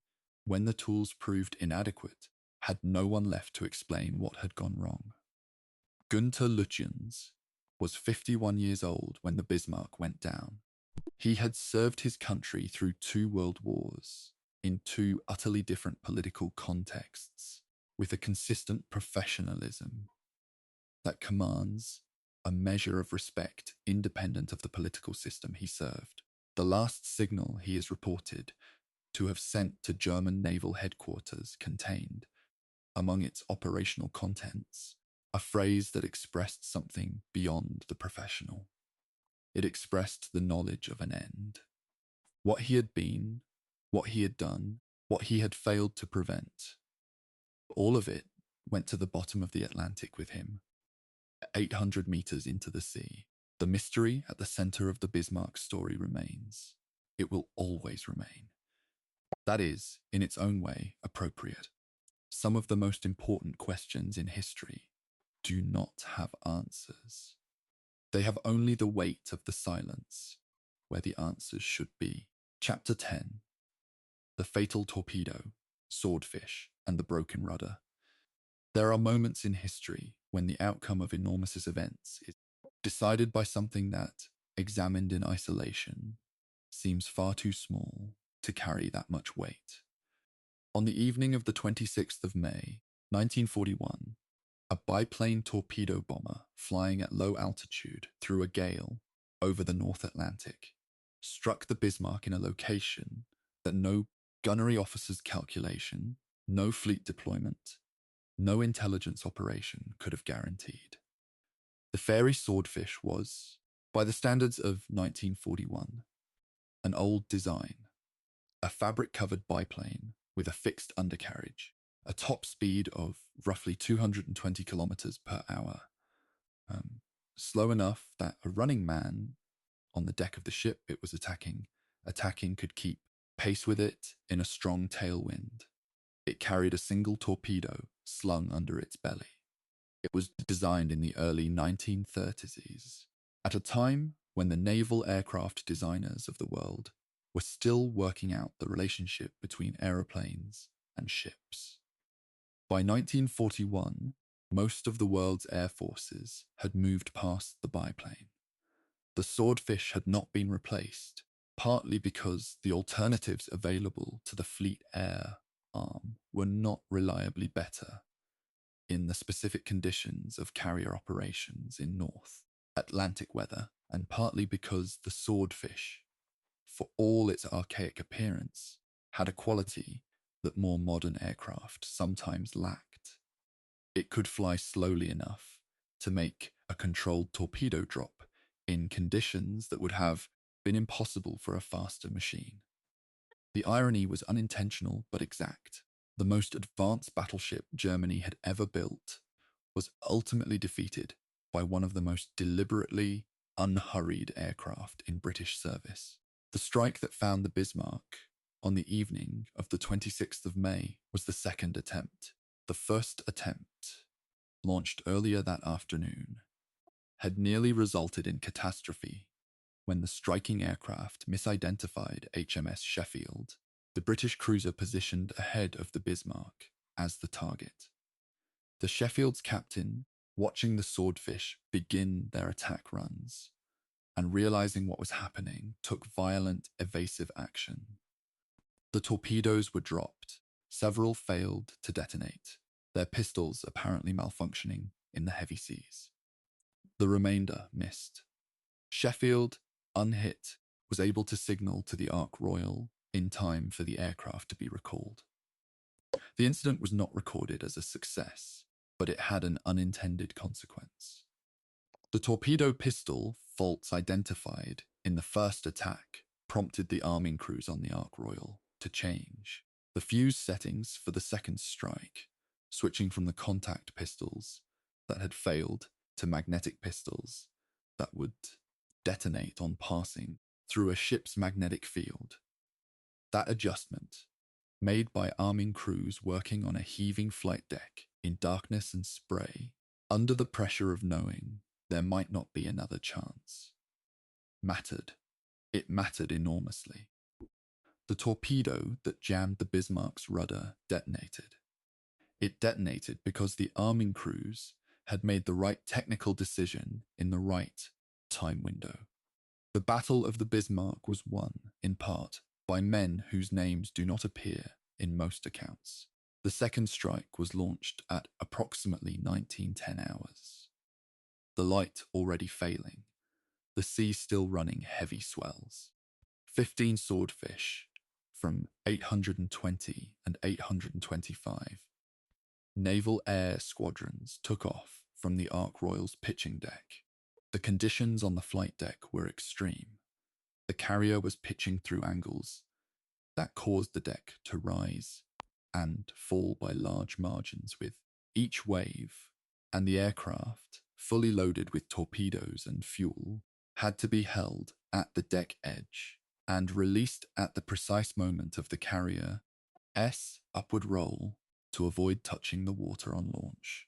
when the tools proved inadequate, had no one left to explain what had gone wrong. Günther Lütjens was 51 years old when the Bismarck went down. He had served his country through 2 world wars in 2 utterly different political contexts, with a consistent professionalism that commands a measure of respect independent of the political system he served. The last signal he is reported to have sent to German naval headquarters contained, among its operational contents, a phrase that expressed something beyond the professional. It expressed the knowledge of an end. What he had been, what he had done, what he had failed to prevent. All of it went to the bottom of the Atlantic with him, 800 meters into the sea. The mystery at the center of the Bismarck story remains. It will always remain. That is, in its own way, appropriate. Some of the most important questions in history do not have answers. They have only the weight of the silence, where the answers should be. Chapter 10. The fatal torpedo, swordfish, and the broken rudder. There are moments in history when the outcome of enormous events is decided by something that, examined in isolation, seems far too small to carry that much weight. On the evening of the 26th of May, 1941, a biplane torpedo bomber flying at low altitude through a gale over the North Atlantic struck the Bismarck in a location that no gunnery officer's calculation, no fleet deployment, no intelligence operation could have guaranteed. The Fairey Swordfish was, by the standards of 1941, an old design, a fabric-covered biplane with a fixed undercarriage, a top speed of roughly 220 kilometers per hour, slow enough that a running man on the deck of the ship it was attacking could keep pace with it in a strong tailwind. It carried a single torpedo slung under its belly. It was designed in the early 1930s, at a time when the naval aircraft designers of the world were still working out the relationship between aeroplanes and ships. By 1941, most of the world's air forces had moved past the biplane. The Swordfish had not been replaced, partly because the alternatives available to the fleet air arm were not reliably better in the specific conditions of carrier operations in North Atlantic weather, and partly because the Swordfish, for all its archaic appearance, had a quality that more modern aircraft sometimes lacked. It could fly slowly enough to make a controlled torpedo drop in conditions that would have been impossible for a faster machine. The irony was unintentional but exact. The most advanced battleship Germany had ever built was ultimately defeated by one of the most deliberately unhurried aircraft in British service. The strike that found the Bismarck on the evening of the 26th of May was the second attempt. The first attempt, launched earlier that afternoon, had nearly resulted in catastrophe when the striking aircraft misidentified HMS Sheffield, the British cruiser positioned ahead of the Bismarck, as the target. The Sheffield's captain, watching the Swordfish begin their attack runs, and realizing what was happening, took violent, evasive action. The torpedoes were dropped. Several failed to detonate, their pistols apparently malfunctioning in the heavy seas. The remainder missed. Sheffield, unhit, was able to signal to the Ark Royal in time for the aircraft to be recalled. The incident was not recorded as a success, but it had an unintended consequence. The torpedo pistol faults identified in the first attack prompted the arming crews on the Ark Royal to change the fuse settings for the second strike, switching from the contact pistols that had failed to magnetic pistols that would detonate on passing through a ship's magnetic field. That adjustment, made by arming crews working on a heaving flight deck in darkness and spray, under the pressure of knowing there might not be another chance, mattered. It mattered enormously. The torpedo that jammed the Bismarck's rudder detonated. It detonated because the arming crews had made the right technical decision in the right time window. The Battle of the Bismarck was won, in part, by men whose names do not appear in most accounts. The second strike was launched at approximately 1910 hours. The light already failing, the sea still running heavy swells. 15 Swordfish from 820 and 825 naval air squadrons took off from the Ark Royal's pitching deck. The conditions on the flight deck were extreme. The carrier was pitching through angles that caused the deck to rise and fall by large margins with each wave, and the aircraft, fully loaded with torpedoes and fuel, had to be held at the deck edge and released at the precise moment of the carrier's upward roll to avoid touching the water on launch.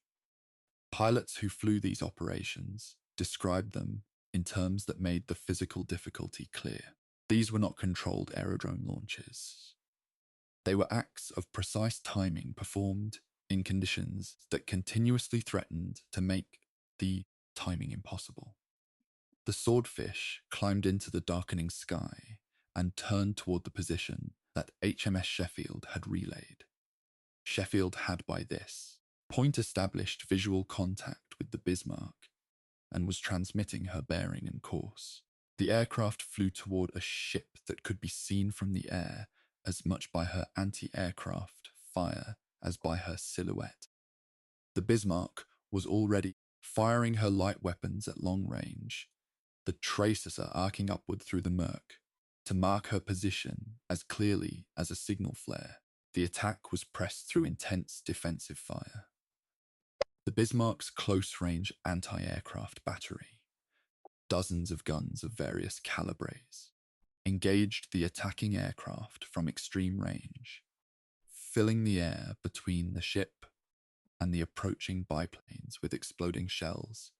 Pilots who flew these operations described them in terms that made the physical difficulty clear. These were not controlled aerodrome launches. They were acts of precise timing performed in conditions that continuously threatened to make the timing impossible. The Swordfish climbed into the darkening sky and turned toward the position that HMS Sheffield had relayed. Sheffield had by this point established visual contact with the Bismarck and was transmitting her bearing and course. The aircraft flew toward a ship that could be seen from the air as much by her anti-aircraft fire as by her silhouette. The Bismarck was already firing her light weapons at long range, the tracer arcing upward through the murk to mark her position as clearly as a signal flare. The attack was pressed through intense defensive fire. The Bismarck's close-range anti-aircraft battery, dozens of guns of various calibres, engaged the attacking aircraft from extreme range, filling the air between the ship and the approaching biplanes with exploding shells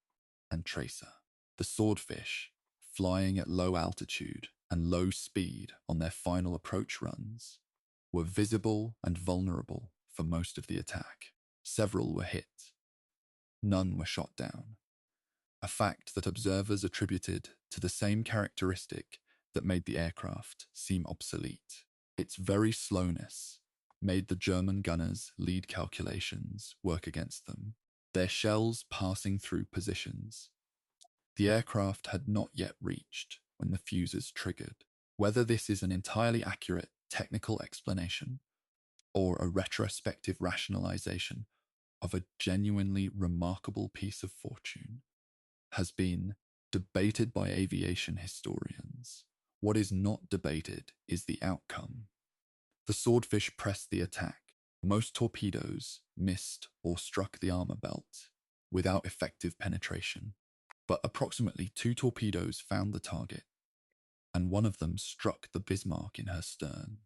and tracer. The Swordfish, flying at low altitude and low speed on their final approach runs, were visible and vulnerable for most of the attack. Several were hit. None were shot down, a fact that observers attributed to the same characteristic that made the aircraft seem obsolete. Its very slowness made the German gunners' lead calculations work against them, their shells passing through positions the aircraft had not yet reached when the fuses triggered. Whether this is an entirely accurate technical explanation or a retrospective rationalization of a genuinely remarkable piece of fortune has been debated by aviation historians. What is not debated is the outcome. The Swordfish pressed the attack. Most torpedoes missed or struck the armor belt without effective penetration, but approximately 2 torpedoes found the target, and one of them struck the Bismarck in her stern,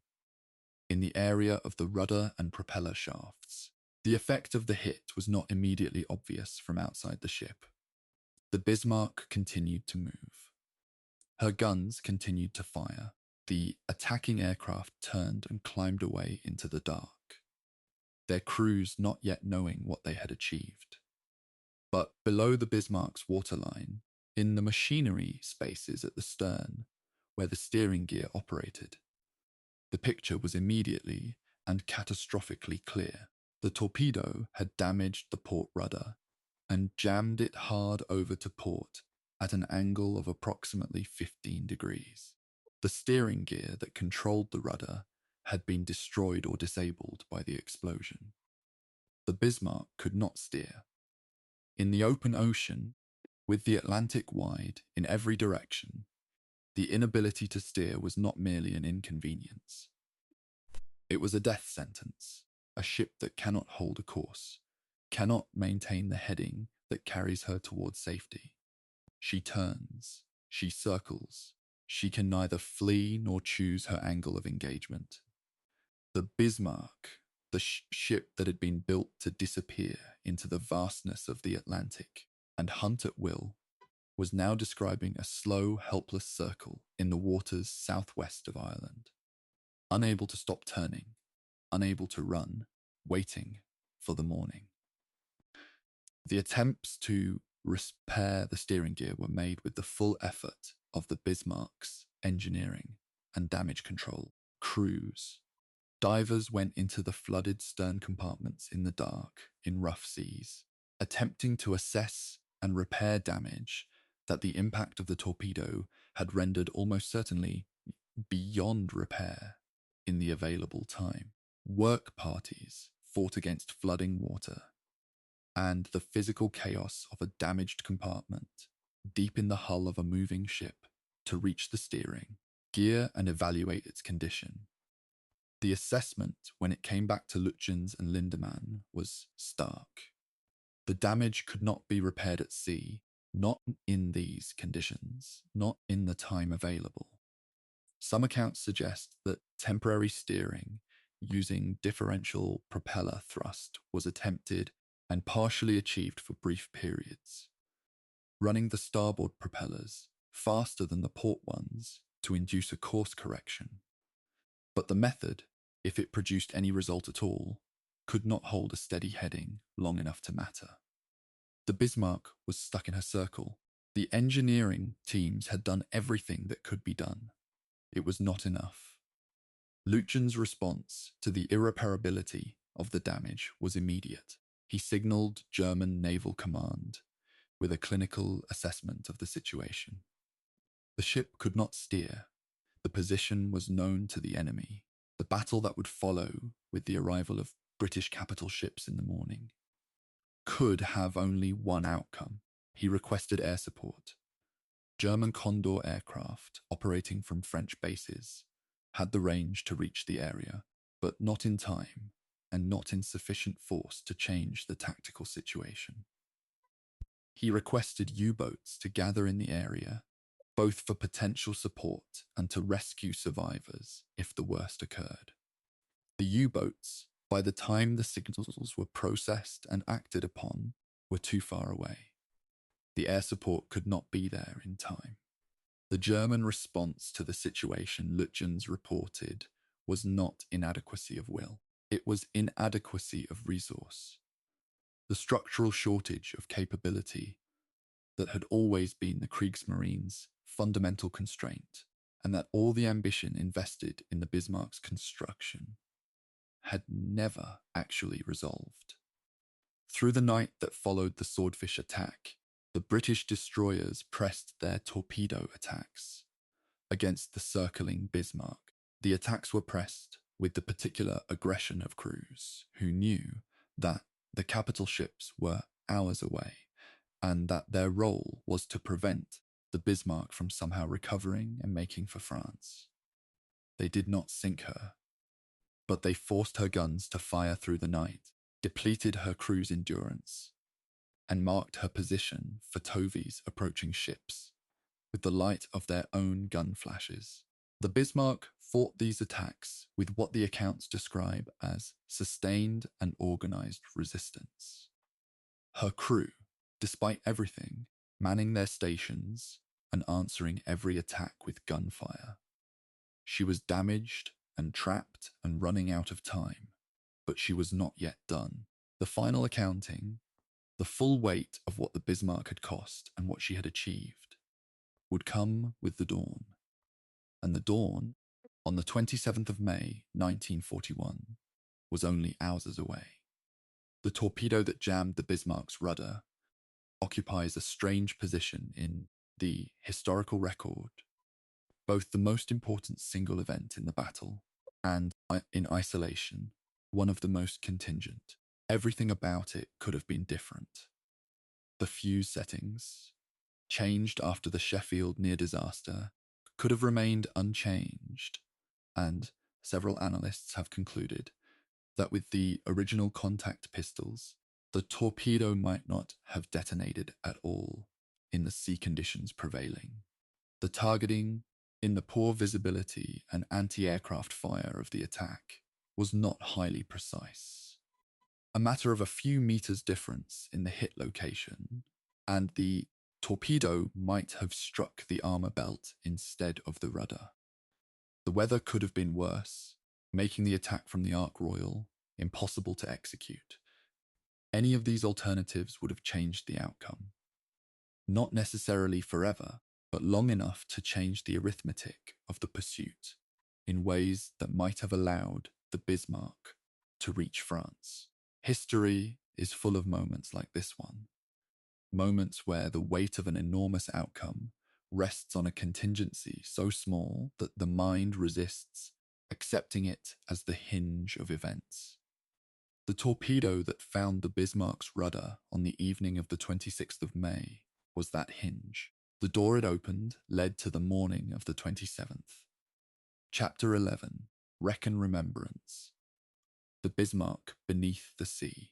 in the area of the rudder and propeller shafts. The effect of the hit was not immediately obvious from outside the ship. The Bismarck continued to move. Her guns continued to fire. The attacking aircraft turned and climbed away into the dark, their crews not yet knowing what they had achieved. But below the Bismarck's waterline, in the machinery spaces at the stern, where the steering gear operated, the picture was immediately and catastrophically clear. The torpedo had damaged the port rudder and jammed it hard over to port at an angle of approximately 15 degrees. The steering gear that controlled the rudder had been destroyed or disabled by the explosion. The Bismarck could not steer. In the open ocean, with the Atlantic wide in every direction, the inability to steer was not merely an inconvenience. It was a death sentence. A ship that cannot hold a course, cannot maintain the heading that carries her towards safety. She turns, she circles, she can neither flee nor choose her angle of engagement. The Bismarck, the ship that had been built to disappear into the vastness of the Atlantic and hunt at will, was now describing a slow, helpless circle in the waters southwest of Ireland, unable to stop turning, unable to run, waiting for the morning. The attempts to repair the steering gear were made with the full effort of the Bismarck's engineering and damage control crews. Divers went into the flooded stern compartments in the dark, in rough seas, attempting to assess and repair damage that the impact of the torpedo had rendered almost certainly beyond repair in the available time. Work parties fought against flooding water and the physical chaos of a damaged compartment deep in the hull of a moving ship to reach the steering gear and evaluate its condition. The assessment when it came back to Lütjens and Lindemann was stark. The damage could not be repaired at sea, not in these conditions, not in the time available. Some accounts suggest that temporary steering using differential propeller thrust was attempted and partially achieved for brief periods, running the starboard propellers faster than the port ones to induce a course correction. But the method, if it produced any result at all, could not hold a steady heading long enough to matter. The Bismarck was stuck in her circle. The engineering teams had done everything that could be done. It was not enough. Lütjens' response to the irreparability of the damage was immediate. He signalled German Naval Command with a clinical assessment of the situation. The ship could not steer. The position was known to the enemy. The battle that would follow with the arrival of British capital ships in the morning could have only one outcome. He requested air support. German Condor aircraft operating from French bases had the range to reach the area, but not in time and not in sufficient force to change the tactical situation. He requested U-boats to gather in the area, both for potential support and to rescue survivors if the worst occurred. The U-boats, by the time the signals were processed and acted upon, were too far away. The air support could not be there in time. The German response to the situation, Lütjens reported, was not inadequacy of will. It was inadequacy of resource. The structural shortage of capability that had always been the Kriegsmarine's fundamental constraint, and that all the ambition invested in the Bismarck's construction had never actually resolved. Through the night that followed the Swordfish attack, the British destroyers pressed their torpedo attacks against the circling Bismarck. The attacks were pressed with the particular aggression of crews who knew that the capital ships were hours away and that their role was to prevent the Bismarck from somehow recovering and making for France. They did not sink her, but they forced her guns to fire through the night, depleted her crew's endurance, and marked her position for Tovey's approaching ships with the light of their own gun flashes. The Bismarck fought these attacks with what the accounts describe as sustained and organized resistance. Her crew, despite everything, manning their stations and answering every attack with gunfire. She was damaged and trapped and running out of time, but she was not yet done. The final accounting, the full weight of what the Bismarck had cost and what she had achieved, would come with the dawn. And the dawn, on the 27th of May, 1941, was only hours away. The torpedo that jammed the Bismarck's rudder occupies a strange position in the historical record, both the most important single event in the battle and, in isolation, one of the most contingent. Everything about it could have been different. The fuse settings, changed after the Sheffield near disaster, could have remained unchanged, and several analysts have concluded that with the original contact pistols, the torpedo might not have detonated at all in the sea conditions prevailing. The targeting, in the poor visibility and anti-aircraft fire of the attack, was not highly precise. A matter of a few meters difference in the hit location, and the torpedo might have struck the armor belt instead of the rudder. The weather could have been worse, making the attack from the Ark Royal impossible to execute. Any of these alternatives would have changed the outcome. Not necessarily forever, but long enough to change the arithmetic of the pursuit in ways that might have allowed the Bismarck to reach France. History is full of moments like this one. Moments where the weight of an enormous outcome rests on a contingency so small that the mind resists accepting it as the hinge of events. The torpedo that found the Bismarck's rudder on the evening of the 26th of May was that hinge. The door it opened led to the morning of the 27th. Chapter 11, Wreck and Remembrance. The Bismarck beneath the sea.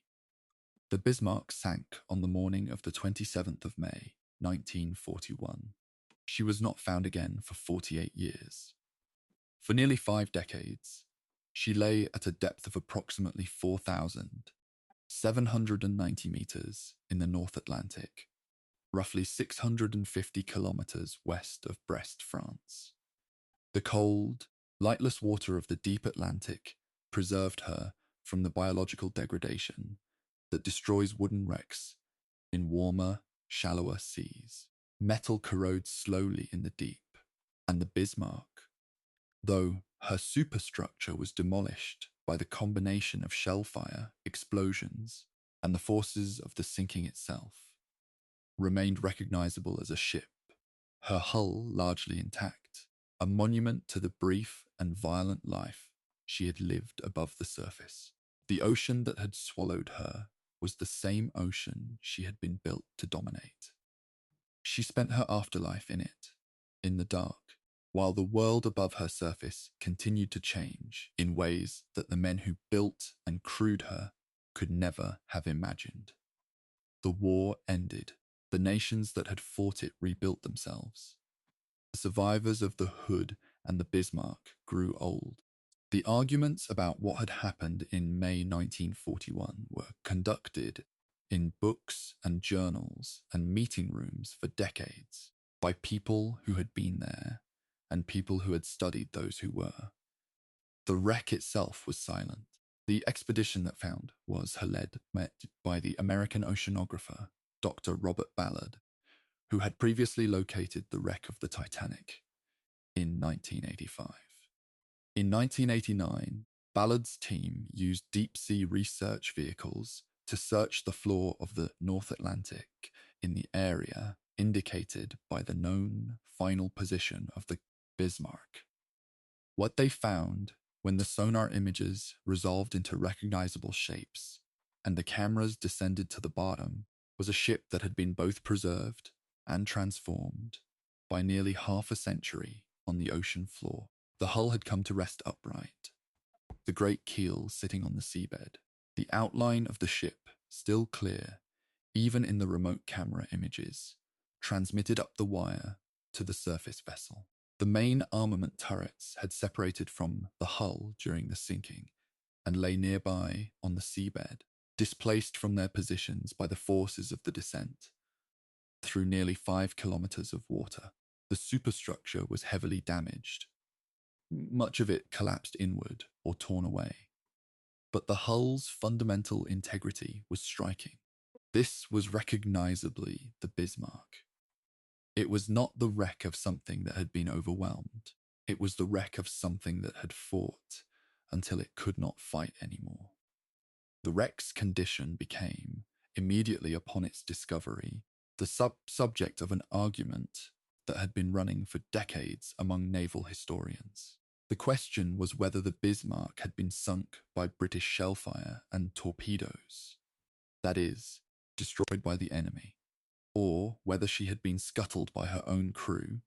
The Bismarck sank on the morning of the 27th of May, 1941. She was not found again for 48 years. For nearly 5 decades, she lay at a depth of approximately 4,790 meters in the North Atlantic, roughly 650 kilometers west of Brest, France. The cold, lightless water of the deep Atlantic preserved her from the biological degradation that destroys wooden wrecks in warmer, shallower seas. Metal corrodes slowly in the deep, and the Bismarck, though her superstructure was demolished by the combination of shellfire, explosions, and the forces of the sinking itself, remained recognizable as a ship, her hull largely intact, a monument to the brief and violent life she had lived above the surface. The ocean that had swallowed her was the same ocean she had been built to dominate. She spent her afterlife in it, in the dark, while the world above her surface continued to change in ways that the men who built and crewed her could never have imagined. The war ended. The nations that had fought it rebuilt themselves. The survivors of the Hood and the Bismarck grew old. The arguments about what had happened in May 1941 were conducted in books and journals and meeting rooms for decades by people who had been there and people who had studied those who were. The wreck itself was silent. The expedition that found was led by the American oceanographer, Dr. Robert Ballard, who had previously located the wreck of the Titanic in 1985. In 1989, Ballard's team used deep-sea research vehicles to search the floor of the North Atlantic in the area indicated by the known final position of the Bismarck. What they found when the sonar images resolved into recognizable shapes and the cameras descended to the bottom was a ship that had been both preserved and transformed by nearly half a century on the ocean floor. The hull had come to rest upright, the great keel sitting on the seabed, the outline of the ship still clear, even in the remote camera images, transmitted up the wire to the surface vessel. The main armament turrets had separated from the hull during the sinking and lay nearby on the seabed, displaced from their positions by the forces of the descent through nearly 5 kilometers of water. The superstructure was heavily damaged. Much of it collapsed inward or torn away. But the hull's fundamental integrity was striking. This was recognizably the Bismarck. It was not the wreck of something that had been overwhelmed. It was the wreck of something that had fought until it could not fight anymore. The wreck's condition became, immediately upon its discovery, the subject of an argument that had been running for decades among naval historians. The question was whether the Bismarck had been sunk by British shellfire and torpedoes, that is, destroyed by the enemy, or whether she had been scuttled by her own crew,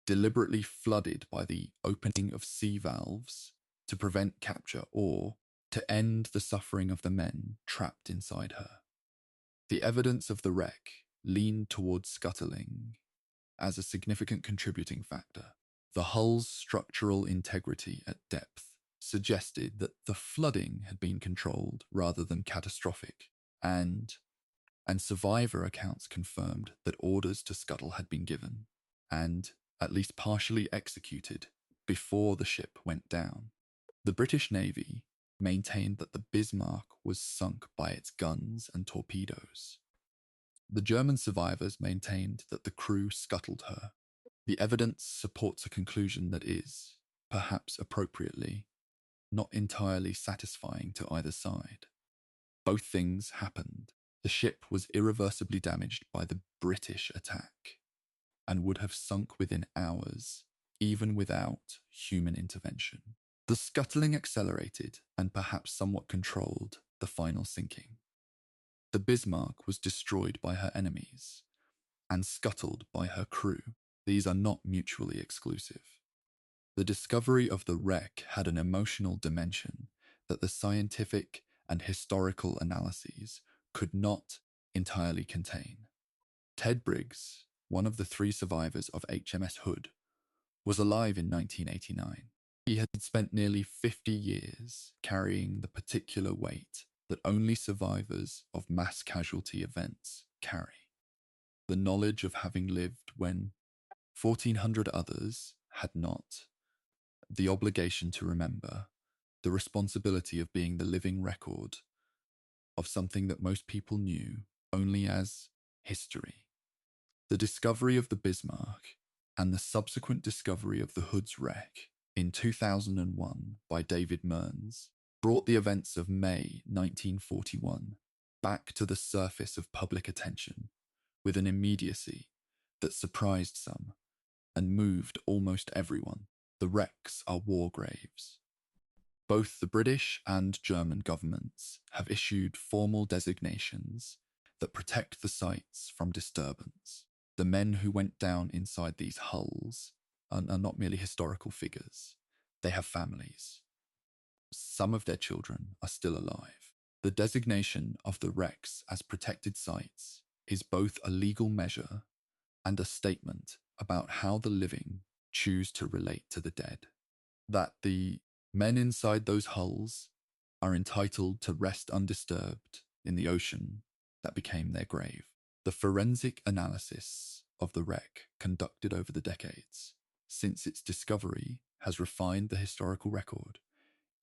deliberately flooded by the opening of sea valves to prevent capture or to end the suffering of the men trapped inside her. The evidence of the wreck leaned towards scuttling as a significant contributing factor. The hull's structural integrity at depth suggested that the flooding had been controlled rather than catastrophic, and survivor accounts confirmed that orders to scuttle had been given, and at least partially executed, before the ship went down. The British Navy maintained that the Bismarck was sunk by its guns and torpedoes. The German survivors maintained that the crew scuttled her. The evidence supports a conclusion that is, perhaps appropriately, not entirely satisfying to either side. Both things happened. The ship was irreversibly damaged by the British attack and would have sunk within hours, even without human intervention. The scuttling accelerated and perhaps somewhat controlled the final sinking. The Bismarck was destroyed by her enemies and scuttled by her crew. These are not mutually exclusive. The discovery of the wreck had an emotional dimension that the scientific and historical analyses could not entirely contain. Ted Briggs, one of the 3 survivors of HMS Hood, was alive in 1989. He had spent nearly 50 years carrying the particular weight that only survivors of mass casualty events carry. The knowledge of having lived when 1,400 others had not, the obligation to remember, the responsibility of being the living record of something that most people knew only as history. The discovery of the Bismarck and the subsequent discovery of the Hood's wreck in 2001 by David Mearns brought the events of May 1941 back to the surface of public attention with an immediacy that surprised some and moved almost everyone. The wrecks are war graves. Both the British and German governments have issued formal designations that protect the sites from disturbance. The men who went down inside these hulls are not merely historical figures. They have families. Some of their children are still alive. The designation of the wrecks as protected sites is both a legal measure and a statement about how the living choose to relate to the dead. That the men inside those hulls are entitled to rest undisturbed in the ocean that became their grave. The forensic analysis of the wreck conducted over the decades since its discovery has refined the historical record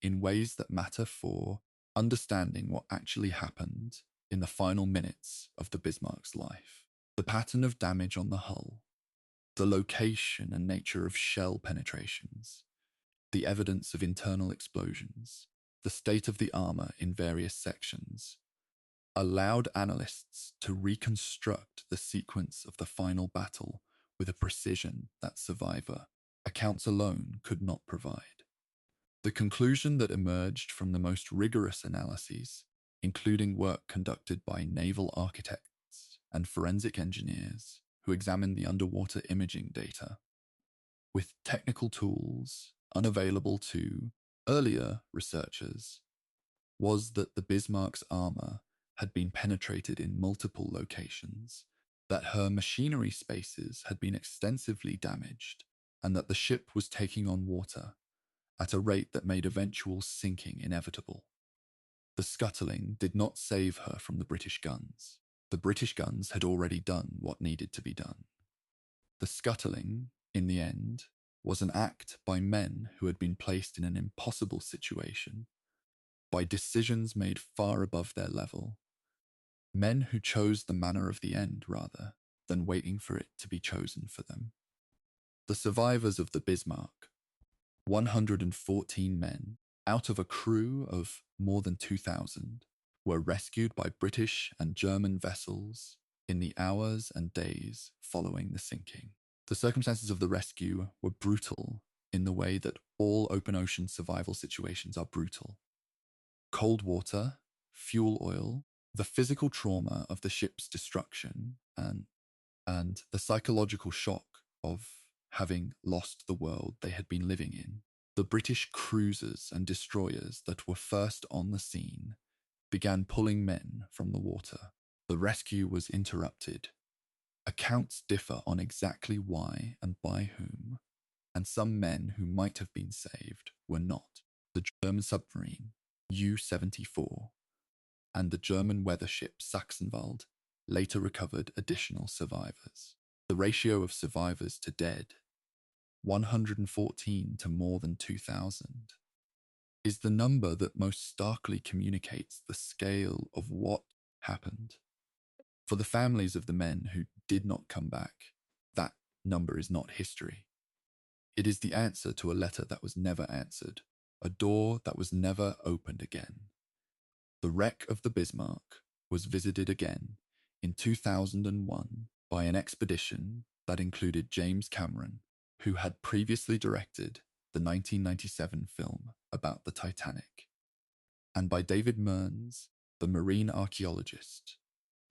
in ways that matter for understanding what actually happened in the final minutes of the Bismarck's life. The pattern of damage on the hull, the location and nature of shell penetrations, the evidence of internal explosions, the state of the armor in various sections, allowed analysts to reconstruct the sequence of the final battle with a precision that survivor accounts alone could not provide. The conclusion that emerged from the most rigorous analyses, including work conducted by naval architects and forensic engineers who examined the underwater imaging data, with technical tools unavailable to earlier researchers, was that the Bismarck's armor had been penetrated in multiple locations, that her machinery spaces had been extensively damaged, and that the ship was taking on water at a rate that made eventual sinking inevitable. The scuttling did not save her from the British guns. The British guns had already done what needed to be done. The scuttling, in the end, was an act by men who had been placed in an impossible situation, by decisions made far above their level, men who chose the manner of the end rather than waiting for it to be chosen for them. The survivors of the Bismarck, 114 men out of a crew of more than 2,000, were rescued by British and German vessels in the hours and days following the sinking. The circumstances of the rescue were brutal in the way that all open ocean survival situations are brutal. Cold water, fuel oil, the physical trauma of the ship's destruction, and the psychological shock of having lost the world they had been living in. The British cruisers and destroyers that were first on the scene began pulling men from the water. The rescue was interrupted. Accounts differ on exactly why and by whom, and some men who might have been saved were not. The German submarine, U-74, and the German weather ship Sachsenwald later recovered additional survivors. The ratio of survivors to dead, 114 to more than 2,000, is the number that most starkly communicates the scale of what happened. For the families of the men who did not come back, that number is not history. It is the answer to a letter that was never answered, a door that was never opened again. The wreck of the Bismarck was visited again in 2001 by an expedition that included James Cameron, who had previously directed the 1997 film about the Titanic, and by David Mearns, the marine archaeologist,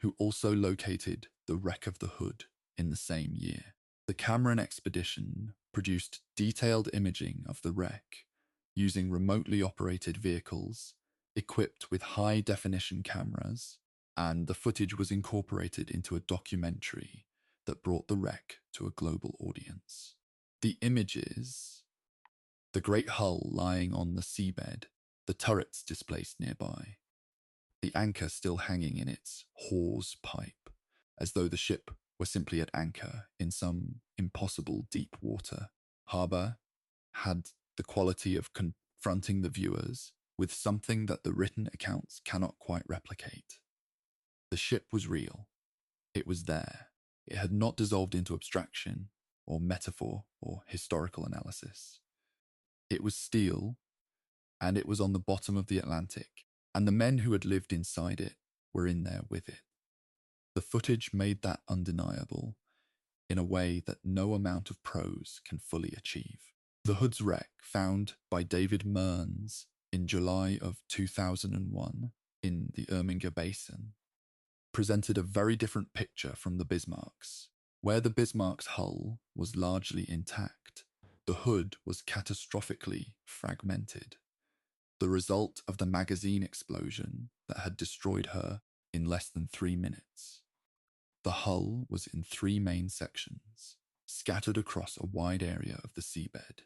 who also located the wreck of the Hood in the same year. The Cameron expedition produced detailed imaging of the wreck using remotely operated vehicles equipped with high-definition cameras, and the footage was incorporated into a documentary that brought the wreck to a global audience. The images, the great hull lying on the seabed, the turrets displaced nearby, the anchor still hanging in its hawse pipe, as though the ship were simply at anchor in some impossible deep water harbour, had the quality of confronting the viewers with something that the written accounts cannot quite replicate. The ship was real. It was there. It had not dissolved into abstraction or metaphor or historical analysis. It was steel, and it was on the bottom of the Atlantic, and the men who had lived inside it were in there with it. The footage made that undeniable in a way that no amount of prose can fully achieve. The Hood's wreck, found by David Mearns in July of 2001 in the Irminger Basin, presented a very different picture from the Bismarck's. Where the Bismarck's hull was largely intact, the Hood was catastrophically fragmented, the result of the magazine explosion that had destroyed her in less than 3 minutes. The hull was in 3 main sections, scattered across a wide area of the seabed.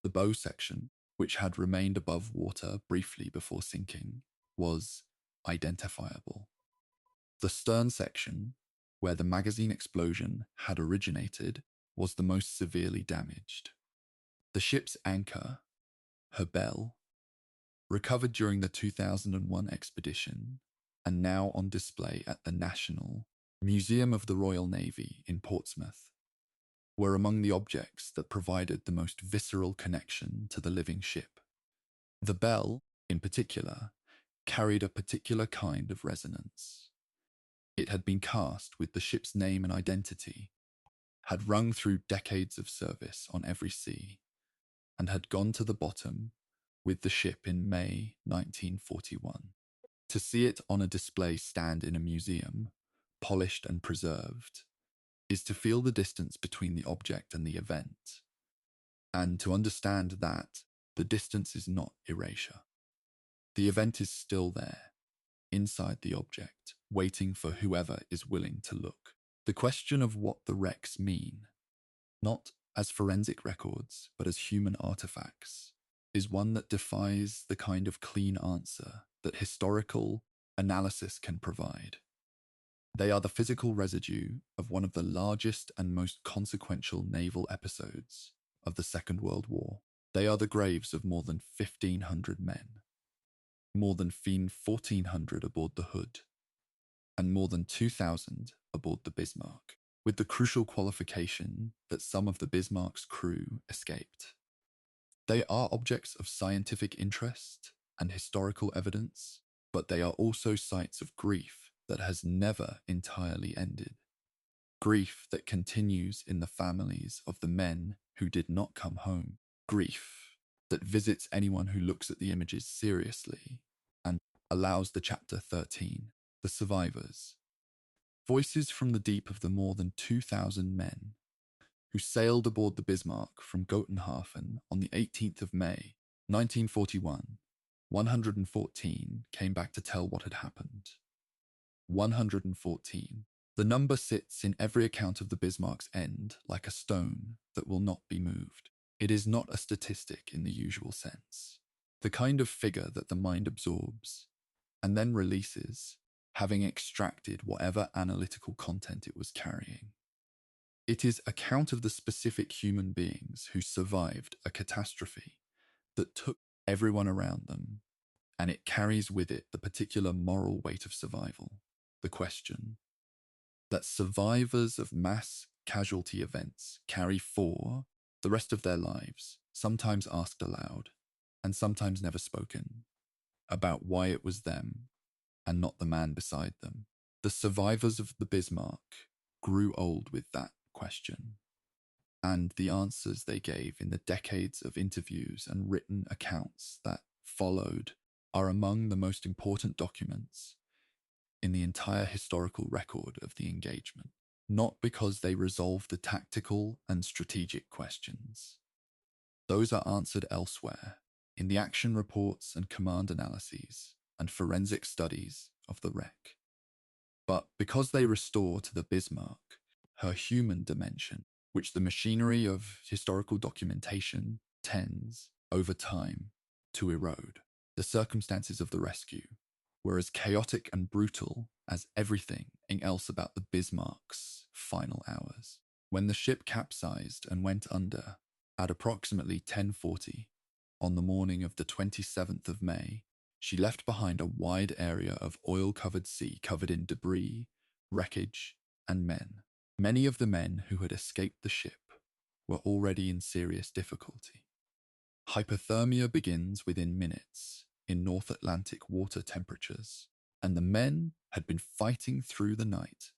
The bow section, which had remained above water briefly before sinking, was identifiable. The stern section, where the magazine explosion had originated, was the most severely damaged. The ship's anchor, her bell, recovered during the 2001 expedition and now on display at the National Museum of the Royal Navy in Portsmouth, were among the objects that provided the most visceral connection to the living ship. The bell, in particular, carried a particular kind of resonance. It had been cast with the ship's name and identity, had rung through decades of service on every sea, and had gone to the bottom with the ship in May 1941. To see it on a display stand in a museum, polished and preserved, is to feel the distance between the object and the event, and to understand that the distance is not erasure. The event is still there, inside the object, waiting for whoever is willing to look. The question of what the wrecks mean, not as forensic records, but as human artifacts, is one that defies the kind of clean answer that historical analysis can provide. They are the physical residue of one of the largest and most consequential naval episodes of the Second World War. They are the graves of more than 1,500 men, more than 1,400 aboard the Hood, and more than 2,000 aboard the Bismarck, with the crucial qualification that some of the Bismarck's crew escaped. They are objects of scientific interest and historical evidence, but they are also sites of grief that has never entirely ended. Grief that continues in the families of the men who did not come home. Grief that visits anyone who looks at the images seriously and allows the chapter 13, the survivors. Voices from the deep of the more than 2,000 men who sailed aboard the Bismarck from Gotenhafen on the 18th of May, 1941. 114 came back to tell what had happened. 114. The number sits in every account of the Bismarck's end like a stone that will not be moved. It is not a statistic in the usual sense, the kind of figure that the mind absorbs and then releases, having extracted whatever analytical content it was carrying. It is a count of the specific human beings who survived a catastrophe that took everyone around them, and it carries with it the particular moral weight of survival. The question that survivors of mass casualty events carry for the rest of their lives, sometimes asked aloud, and sometimes never spoken, about why it was them and not the man beside them. The survivors of the Bismarck grew old with that question, and the answers they gave in the decades of interviews and written accounts that followed are among the most important documents in the entire historical record of the engagement, not because they resolve the tactical and strategic questions. Those are answered elsewhere, in the action reports and command analyses and forensic studies of the wreck, but because they restore to the Bismarck her human dimension, which the machinery of historical documentation tends, over time, to erode. The circumstances of the rescue were as chaotic and brutal as everything else about the Bismarck's final hours. When the ship capsized and went under at approximately 10:40 on the morning of the 27th of May, she left behind a wide area of oil-covered sea covered in debris, wreckage, and men. Many of the men who had escaped the ship were already in serious difficulty. Hypothermia begins within minutes in North Atlantic water temperatures, and the men had been fighting through the night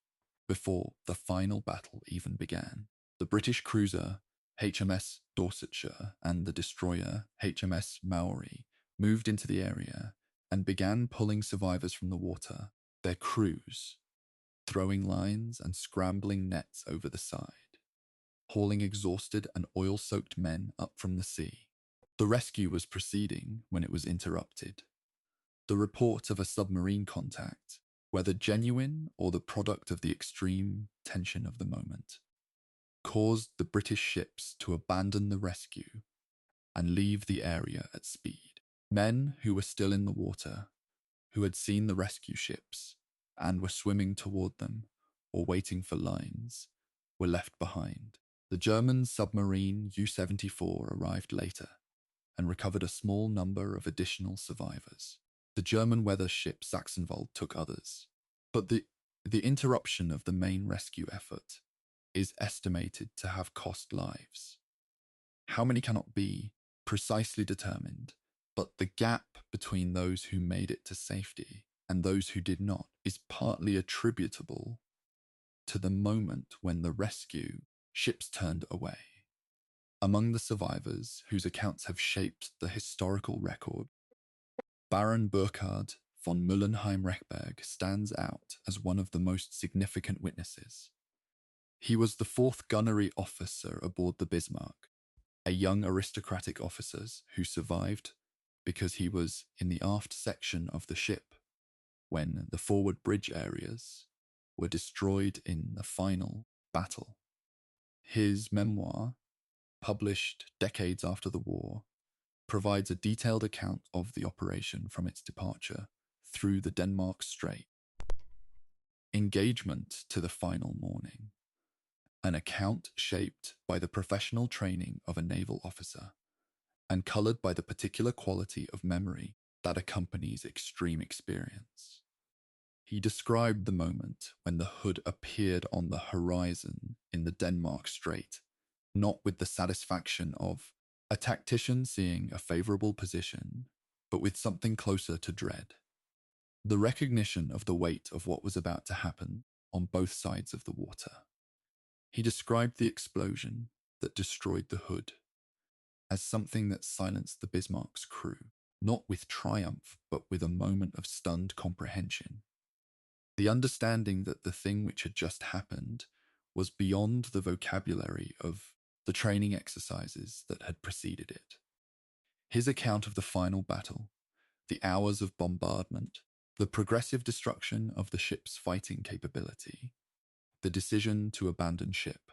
before the final battle even began. The British cruiser HMS Dorsetshire and the destroyer HMS Maori moved into the area and began pulling survivors from the water, their crews throwing lines and scrambling nets over the side, hauling exhausted and oil-soaked men up from the sea. The rescue was proceeding when it was interrupted. The report of a submarine contact, whether genuine or the product of the extreme tension of the moment, caused the British ships to abandon the rescue and leave the area at speed. Men who were still in the water, who had seen the rescue ships and were swimming toward them or waiting for lines, were left behind. The German submarine U-74 arrived later and recovered a small number of additional survivors. The German weather ship Sachsenwald took others, but the interruption of the main rescue effort is estimated to have cost lives. How many cannot be precisely determined, but the gap between those who made it to safety and those who did not is partly attributable to the moment when the rescue ships turned away. Among the survivors whose accounts have shaped the historical record, Baron Burkhard von Müllenheim-Rechberg stands out as one of the most significant witnesses. He was the fourth gunnery officer aboard the Bismarck, a young aristocratic officer who survived because he was in the aft section of the ship when the forward bridge areas were destroyed in the final battle. His memoir, published decades after the war, provides a detailed account of the operation from its departure through the Denmark Strait, engagement to the final morning, an account shaped by the professional training of a naval officer and coloured by the particular quality of memory that accompanies extreme experience. He described the moment when the Hood appeared on the horizon in the Denmark Strait, not with the satisfaction of a tactician seeing a favourable position, but with something closer to dread. The recognition of the weight of what was about to happen on both sides of the water. He described the explosion that destroyed the Hood as something that silenced the Bismarck's crew, not with triumph, but with a moment of stunned comprehension. The understanding that the thing which had just happened was beyond the vocabulary of the training exercises that had preceded it. His account of the final battle, the hours of bombardment, the progressive destruction of the ship's fighting capability, the decision to abandon ship,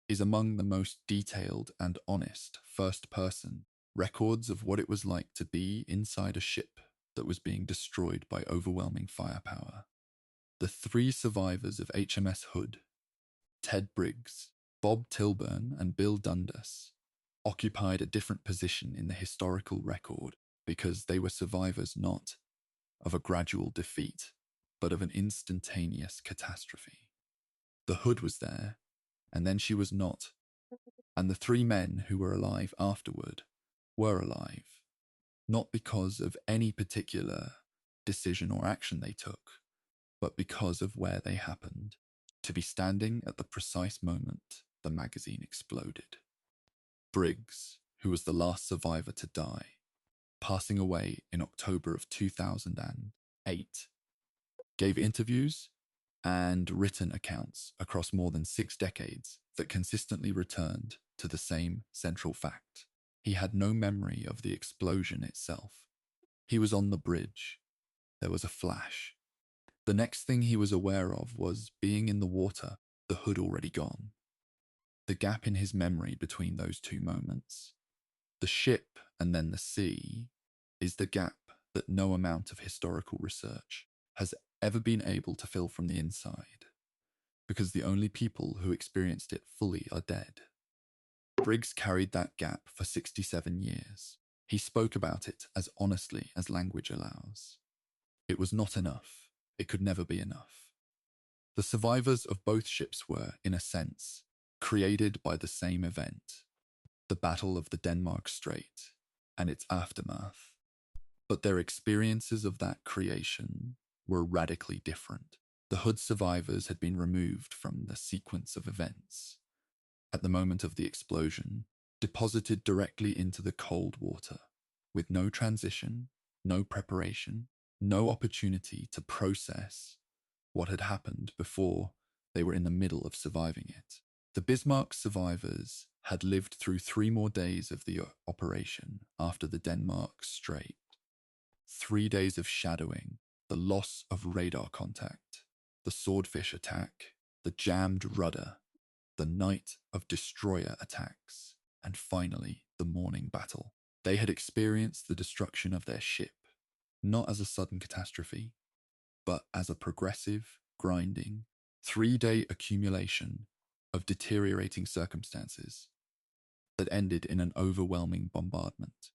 is among the most detailed and honest first-person records of what it was like to be inside a ship that was being destroyed by overwhelming firepower. The three survivors of HMS Hood, Ted Briggs, Bob Tilburn, and Bill Dundas, occupied a different position in the historical record because they were survivors not of a gradual defeat, but of an instantaneous catastrophe. The Hood was there, and then she was not, and the three men who were alive afterward were alive, not because of any particular decision or action they took, but because of where they happened to be standing at the precise moment the magazine exploded. Briggs, who was the last survivor to die, passing away in October of 2008, gave interviews and written accounts across more than 6 decades that consistently returned to the same central fact. He had no memory of the explosion itself. He was on the bridge. There was a flash. The next thing he was aware of was being in the water, the Hood already gone. The gap in his memory between those two moments, the ship and then the sea, is the gap that no amount of historical research has ever been able to fill from the inside, because the only people who experienced it fully are dead. Briggs carried that gap for 67 years. He spoke about it as honestly as language allows. It was not enough. It could never be enough. The survivors of both ships were, in a sense, created by the same event, the Battle of the Denmark Strait and its aftermath, but their experiences of that creation were radically different. The Hood survivors had been removed from the sequence of events at the moment of the explosion, deposited directly into the cold water, with no transition, no preparation, no opportunity to process what had happened before they were in the middle of surviving it. The Bismarck survivors had lived through 3 more days of the operation after the Denmark Strait. 3 days of shadowing, the loss of radar contact, the swordfish attack, the jammed rudder, the night of destroyer attacks, and finally the morning battle. They had experienced the destruction of their ship, not as a sudden catastrophe, but as a progressive, grinding, 3-day accumulation of deteriorating circumstances that ended in an overwhelming bombardment.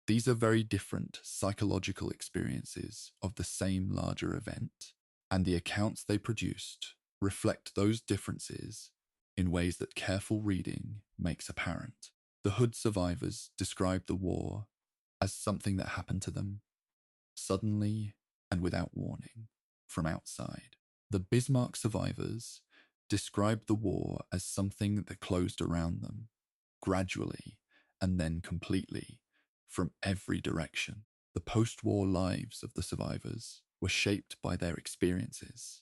These are very different psychological experiences of the same larger event, and the accounts they produced reflect those differences in ways that careful reading makes apparent. The Hood survivors described the war as something that happened to them suddenly and without warning from outside. The Bismarck survivors described the war as something that closed around them, gradually and then completely, from every direction. The post-war lives of the survivors were shaped by their experiences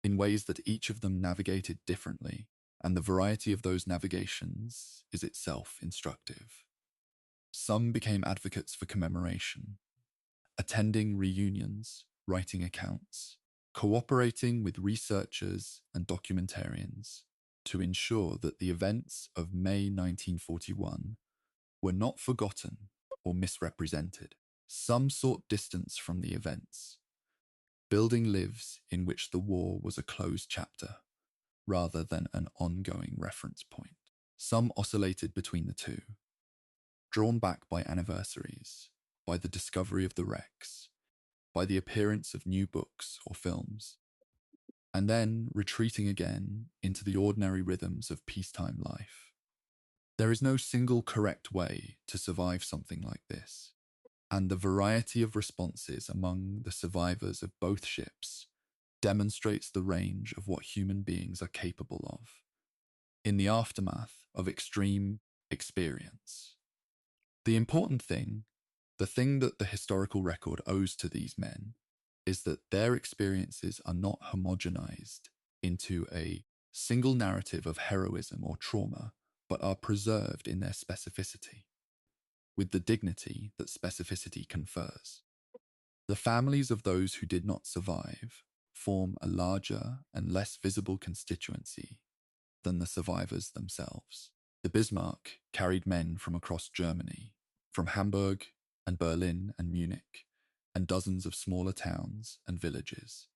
in ways that each of them navigated differently, and the variety of those navigations is itself instructive. Some became advocates for commemoration, attending reunions, writing accounts, cooperating with researchers and documentarians to ensure that the events of May 1941 were not forgotten or misrepresented. Some sought distance from the events, building lives in which the war was a closed chapter rather than an ongoing reference point. Some oscillated between the two, drawn back by anniversaries, by the discovery of the wrecks, by the appearance of new books or films, and then retreating again into the ordinary rhythms of peacetime life. There is no single correct way to survive something like this, and the variety of responses among the survivors of both ships demonstrates the range of what human beings are capable of in the aftermath of extreme experience. The important thing, the thing that the historical record owes to these men, is that their experiences are not homogenized into a single narrative of heroism or trauma, but are preserved in their specificity, with the dignity that specificity confers. The families of those who did not survive form a larger and less visible constituency than the survivors themselves. The Bismarck carried men from across Germany, from Hamburg and Berlin and Munich, and dozens of smaller towns and villages,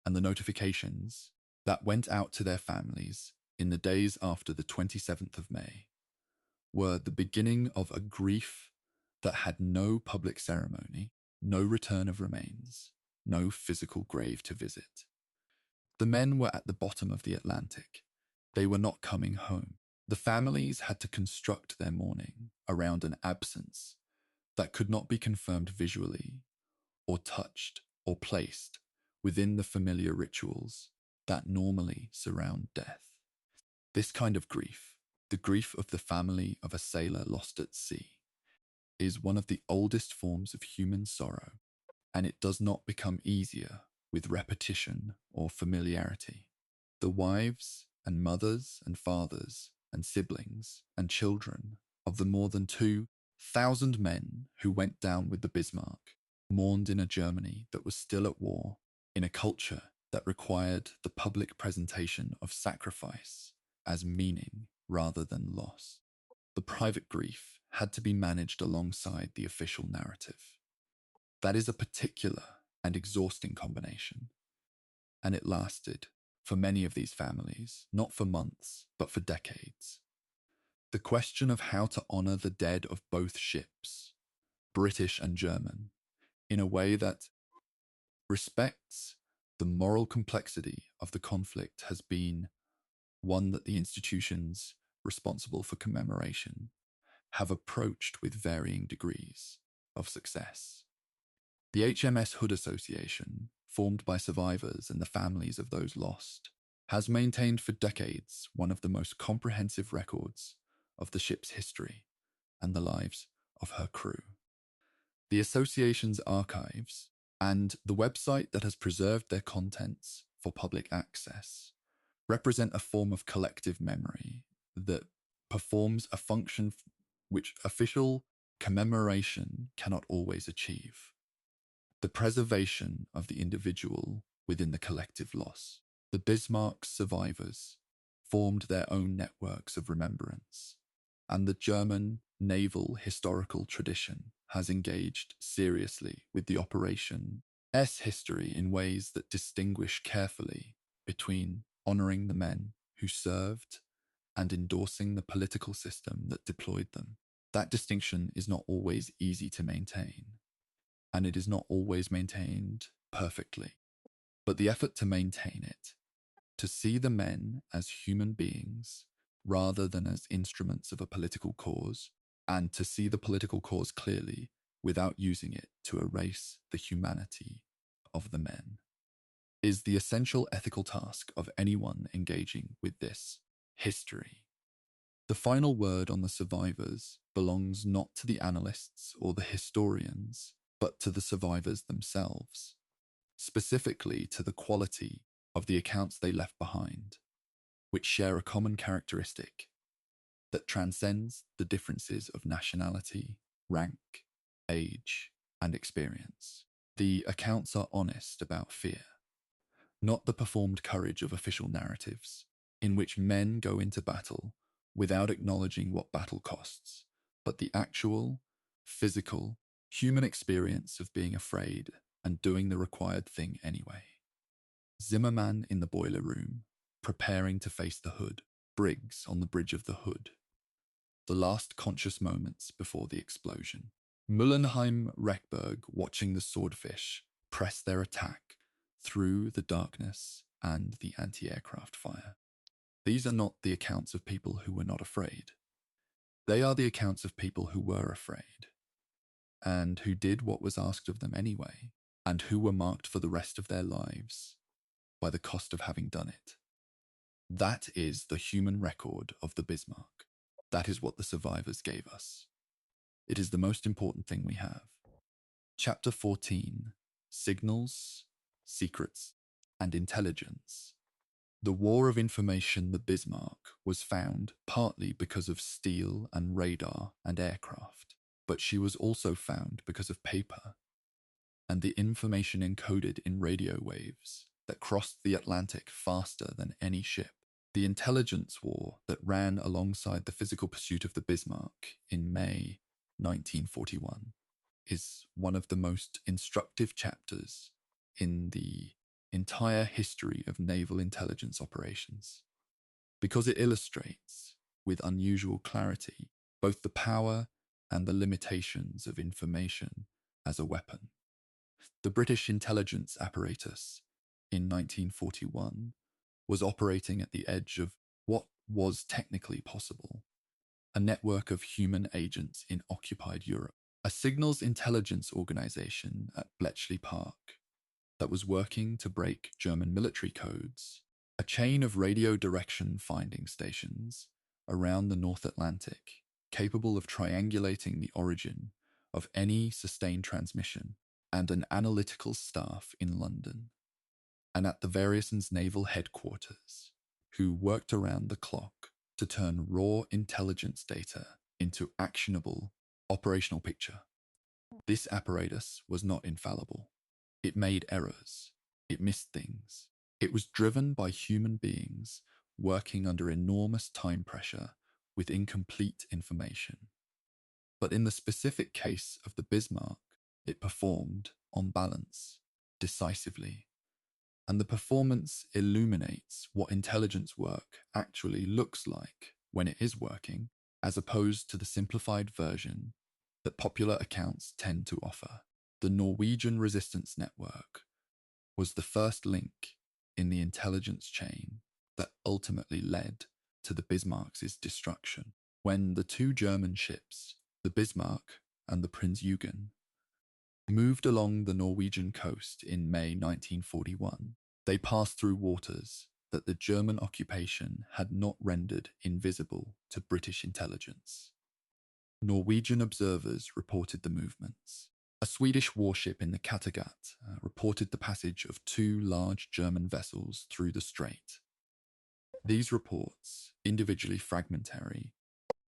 and the notifications that went out to their families in the days after the 27th of May were the beginning of a grief that had no public ceremony, no return of remains, no physical grave to visit. The men were at the bottom of the Atlantic. They were not coming home. The families had to construct their mourning around an absence that could not be confirmed visually or touched or placed within the familiar rituals that normally surround death. This kind of grief, the grief of the family of a sailor lost at sea, is one of the oldest forms of human sorrow, and it does not become easier with repetition or familiarity. The wives and mothers and fathers and siblings and children of the more than 2,000 men who went down with the Bismarck mourned in a Germany that was still at war, in a culture that required the public presentation of sacrifice as meaning rather than loss. The private grief had to be managed alongside the official narrative. That is a particular and exhausting combination, and it lasted, for many of these families, not for months, but for decades. The question of how to honour the dead of both ships, British and German, in a way that respects the moral complexity of the conflict has been one that the institutions responsible for commemoration have approached with varying degrees of success. The HMS Hood Association formed by survivors and the families of those lost, has maintained for decades one of the most comprehensive records of the ship's history and the lives of her crew. The association's archives and the website that has preserved their contents for public access represent a form of collective memory that performs a function which official commemoration cannot always achieve: the preservation of the individual within the collective loss. The Bismarck survivors formed their own networks of remembrance, and the German naval historical tradition has engaged seriously with the Operation S history in ways that distinguish carefully between honouring the men who served and endorsing the political system that deployed them. That distinction is not always easy to maintain, and it is not always maintained perfectly. But the effort to maintain it, to see the men as human beings rather than as instruments of a political cause, and to see the political cause clearly without using it to erase the humanity of the men, is the essential ethical task of anyone engaging with this history. The final word on the survivors belongs not to the analysts or the historians, but to the survivors themselves, specifically to the quality of the accounts they left behind, which share a common characteristic that transcends the differences of nationality, rank, age, and experience. The accounts are honest about fear, not the performed courage of official narratives, in which men go into battle without acknowledging what battle costs, but the actual, physical, human experience of being afraid and doing the required thing anyway. Zimmerman in the boiler room, preparing to face the Hood, Briggs on the bridge of the Hood. The last conscious moments before the explosion. Mullenheim-Reckberg watching the Swordfish press their attack through the darkness and the anti-aircraft fire. These are not the accounts of people who were not afraid. They are the accounts of people who were afraid, and who did what was asked of them anyway, and who were marked for the rest of their lives by the cost of having done it. That is the human record of the Bismarck. That is what the survivors gave us. It is the most important thing we have. Chapter 14, Signals, Secrets, and Intelligence. The war of information, the Bismarck, was found partly because of steel and radar and aircraft, but she was also found because of paper and the information encoded in radio waves that crossed the Atlantic faster than any ship. The intelligence war that ran alongside the physical pursuit of the Bismarck in May 1941 is one of the most instructive chapters in the entire history of naval intelligence operations, because it illustrates, with unusual clarity, both the power and the limitations of information as a weapon. The British intelligence apparatus in 1941 was operating at the edge of what was technically possible: a network of human agents in occupied Europe, a signals intelligence organization at Bletchley Park that was working to break German military codes, a chain of radio direction finding stations around the North Atlantic capable of triangulating the origin of any sustained transmission, and an analytical staff in London and at the various naval headquarters who worked around the clock to turn raw intelligence data into actionable operational picture. This apparatus was not infallible. It made errors. It missed things. It was driven by human beings working under enormous time pressure with incomplete information. But in the specific case of the Bismarck, it performed, on balance, decisively. And the performance illuminates what intelligence work actually looks like when it is working, as opposed to the simplified version that popular accounts tend to offer. The Norwegian resistance network was the first link in the intelligence chain that ultimately led to the Bismarck's destruction. When the two German ships, the Bismarck and the Prinz Eugen, moved along the Norwegian coast in May 1941. They passed through waters that the German occupation had not rendered invisible to British intelligence. Norwegian observers reported the movements. A Swedish warship in the Kattegat reported the passage of two large German vessels through the strait. These reports, individually fragmentary,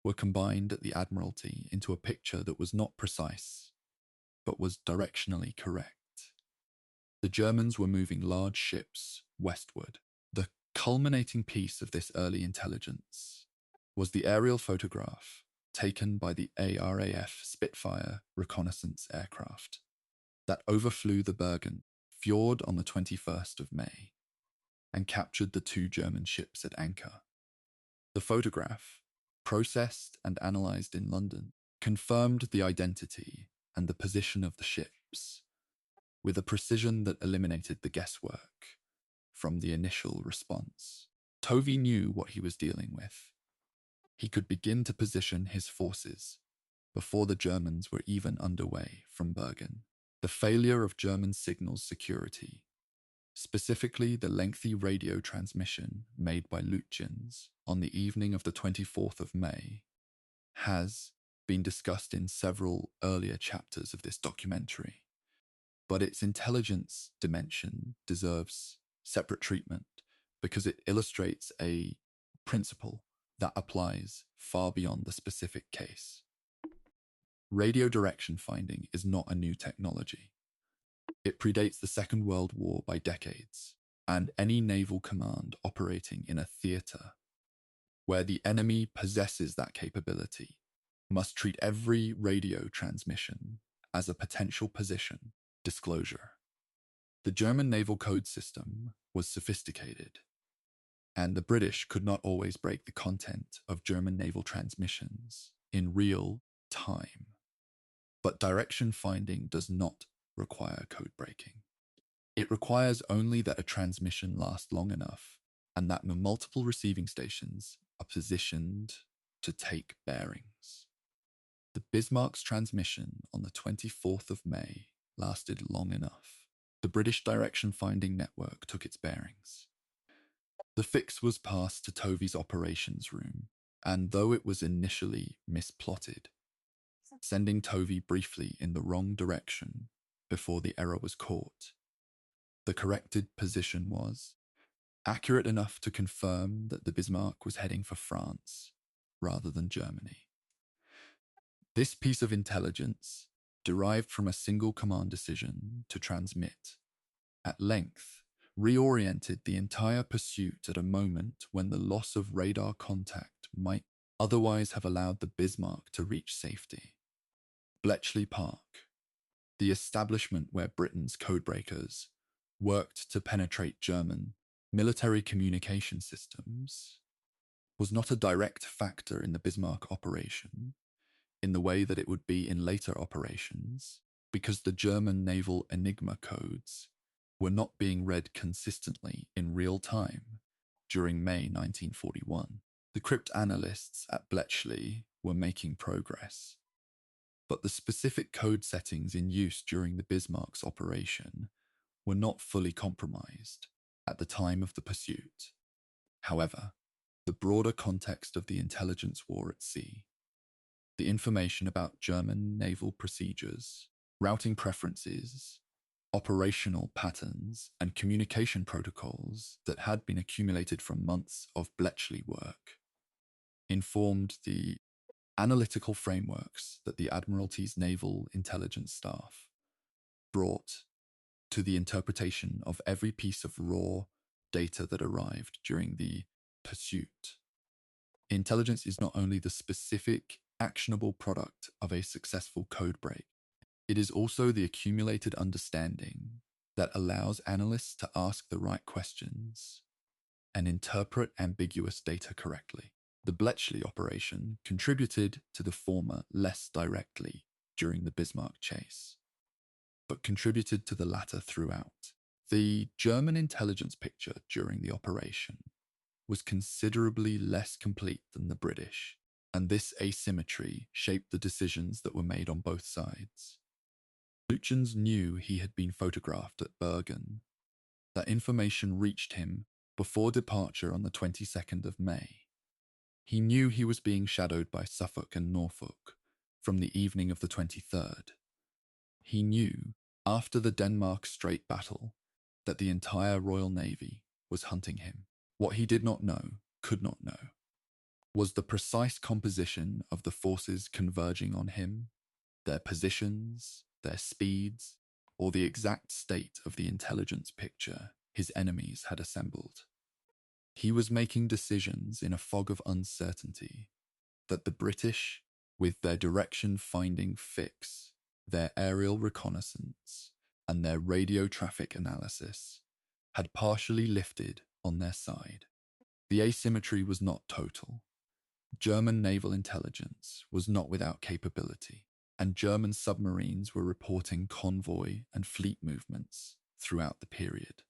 were combined at the Admiralty into a picture that was not precise, but was directionally correct. The Germans were moving large ships westward. The culminating piece of this early intelligence was the aerial photograph taken by the ARAF Spitfire reconnaissance aircraft that overflew the Bergen fjord on the 21st of May and captured the two German ships at anchor. The photograph, processed and analysed in London, confirmed the identity and the position of the ships with a precision that eliminated the guesswork from the initial response. Tovey knew what he was dealing with. He could begin to position his forces before the Germans were even underway from Bergen. The failure of German signals security, specifically the lengthy radio transmission made by Lütjens on the evening of the 24th of May, has been discussed in several earlier chapters of this documentary, but its intelligence dimension deserves separate treatment because it illustrates a principle that applies far beyond the specific case. Radio direction finding is not a new technology. It predates the Second World War by decades, and any naval command operating in a theatre where the enemy possesses that capability must treat every radio transmission as a potential position disclosure. The German naval code system was sophisticated, and the British could not always break the content of German naval transmissions in real time. But direction finding does not require code breaking. It requires only that a transmission lasts long enough and that the multiple receiving stations are positioned to take bearings. The Bismarck's transmission on the 24th of May lasted long enough. The British direction finding network took its bearings. The fix was passed to Tovey's operations room, and though it was initially misplotted, sending Tovey briefly in the wrong direction before the error was caught, the corrected position was accurate enough to confirm that the Bismarck was heading for France rather than Germany. This piece of intelligence, derived from a single command decision to transmit, at length reoriented the entire pursuit at a moment when the loss of radar contact might otherwise have allowed the Bismarck to reach safety. Bletchley Park, the establishment where Britain's codebreakers worked to penetrate German military communication systems, was not a direct factor in the Bismarck operation in the way that it would be in later operations, because the German naval Enigma codes were not being read consistently in real time during May 1941. The cryptanalysts at Bletchley were making progress, but the specific code settings in use during the Bismarck's operation were not fully compromised at the time of the pursuit. However, the broader context of the intelligence war at sea, the information about German naval procedures, routing preferences, operational patterns, and communication protocols that had been accumulated from months of Bletchley work, informed the analytical frameworks that the Admiralty's naval intelligence staff brought to the interpretation of every piece of raw data that arrived during the pursuit. Intelligence is not only the specific, actionable product of a successful code break, it is also the accumulated understanding that allows analysts to ask the right questions and interpret ambiguous data correctly. The Bletchley operation contributed to the former less directly during the Bismarck chase, but contributed to the latter throughout. The German intelligence picture during the operation was considerably less complete than the British, and this asymmetry shaped the decisions that were made on both sides. Lütjens knew he had been photographed at Bergen. That information reached him before departure on the 22nd of May. He knew he was being shadowed by Suffolk and Norfolk from the evening of the 23rd. He knew, after the Denmark Strait battle, that the entire Royal Navy was hunting him. What he did not know, could not know, was the precise composition of the forces converging on him, their positions, their speeds, or the exact state of the intelligence picture his enemies had assembled. He was making decisions in a fog of uncertainty that the British, with their direction-finding fix, their aerial reconnaissance, and their radio traffic analysis, had partially lifted on their side. The asymmetry was not total. German naval intelligence was not without capability, and German submarines were reporting convoy and fleet movements throughout the period.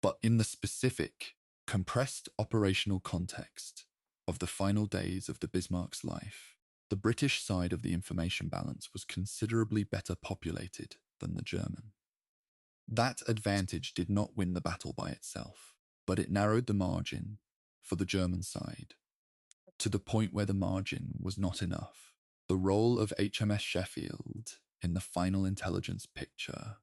But in the specific, compressed operational context of the final days of the Bismarck's life, the British side of the information balance was considerably better populated than the German. That advantage did not win the battle by itself, but it narrowed the margin for the German side to the point where the margin was not enough. The role of HMS Sheffield in the final intelligence picture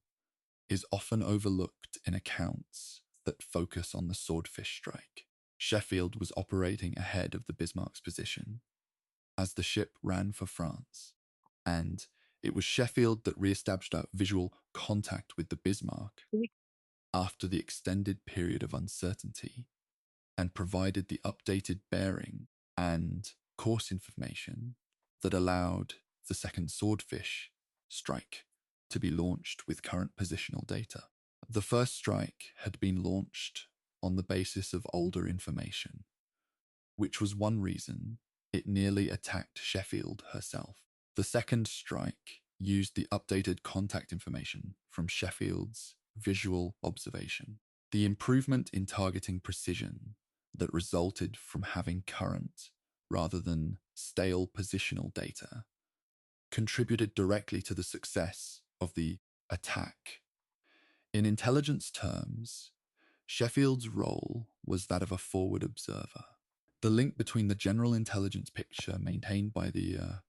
is often overlooked in accounts that focus on the Swordfish strike. Sheffield was operating ahead of the Bismarck's position as the ship ran for France, and it was Sheffield that re-established our visual contact with the Bismarck after the extended period of uncertainty and provided the updated bearing and course information that allowed the second Swordfish strike to be launched with current positional data. The first strike had been launched on the basis of older information, which was one reason it nearly attacked Sheffield herself. The second strike used the updated contact information from Sheffield's visual observation. The improvement in targeting precision that resulted from having current rather than stale positional data contributed directly to the success of the attack. In intelligence terms, Sheffield's role was that of a forward observer. The link between the general intelligence picture maintained by the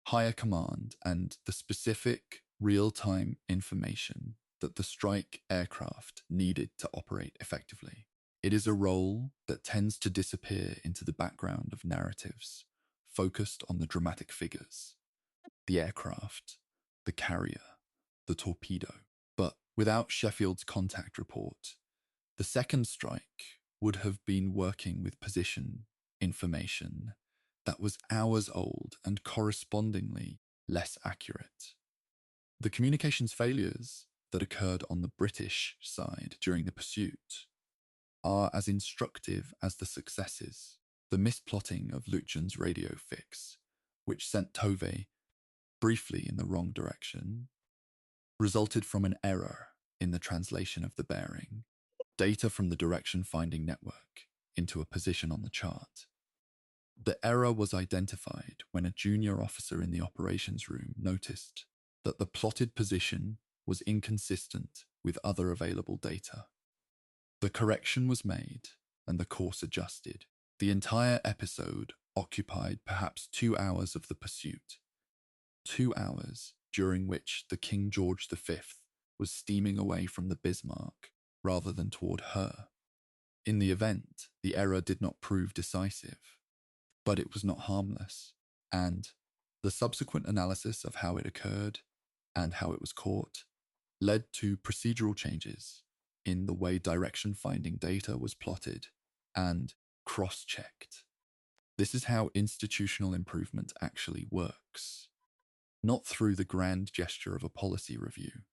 higher command and the specific real-time information that the strike aircraft needed to operate effectively. It is a role that tends to disappear into the background of narratives focused on the dramatic figures, the aircraft, the carrier, the torpedo. But without Sheffield's contact report, the second strike would have been working with position information that was hours old and correspondingly less accurate. The communications failures that occurred on the British side during the pursuit are as instructive as the successes. The misplotting of Lütjens' radio fix, which sent Tove briefly in the wrong direction, resulted from an error in the translation of the bearing, data from the direction-finding network into a position on the chart. The error was identified when a junior officer in the operations room noticed that the plotted position was inconsistent with other available data. The correction was made and the course adjusted. The entire episode occupied perhaps 2 hours of the pursuit, 2 hours during which the King George V was steaming away from the Bismarck rather than toward her. In the event, the error did not prove decisive, but it was not harmless, and the subsequent analysis of how it occurred and how it was caught led to procedural changes in the way direction-finding data was plotted and cross-checked. This is how institutional improvement actually works, not through the grand gesture of a policy review,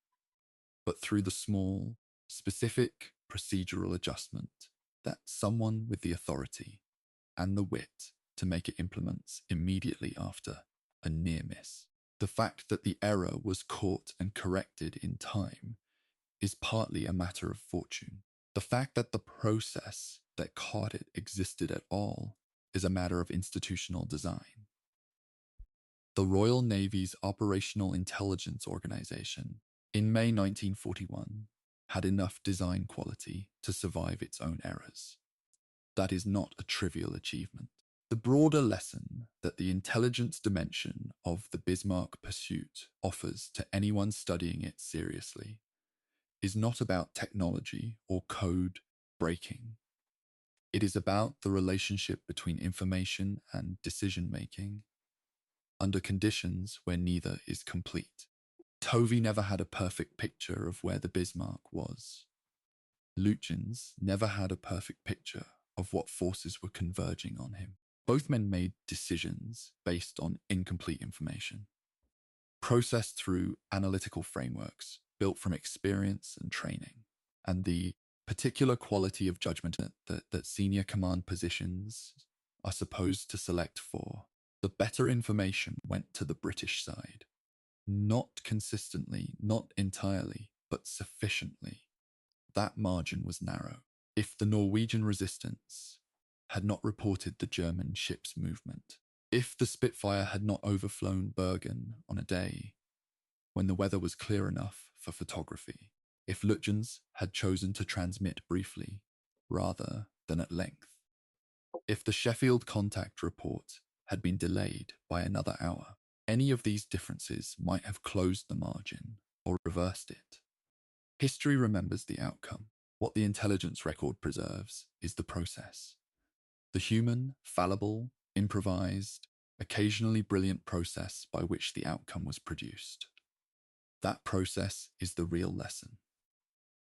but through the small, specific procedural adjustment that someone with the authority and the wit to make it implements immediately after a near miss. The fact that the error was caught and corrected in time is partly a matter of fortune. The fact that the process that caught it existed at all is a matter of institutional design. the Royal Navy's Operational Intelligence Organization, in May 1941, had enough design quality to survive its own errors. That is not a trivial achievement. The broader lesson that the intelligence dimension of the Bismarck pursuit offers to anyone studying it seriously is not about technology or code breaking. It is about the relationship between information and decision-making under conditions where neither is complete. Tovey never had a perfect picture of where the Bismarck was. Lütjens never had a perfect picture of what forces were converging on him. Both men made decisions based on incomplete information, processed through analytical frameworks built from experience and training, and the particular quality of judgment that senior command positions are supposed to select for. The better information went to the British side. Not consistently, not entirely, but sufficiently. That margin was narrow. If the Norwegian resistance had not reported the German ship's movement, if the Spitfire had not overflown Bergen on a day when the weather was clear enough for photography, if Lütjens had chosen to transmit briefly rather than at length, if the Sheffield contact report had been delayed by another hour, any of these differences might have closed the margin or reversed it. History remembers the outcome. What the intelligence record preserves is the process. The human, fallible, improvised, occasionally brilliant process by which the outcome was produced. That process is the real lesson.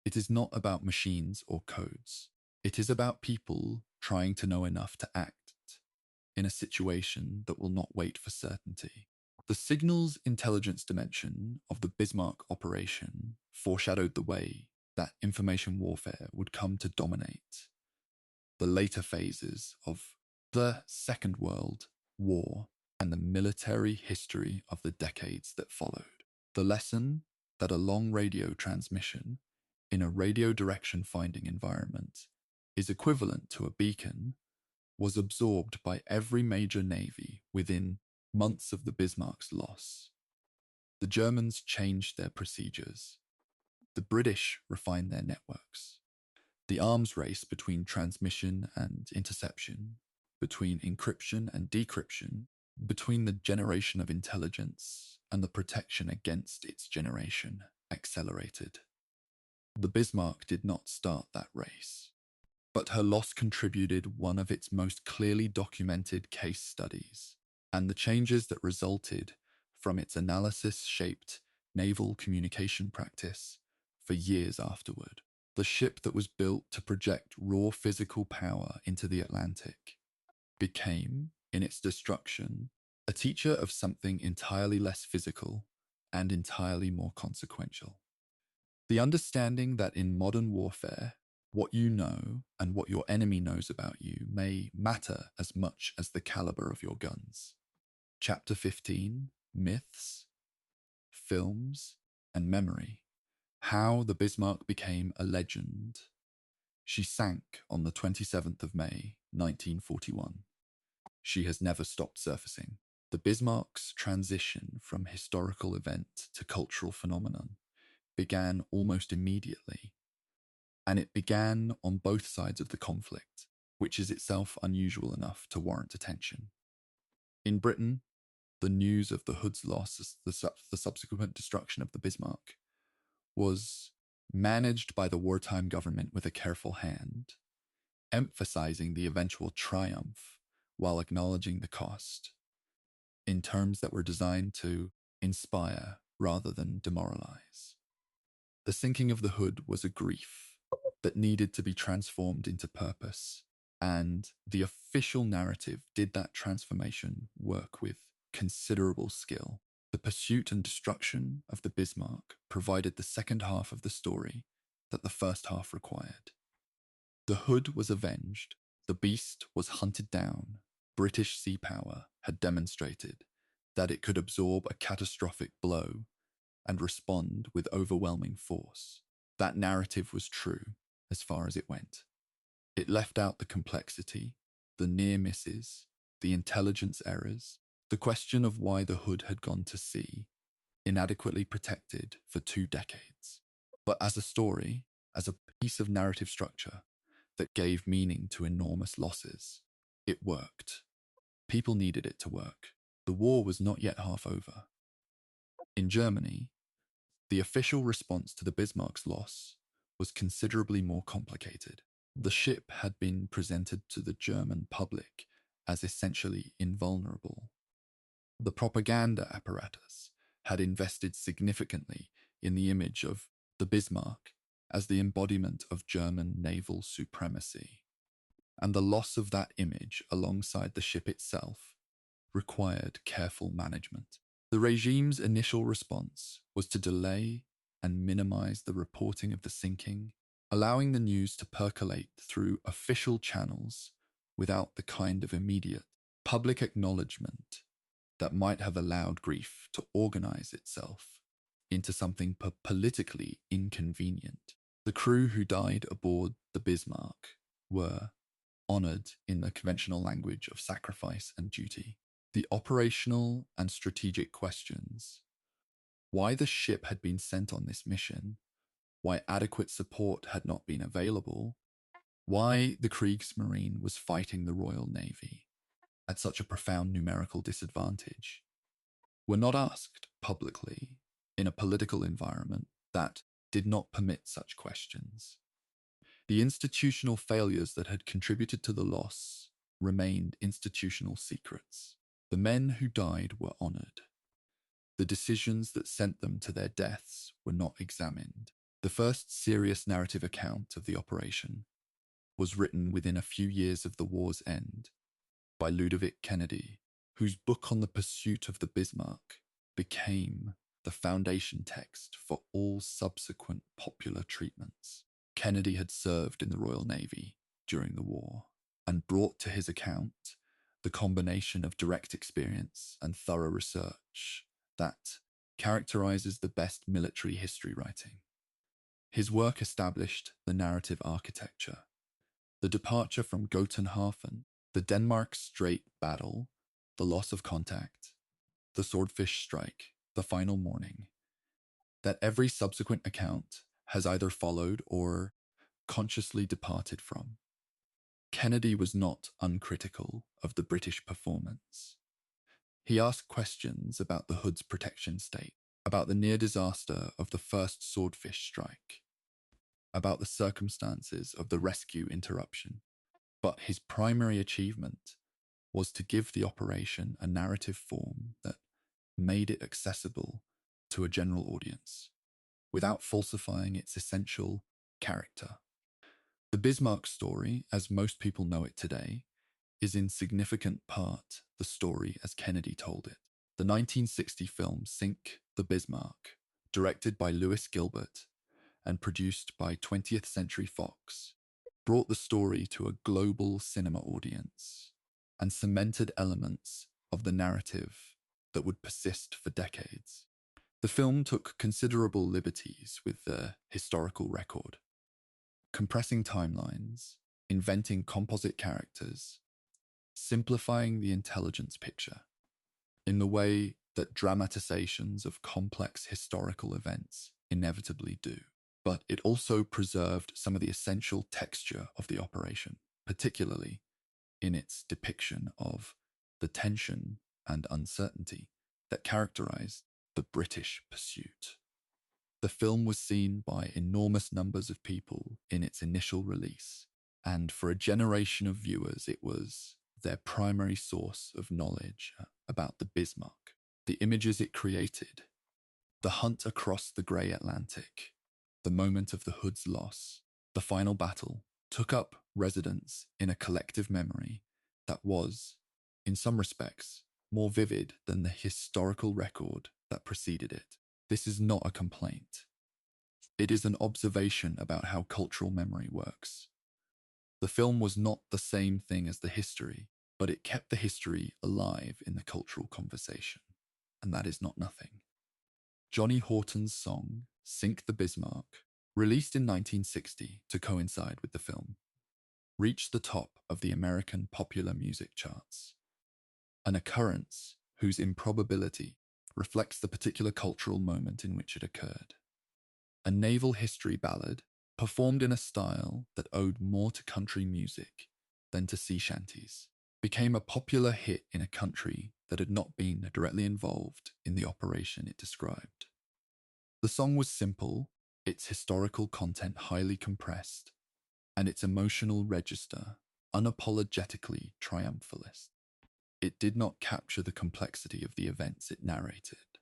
It is not about machines or codes. It is about people trying to know enough to act in a situation that will not wait for certainty. The signals intelligence dimension of the Bismarck operation foreshadowed the way that information warfare would come to dominate the later phases of the Second World War and the military history of the decades that followed. The lesson that a long radio transmission in a radio direction finding environment is equivalent to a beacon was absorbed by every major navy within months of the Bismarck's loss. The Germans changed their procedures. The British refined their networks. The arms race between transmission and interception, between encryption and decryption, between the generation of intelligence and the protection against its generation, accelerated. The Bismarck did not start that race, but her loss contributed one of its most clearly documented case studies, and the changes that resulted from its analysis shaped naval communication practice for years afterward. The ship that was built to project raw physical power into the Atlantic became, in its destruction, a teacher of something entirely less physical and entirely more consequential. The understanding that in modern warfare, what you know and what your enemy knows about you may matter as much as the caliber of your guns. Chapter 15, Myths, Films, and Memory. How the Bismarck became a legend. She sank on the 27th of May, 1941. She has never stopped surfacing. The Bismarck's transition from historical event to cultural phenomenon began almost immediately, and it began on both sides of the conflict, which is itself unusual enough to warrant attention. In Britain, the news of the Hood's loss, the subsequent destruction of the Bismarck, was managed by the wartime government with a careful hand, emphasizing the eventual triumph while acknowledging the cost, in terms that were designed to inspire rather than demoralize. The sinking of the Hood was a grief that needed to be transformed into purpose, and the official narrative did that transformation work with considerable skill. The pursuit and destruction of the Bismarck provided the second half of the story that the first half required. The Hood was avenged, the beast was hunted down. British sea power had demonstrated that it could absorb a catastrophic blow and respond with overwhelming force. That narrative was true as far as it went. It left out the complexity, the near misses, the intelligence errors, The question of why the Hood had gone to sea, inadequately protected for 2 decades. But as a story, as a piece of narrative structure that gave meaning to enormous losses, it worked. People needed it to work. The war was not yet half over. In Germany, the official response to the Bismarck's loss was considerably more complicated. The ship had been presented to the German public as essentially invulnerable. The propaganda apparatus had invested significantly in the image of the Bismarck as the embodiment of German naval supremacy. And the loss of that image alongside the ship itself required careful management. The regime's initial response was to delay and minimize the reporting of the sinking, allowing the news to percolate through official channels without the kind of immediate public acknowledgement that might have allowed grief to organize itself into something politically inconvenient. The crew who died aboard the Bismarck were honored in the conventional language of sacrifice and duty. The operational and strategic questions, why the ship had been sent on this mission, why adequate support had not been available, why the Kriegsmarine was fighting the Royal Navy at such a profound numerical disadvantage, were not asked publicly in a political environment that did not permit such questions. The institutional failures that had contributed to the loss remained institutional secrets. The men who died were honored. The decisions that sent them to their deaths were not examined. The first serious narrative account of the operation was written within a few years of the war's end by Ludovic Kennedy, whose book on the pursuit of the Bismarck became the foundation text for all subsequent popular treatments. Kennedy had served in the Royal Navy during the war and brought to his account the combination of direct experience and thorough research that characterizes the best military history writing. His work established the narrative architecture, the departure from Gotenhafen, the Denmark Strait battle, the loss of contact, the Swordfish strike, the final morning, that every subsequent account has either followed or consciously departed from. Kennedy was not uncritical of the British performance. He asked questions about the Hood's protection state, about the near disaster of the first Swordfish strike, about the circumstances of the rescue interruption. But his primary achievement was to give the operation a narrative form that made it accessible to a general audience, without falsifying its essential character. The Bismarck story, as most people know it today, is in significant part the story as Kennedy told it. The 1960 film Sink the Bismarck, directed by Lewis Gilbert and produced by 20th Century Fox, brought the story to a global cinema audience and cemented elements of the narrative that would persist for decades. The film took considerable liberties with the historical record, compressing timelines, inventing composite characters, simplifying the intelligence picture in the way that dramatizations of complex historical events inevitably do. But it also preserved some of the essential texture of the operation, particularly in its depiction of the tension and uncertainty that characterized the British pursuit. The film was seen by enormous numbers of people in its initial release, and for a generation of viewers, it was their primary source of knowledge about the Bismarck. The images it created, the hunt across the grey Atlantic, the moment of the Hood's loss, the final battle, took up residence in a collective memory that was, in some respects, more vivid than the historical record that preceded it. This is not a complaint. It is an observation about how cultural memory works. The film was not the same thing as the history, but it kept the history alive in the cultural conversation, and that is not nothing. Johnny Horton's song, Sink the Bismarck, released in 1960 to coincide with the film, reached the top of the American popular music charts, an occurrence whose improbability reflects the particular cultural moment in which it occurred. A naval history ballad performed in a style that owed more to country music than to sea shanties, became a popular hit in a country that had not been directly involved in the operation it described. The song was simple, its historical content highly compressed, and its emotional register unapologetically triumphalist. It did not capture the complexity of the events it narrated,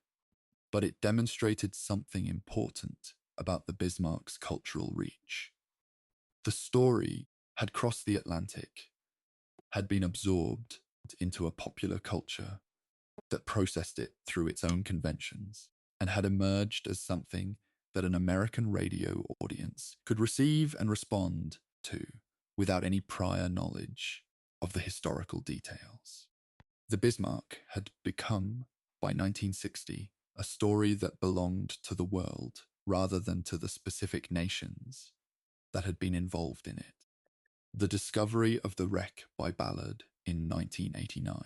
but it demonstrated something important about the Bismarck's cultural reach. The story had crossed the Atlantic, had been absorbed into a popular culture that processed it through its own conventions, and had emerged as something that an American radio audience could receive and respond to without any prior knowledge of the historical details. The Bismarck had become, by 1960, a story that belonged to the world rather than to the specific nations that had been involved in it. The discovery of the wreck by Ballard in 1989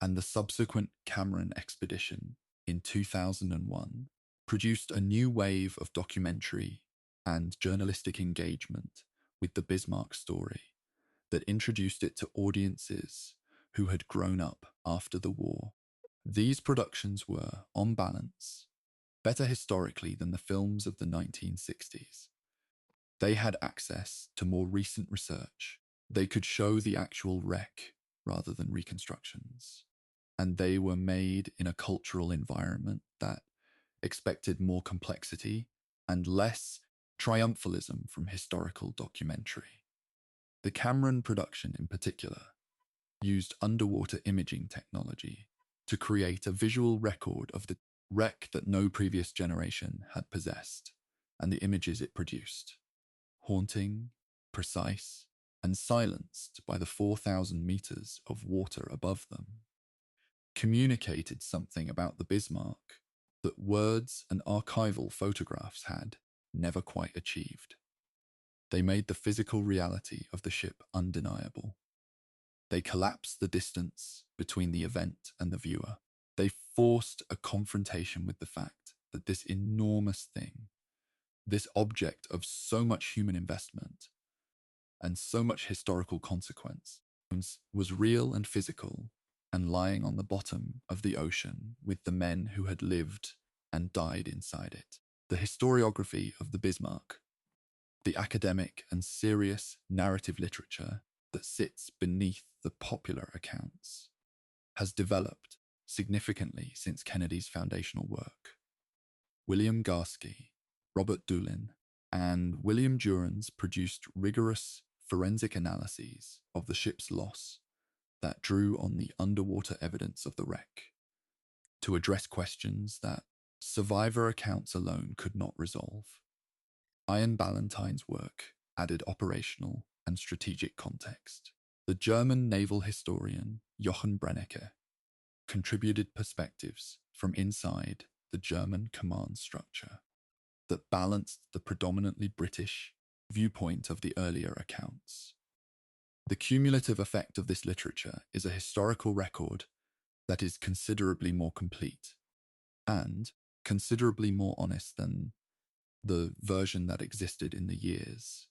and the subsequent Cameron expedition in 2001 produced a new wave of documentary and journalistic engagement with the Bismarck story that introduced it to audiences who had grown up after the war. These productions were, on balance, better historically than the films of the 1960s. They had access to more recent research. They could show the actual wreck rather than reconstructions. And they were made in a cultural environment that expected more complexity and less triumphalism from historical documentary. The Cameron production, in particular, used underwater imaging technology to create a visual record of the wreck that no previous generation had possessed, and the images it produced. Haunting, precise, and silenced by the 4,000 meters of water above them, communicated something about the Bismarck that words and archival photographs had never quite achieved. They made the physical reality of the ship undeniable. They collapsed the distance between the event and the viewer. They forced a confrontation with the fact that this enormous thing, this object of so much human investment and so much historical consequence, was real and physical and lying on the bottom of the ocean with the men who had lived and died inside it. The historiography of the Bismarck, the academic and serious narrative literature that sits beneath the popular accounts, has developed significantly since Kennedy's foundational work. William Garsky, Robert Doolin, and William Durans produced rigorous forensic analyses of the ship's loss that drew on the underwater evidence of the wreck to address questions that survivor accounts alone could not resolve. Ian Ballantyne's work added operational and strategic context. The German naval historian Jochen Brennecke contributed perspectives from inside the German command structure that balanced the predominantly British viewpoint of the earlier accounts. The cumulative effect of this literature is a historical record that is considerably more complete and considerably more honest than the version that existed in the years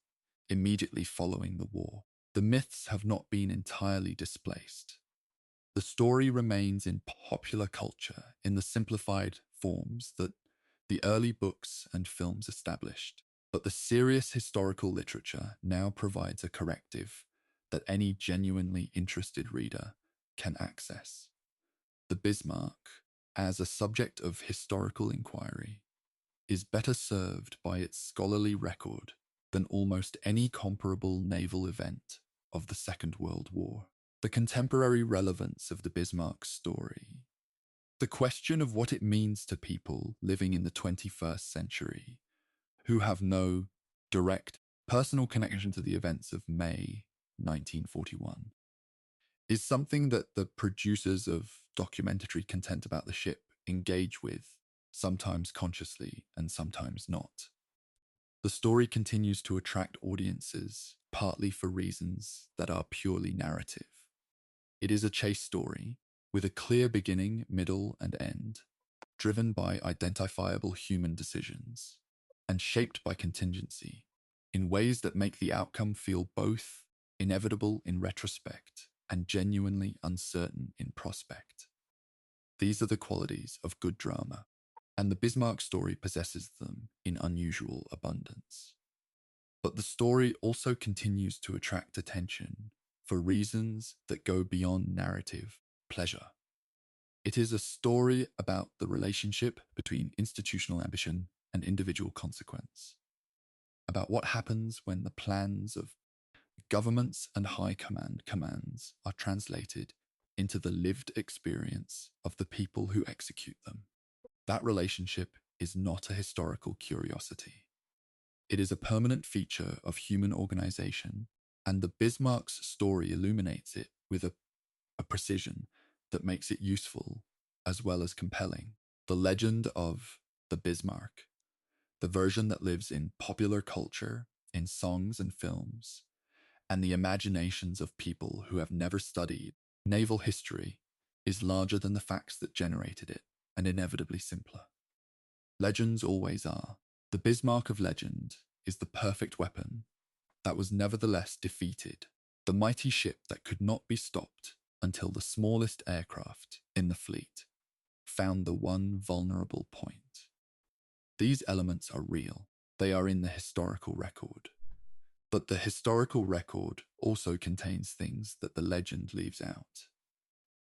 immediately following the war. The myths have not been entirely displaced. The story remains in popular culture in the simplified forms that the early books and films established, but the serious historical literature now provides a corrective that any genuinely interested reader can access. The Bismarck, as a subject of historical inquiry, is better served by its scholarly record than almost any comparable naval event of the Second World War. The contemporary relevance of the Bismarck story, the question of what it means to people living in the 21st century who have no direct personal connection to the events of May 1941, is something that the producers of documentary content about the ship engage with, sometimes consciously and sometimes not. The story continues to attract audiences, partly for reasons that are purely narrative. It is a chase story, with a clear beginning, middle, and end, driven by identifiable human decisions, and shaped by contingency, in ways that make the outcome feel both inevitable in retrospect and genuinely uncertain in prospect. These are the qualities of good drama, and the Bismarck story possesses them in unusual abundance. But the story also continues to attract attention for reasons that go beyond narrative pleasure. It is a story about the relationship between institutional ambition and individual consequence, about what happens when the plans of governments and high command commands are translated into the lived experience of the people who execute them. That relationship is not a historical curiosity. It is a permanent feature of human organization, and the Bismarck's story illuminates it with a precision that makes it useful as well as compelling. The legend of the Bismarck, the version that lives in popular culture, in songs and films, and the imaginations of people who have never studied naval history, is larger than the facts that generated it, and inevitably simpler. Legends always are. The Bismarck of legend is the perfect weapon that was nevertheless defeated, the mighty ship that could not be stopped until the smallest aircraft in the fleet found the one vulnerable point. These elements are real. They are in the historical record. But the historical record also contains things that the legend leaves out.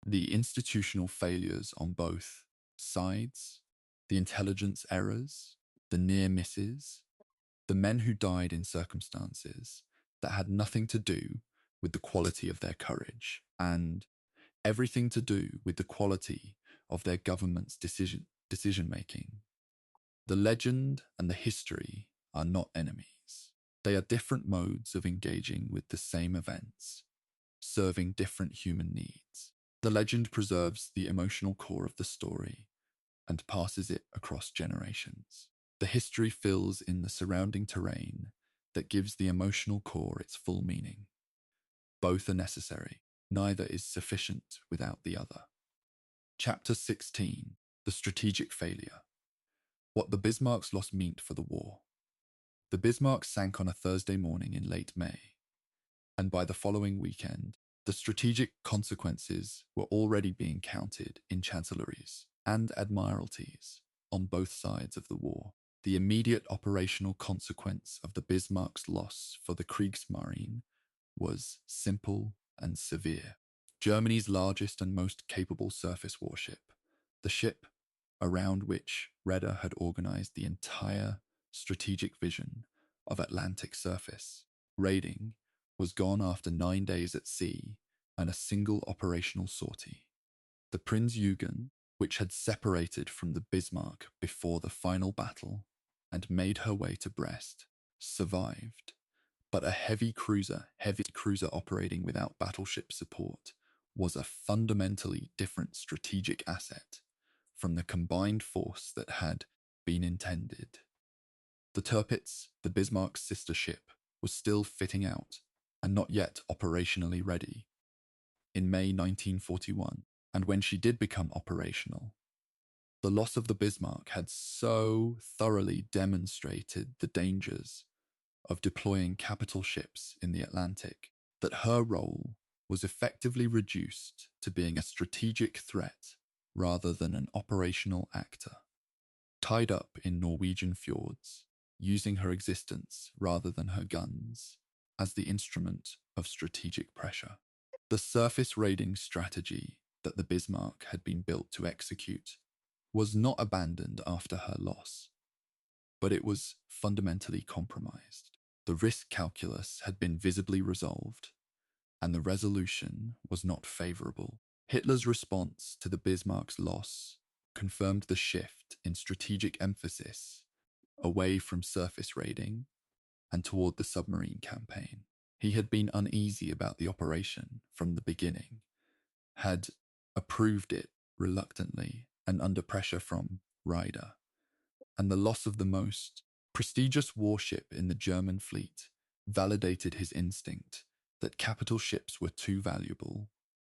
The institutional failures on both sides, the intelligence errors, the near misses, the men who died in circumstances that had nothing to do with the quality of their courage, and everything to do with the quality of their government's decision-making. The legend and the history are not enemies. They are different modes of engaging with the same events, serving different human needs. The legend preserves the emotional core of the story and passes it across generations. The history fills in the surrounding terrain that gives the emotional core its full meaning. Both are necessary. Neither is sufficient without the other. Chapter 16. The Strategic Failure. What the Bismarck's loss meant for the war. The Bismarck sank on a Thursday morning in late May, and by the following weekend, the strategic consequences were already being counted in chancelleries and admiralties on both sides of the war. The immediate operational consequence of the Bismarck's loss for the Kriegsmarine was simple and severe. Germany's largest and most capable surface warship, the ship around which Raeder had organized the entire strategic vision of Atlantic surface raiding, was gone after 9 days at sea and a single operational sortie. The Prinz Eugen, which had separated from the Bismarck before the final battle and made her way to Brest, survived, but a heavy cruiser operating without battleship support was a fundamentally different strategic asset from the combined force that had been intended. The Tirpitz, the Bismarck's sister ship, was still fitting out and not yet operationally ready. In May 1941, and when she did become operational, the loss of the Bismarck had so thoroughly demonstrated the dangers of deploying capital ships in the Atlantic that her role was effectively reduced to being a strategic threat rather than an operational actor. Tied up in Norwegian fjords, using her existence rather than her guns as the instrument of strategic pressure. The surface raiding strategy that the Bismarck had been built to execute was not abandoned after her loss, but it was fundamentally compromised. The risk calculus had been visibly resolved, and the resolution was not favorable. Hitler's response to the Bismarck's loss confirmed the shift in strategic emphasis away from surface raiding and toward the submarine campaign. He had been uneasy about the operation from the beginning, had approved it reluctantly and under pressure from Raeder, and the loss of the most prestigious warship in the German fleet validated his instinct that capital ships were too valuable,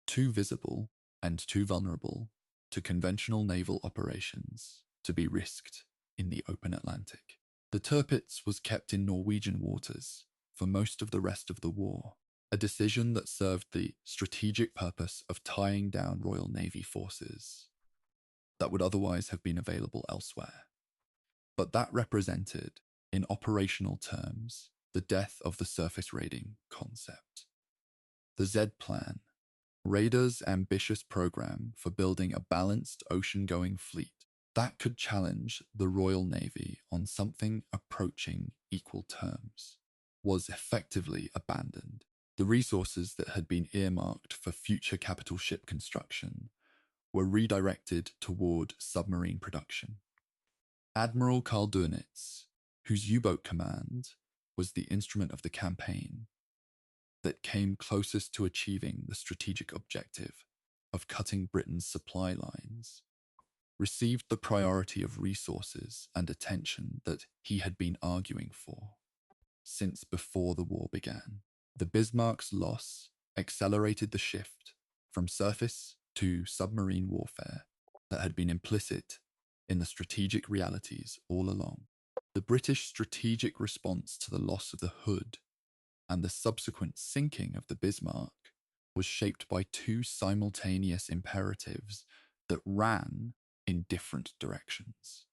too visible, and too vulnerable to conventional naval operations to be risked in the open Atlantic. The Tirpitz was kept in Norwegian waters for most of the rest of the war, a decision that served the strategic purpose of tying down Royal Navy forces that would otherwise have been available elsewhere. But that represented, in operational terms, the death of the surface raiding concept. The Z Plan, Radar's ambitious program for building a balanced ocean-going fleet that could challenge the Royal Navy on something approaching equal terms, was effectively abandoned. The resources that had been earmarked for future capital ship construction were redirected toward submarine production. Admiral Karl Dönitz, whose U-boat command was the instrument of the campaign that came closest to achieving the strategic objective of cutting Britain's supply lines, received the priority of resources and attention that he had been arguing for since before the war began. The Bismarck's loss accelerated the shift from surface to submarine warfare that had been implicit in the strategic realities all along. The British strategic response to the loss of the Hood and the subsequent sinking of the Bismarck was shaped by two simultaneous imperatives that ran in different directions.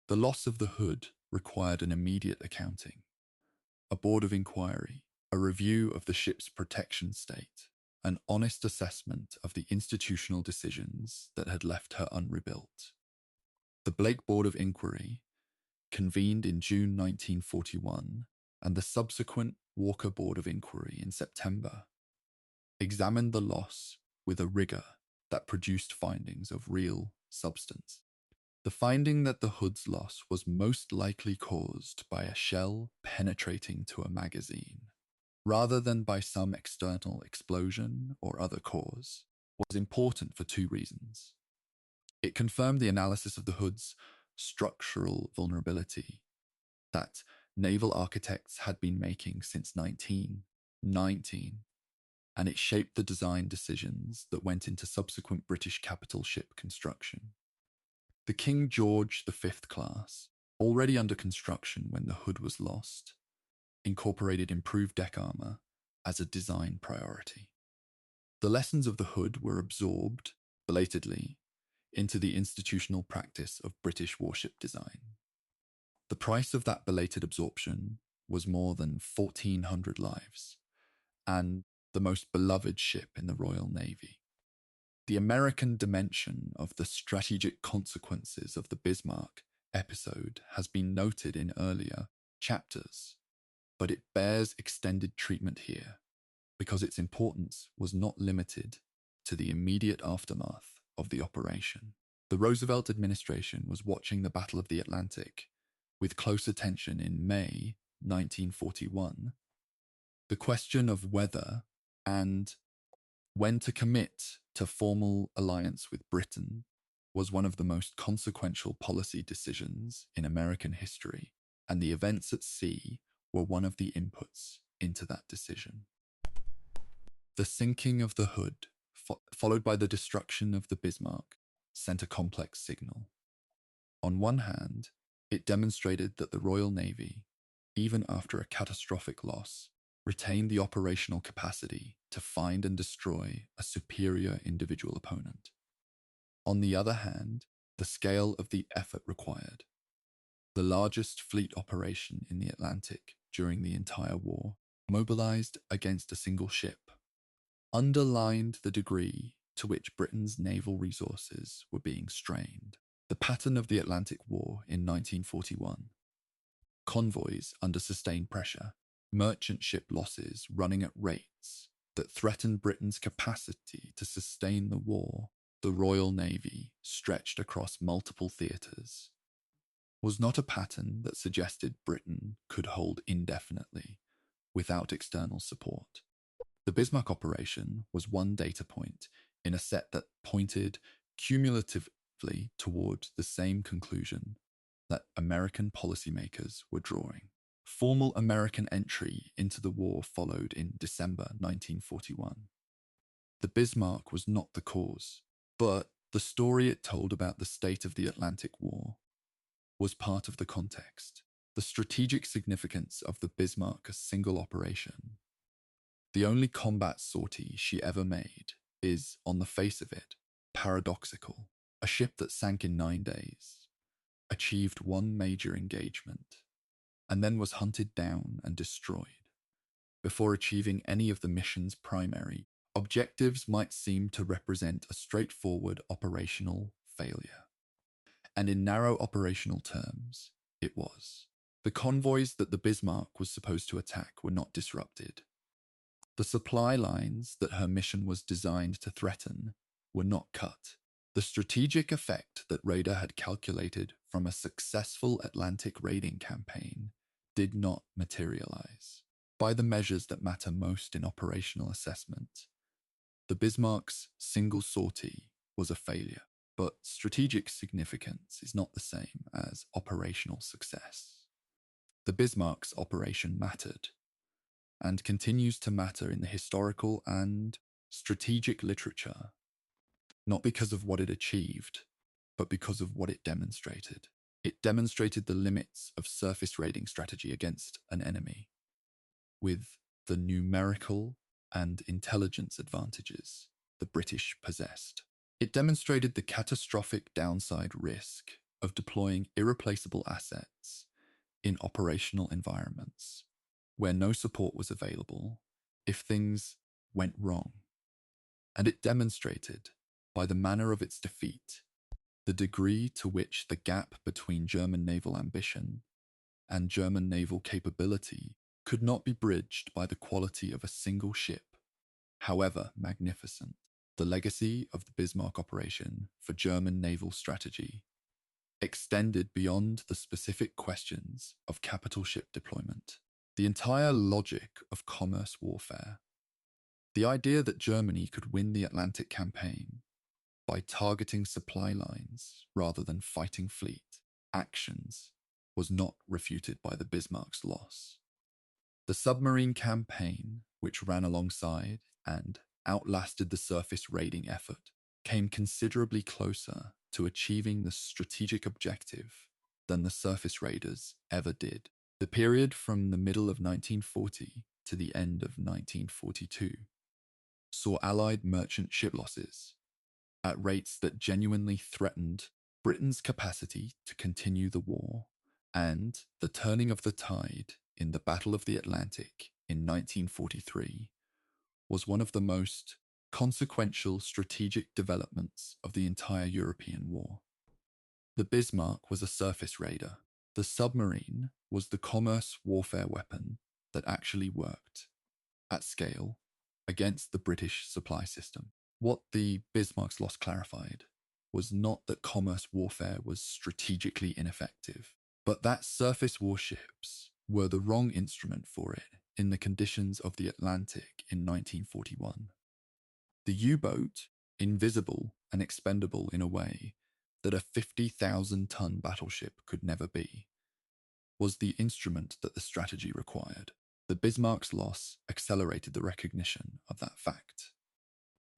The loss of the Hood required an immediate accounting, a board of inquiry, a review of the ship's protection state, an honest assessment of the institutional decisions that had left her unrebuilt. The Blake Board of Inquiry, convened in June 1941, and the subsequent Walker Board of Inquiry in September, examined the loss with a rigour that produced findings of real substance. The finding that the Hood's loss was most likely caused by a shell penetrating to a magazine, rather than by some external explosion or other cause, was important for two reasons. It confirmed the analysis of the Hood's structural vulnerability that naval architects had been making since 1919, and it shaped the design decisions that went into subsequent British capital ship construction. The King George V class, already under construction when the Hood was lost, incorporated improved deck armour as a design priority. The lessons of the Hood were absorbed, belatedly, into the institutional practice of British warship design. The price of that belated absorption was more than 1,400 lives, and the most beloved ship in the Royal Navy. The American dimension of the strategic consequences of the Bismarck episode has been noted in earlier chapters, but it bears extended treatment here because its importance was not limited to the immediate aftermath of the operation. The Roosevelt administration was watching the Battle of the Atlantic with close attention in May 1941. The question of whether and when to commit to formal alliance with Britain was one of the most consequential policy decisions in American history, and the events at sea were one of the inputs into that decision. The sinking of the Hood, followed by the destruction of the Bismarck, sent a complex signal. On one hand, it demonstrated that the Royal Navy, even after a catastrophic loss, retained the operational capacity to find and destroy a superior individual opponent. On the other hand, the scale of the effort required, the largest fleet operation in the Atlantic during the entire war, mobilized against a single ship, underlined the degree to which Britain's naval resources were being strained. The pattern of the Atlantic War in 1941, convoys under sustained pressure, merchant ship losses running at rates that threatened Britain's capacity to sustain the war, the Royal Navy, stretched across multiple theatres, was not a pattern that suggested Britain could hold indefinitely without external support. The Bismarck operation was one data point in a set that pointed cumulatively toward the same conclusion that American policymakers were drawing. Formal American entry into the war followed in December 1941. The Bismarck was not the cause, but the story it told about the state of the Atlantic War was part of the context. The strategic significance of the Bismarck, a single operation. The only combat sortie she ever made is, on the face of it, paradoxical. A ship that sank in 9 days, achieved one major engagement, and then was hunted down and destroyed before achieving any of the mission's primary objectives might seem to represent a straightforward operational failure. And in narrow operational terms, it was. The convoys that the Bismarck was supposed to attack were not disrupted. The supply lines that her mission was designed to threaten were not cut. The strategic effect that Raider had calculated from a successful Atlantic raiding campaign did not materialize. By the measures that matter most in operational assessment, the Bismarck's single sortie was a failure, but strategic significance is not the same as operational success. The Bismarck's operation mattered, and continues to matter in the historical and strategic literature, not because of what it achieved, but because of what it demonstrated. It demonstrated the limits of surface raiding strategy against an enemy, with the numerical and intelligence advantages the British possessed. It demonstrated the catastrophic downside risk of deploying irreplaceable assets in operational environments where no support was available if things went wrong. And it demonstrated, by the manner of its defeat, the degree to which the gap between German naval ambition and German naval capability could not be bridged by the quality of a single ship, however magnificent. The legacy of the Bismarck operation for German naval strategy extended beyond the specific questions of capital ship deployment. The entire logic of commerce warfare, the idea that Germany could win the Atlantic campaign by targeting supply lines rather than fighting fleet actions, was not refuted by the Bismarck's loss. The submarine campaign, which ran alongside and outlasted the surface raiding effort, came considerably closer to achieving the strategic objective than the surface raiders ever did. The period from the middle of 1940 to the end of 1942 saw Allied merchant ship losses at rates that genuinely threatened Britain's capacity to continue the war, and the turning of the tide in the Battle of the Atlantic in 1943 was one of the most consequential strategic developments of the entire European war. The Bismarck was a surface raider. The submarine was the commerce warfare weapon that actually worked, at scale, against the British supply system. What the Bismarck's loss clarified was not that commerce warfare was strategically ineffective, but that surface warships were the wrong instrument for it in the conditions of the Atlantic in 1941. The U-boat, invisible and expendable in a way that a 50,000-ton battleship could never be, was the instrument that the strategy required. The Bismarck's loss accelerated the recognition of that fact.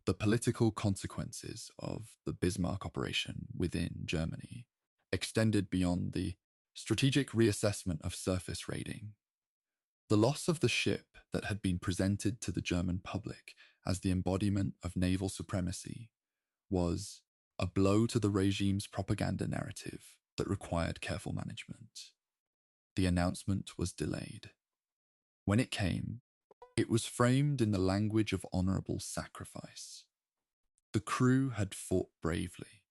The political consequences of the Bismarck operation within Germany extended beyond the strategic reassessment of surface raiding. The loss of the ship that had been presented to the German public as the embodiment of naval supremacy was a blow to the regime's propaganda narrative that required careful management. The announcement was delayed. When it came, it was framed in the language of honourable sacrifice. The crew had fought bravely.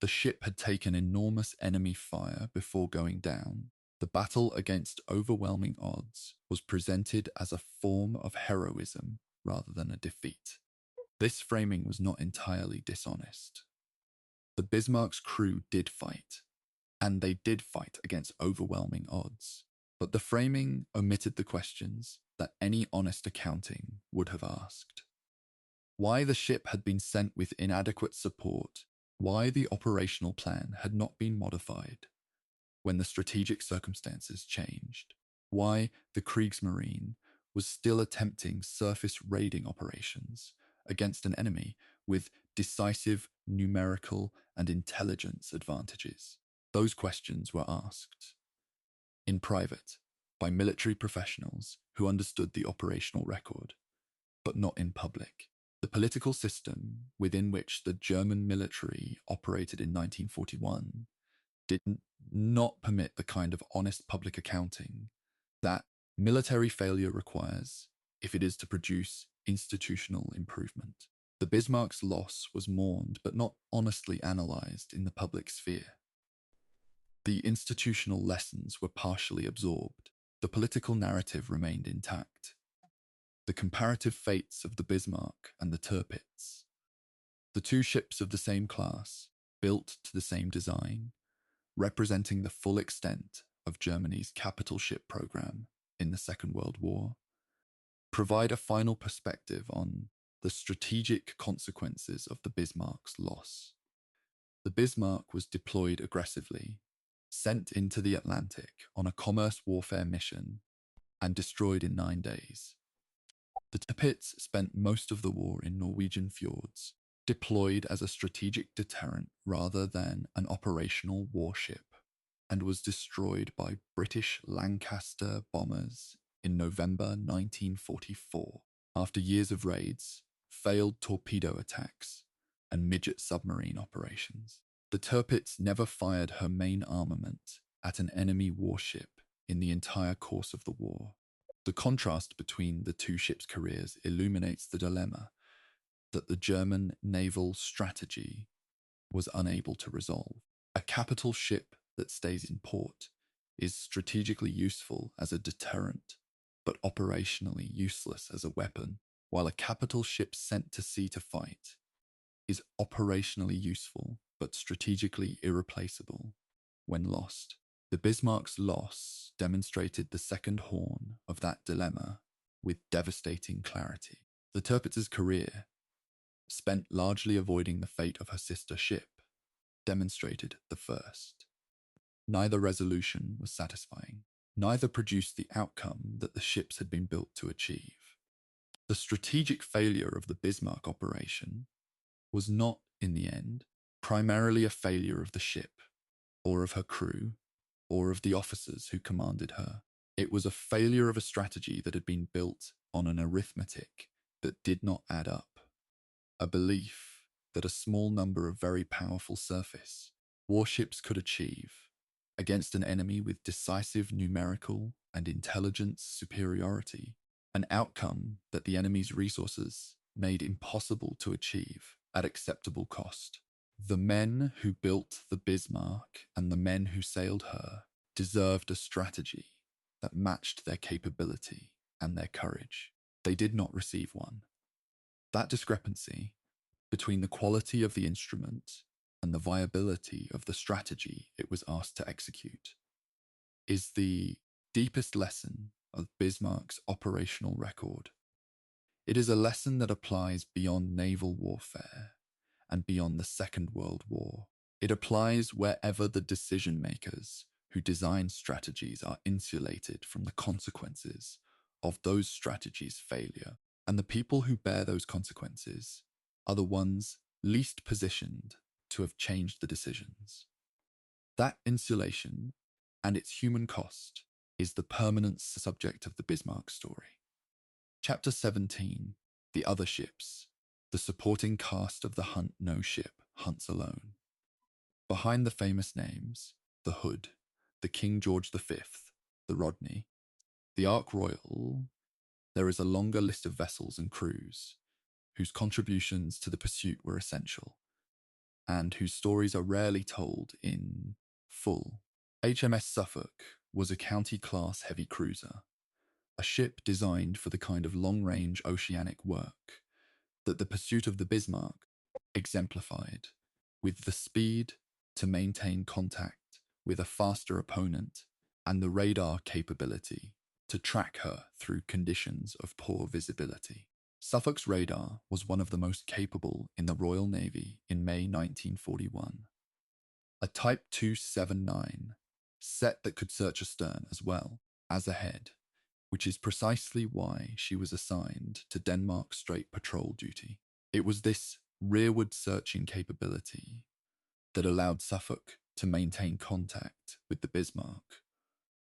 The ship had taken enormous enemy fire before going down. The battle against overwhelming odds was presented as a form of heroism rather than a defeat. This framing was not entirely dishonest. The Bismarck's crew did fight, and they did fight against overwhelming odds, but the framing omitted the questions that any honest accounting would have asked. Why the ship had been sent with inadequate support, why the operational plan had not been modified when the strategic circumstances changed, why the Kriegsmarine was still attempting surface raiding operations against an enemy with decisive numerical and intelligence advantages? Those questions were asked in private by military professionals who understood the operational record, but not in public. The political system within which the German military operated in 1941 did not permit the kind of honest public accounting that military failure requires if it is to produce institutional improvement. The Bismarck's loss was mourned but not honestly analysed in the public sphere. The institutional lessons were partially absorbed. The political narrative remained intact. The comparative fates of the Bismarck and the Tirpitz, the two ships of the same class, built to the same design, representing the full extent of Germany's capital ship program in the Second World War, provide a final perspective on the strategic consequences of the Bismarck's loss. The Bismarck was deployed aggressively, sent into the Atlantic on a commerce warfare mission, and destroyed in 9 days. The Tirpitz spent most of the war in Norwegian fjords, deployed as a strategic deterrent rather than an operational warship, and was destroyed by British Lancaster bombers in November 1944 after years of raids, failed torpedo attacks, and midget submarine operations. The Tirpitz never fired her main armament at an enemy warship in the entire course of the war. The contrast between the two ships' careers illuminates the dilemma that the German naval strategy was unable to resolve. A capital ship that stays in port is strategically useful as a deterrent, but operationally useless as a weapon, while a capital ship sent to sea to fight is operationally useful, but strategically irreplaceable when lost. The Bismarck's loss demonstrated the second horn of that dilemma with devastating clarity. The Tirpitz's career, spent largely avoiding the fate of her sister ship, demonstrated the first. Neither resolution was satisfying. Neither produced the outcome that the ships had been built to achieve. The strategic failure of the Bismarck operation was not, in the end, primarily a failure of the ship, or of her crew, or of the officers who commanded her. It was a failure of a strategy that had been built on an arithmetic that did not add up, a belief that a small number of very powerful surface warships could achieve against an enemy with decisive numerical and intelligence superiority, an outcome that the enemy's resources made impossible to achieve at acceptable cost. The men who built the Bismarck and the men who sailed her deserved a strategy that matched their capability and their courage. They did not receive one. That discrepancy between the quality of the instrument and the viability of the strategy it was asked to execute is the deepest lesson of Bismarck's operational record. It is a lesson that applies beyond naval warfare and beyond the Second World War. It applies wherever the decision makers who design strategies are insulated from the consequences of those strategies' failure, and the people who bear those consequences are the ones least positioned to have changed the decisions. That insulation and its human cost is the permanent subject of the Bismarck story. Chapter 17, The Other Ships, the supporting cast of the Hunt No Ship hunts alone. Behind the famous names, the Hood, the King George V, the Rodney, the Ark Royal, there is a longer list of vessels and crews whose contributions to the pursuit were essential, and whose stories are rarely told in full. HMS Suffolk was a county-class heavy cruiser, a ship designed for the kind of long-range oceanic work that the pursuit of the Bismarck exemplified, with the speed to maintain contact with a faster opponent and the radar capability to track her through conditions of poor visibility. Suffolk's radar was one of the most capable in the Royal Navy in May 1941. A Type 279 set that could search astern as well as ahead, which is precisely why she was assigned to Denmark Strait patrol duty. It was this rearward searching capability that allowed Suffolk to maintain contact with the Bismarck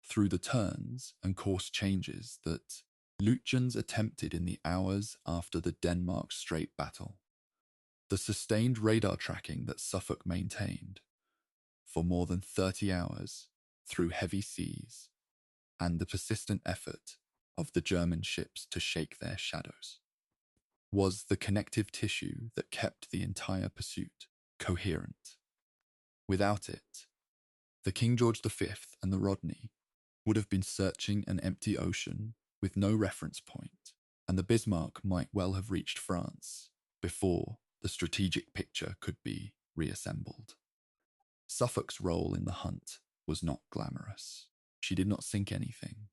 through the turns and course changes that Lütjens attempted in the hours after the Denmark Strait battle. The sustained radar tracking that Suffolk maintained for more than 30 hours through heavy seas, and the persistent effort of the German ships to shake their shadows, was the connective tissue that kept the entire pursuit coherent. Without it, the King George V and the Rodney would have been searching an empty ocean with no reference point, and the Bismarck might well have reached France before the strategic picture could be reassembled. Suffolk's role in the hunt was not glamorous. She did not sink anything.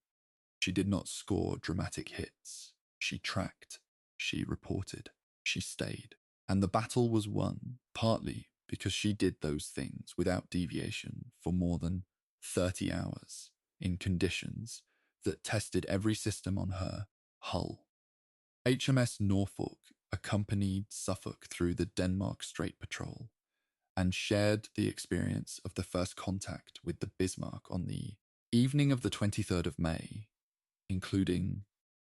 She did not score dramatic hits. She tracked. She reported. She stayed. And the battle was won partly because she did those things without deviation for more than 30 hours in conditions that tested every system on her hull. HMS Norfolk accompanied Suffolk through the Denmark Strait patrol and shared the experience of the first contact with the Bismarck on the evening of the 23rd of May, including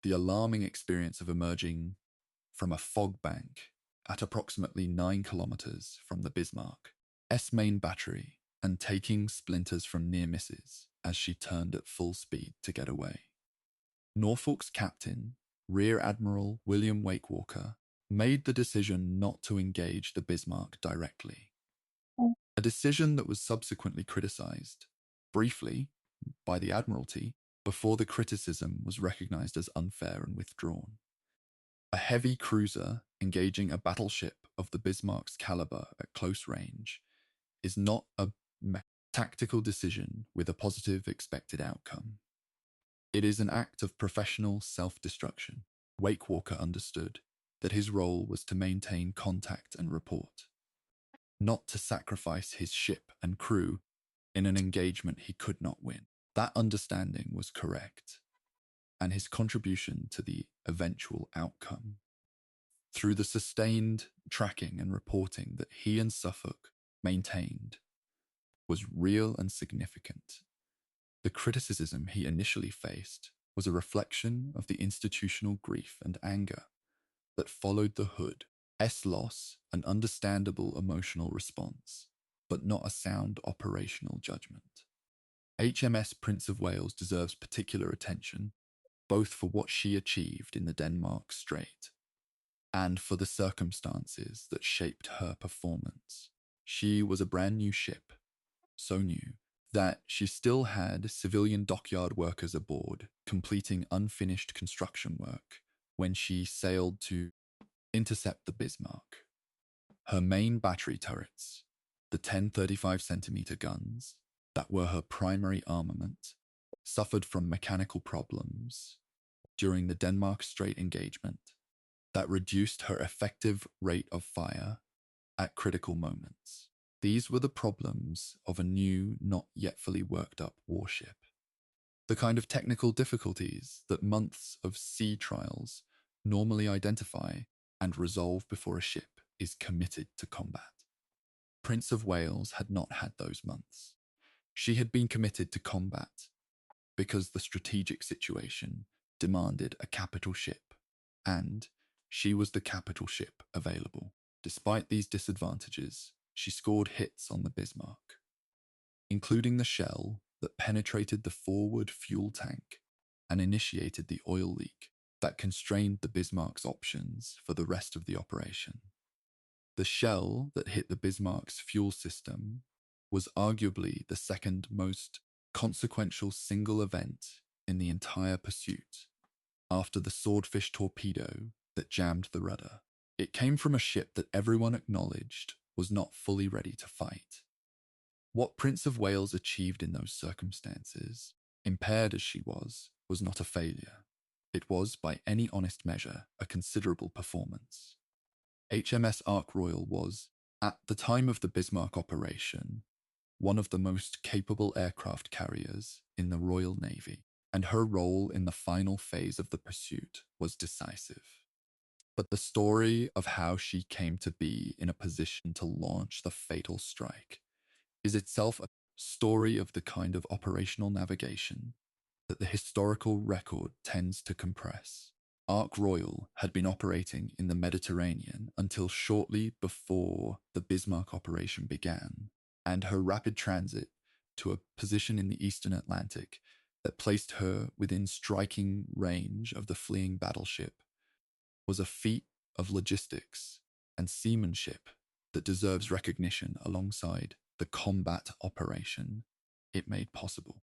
the alarming experience of emerging from a fog bank at approximately 9 kilometers from the Bismarck's main battery and taking splinters from near misses as she turned at full speed to get away. Norfolk's captain, Rear Admiral William Wakewalker, made the decision not to engage the Bismarck directly, a decision that was subsequently criticized, briefly, by the Admiralty before the criticism was recognized as unfair and withdrawn. A heavy cruiser engaging a battleship of the Bismarck's caliber at close range is not a tactical decision with a positive expected outcome. It is an act of professional self-destruction. Wakewalker understood that his role was to maintain contact and report, not to sacrifice his ship and crew in an engagement he could not win. That understanding was correct, and his contribution to the eventual outcome, through the sustained tracking and reporting that he and Suffolk maintained, was real and significant. The criticism he initially faced was a reflection of the institutional grief and anger that followed the Hood's loss, an understandable emotional response, but not a sound operational judgment. HMS Prince of Wales deserves particular attention, both for what she achieved in the Denmark Strait and for the circumstances that shaped her performance. She was a brand new ship, so new that she still had civilian dockyard workers aboard completing unfinished construction work when she sailed to intercept the Bismarck. Her main battery turrets, the 10 35-centimeter guns that were her primary armament, suffered from mechanical problems during the Denmark Strait engagement that reduced her effective rate of fire at critical moments. These were the problems of a new, not yet fully worked up warship. The kind of technical difficulties that months of sea trials normally identify and resolve before a ship is committed to combat. Prince of Wales had not had those months. She had been committed to combat because the strategic situation demanded a capital ship, and she was the capital ship available. Despite these disadvantages, she scored hits on the Bismarck, including the shell that penetrated the forward fuel tank and initiated the oil leak that constrained the Bismarck's options for the rest of the operation. The shell that hit the Bismarck's fuel system was arguably the second most consequential single event in the entire pursuit, after the Swordfish torpedo that jammed the rudder. It came from a ship that everyone acknowledged was not fully ready to fight. What Prince of Wales achieved in those circumstances, impaired as she was not a failure. It was, by any honest measure, a considerable performance. HMS Ark Royal was, at the time of the Bismarck operation, one of the most capable aircraft carriers in the Royal Navy, and her role in the final phase of the pursuit was decisive. But the story of how she came to be in a position to launch the fatal strike is itself a story of the kind of operational navigation that the historical record tends to compress. Ark Royal had been operating in the Mediterranean until shortly before the Bismarck operation began, and her rapid transit to a position in the Eastern Atlantic that placed her within striking range of the fleeing battleship was a feat of logistics and seamanship that deserves recognition alongside the combat operation it made possible.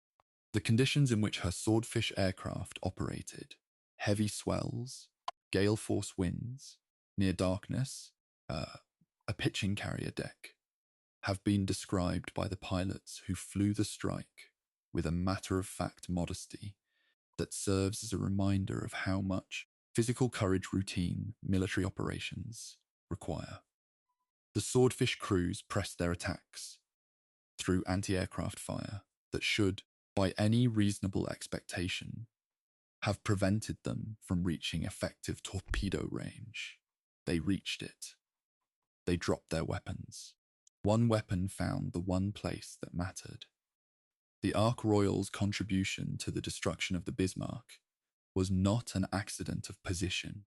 The conditions in which her Swordfish aircraft operated, heavy swells, gale-force winds, near darkness, a pitching carrier deck, have been described by the pilots who flew the strike with a matter-of-fact modesty that serves as a reminder of how much physical courage routine military operations require. The Swordfish crews pressed their attacks through anti-aircraft fire that should, by any reasonable expectation, have prevented them from reaching effective torpedo range. They reached it. They dropped their weapons. One weapon found the one place that mattered. The Ark Royal's contribution to the destruction of the Bismarck was not an accident of position.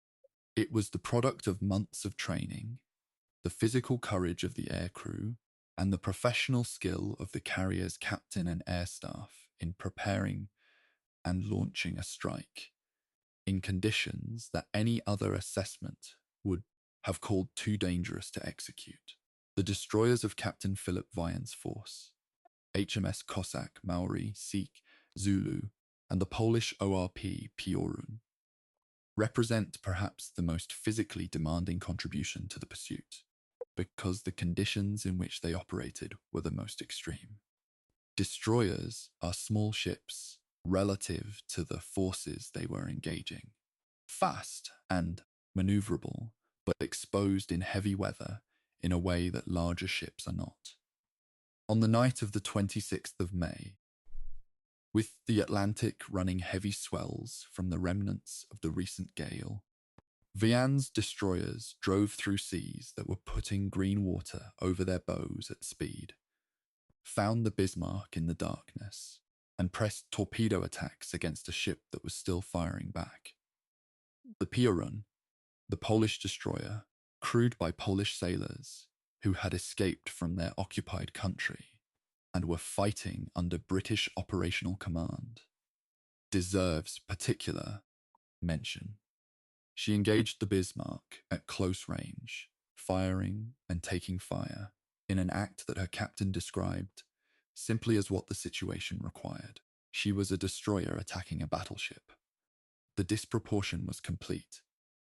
It was the product of months of training, the physical courage of the aircrew, and the professional skill of the carrier's captain and air staff in preparing and launching a strike in conditions that any other assessment would have called too dangerous to execute. The destroyers of Captain Philip Vian's force, HMS Cossack, Maori, Sikh, Zulu, and the Polish ORP Piorun, represent perhaps the most physically demanding contribution to the pursuit, because the conditions in which they operated were the most extreme. Destroyers are small ships relative to the forces they were engaging, fast and maneuverable, but exposed in heavy weather in a way that larger ships are not. On the night of the 26th of May, with the Atlantic running heavy swells from the remnants of the recent gale, Vian's destroyers drove through seas that were putting green water over their bows at speed, found the Bismarck in the darkness, and pressed torpedo attacks against a ship that was still firing back. The Piorun, the Polish destroyer, crewed by Polish sailors who had escaped from their occupied country and were fighting under British operational command, deserves particular mention. She engaged the Bismarck at close range, firing and taking fire in an act that her captain described simply as what the situation required. She was a destroyer attacking a battleship. The disproportion was complete.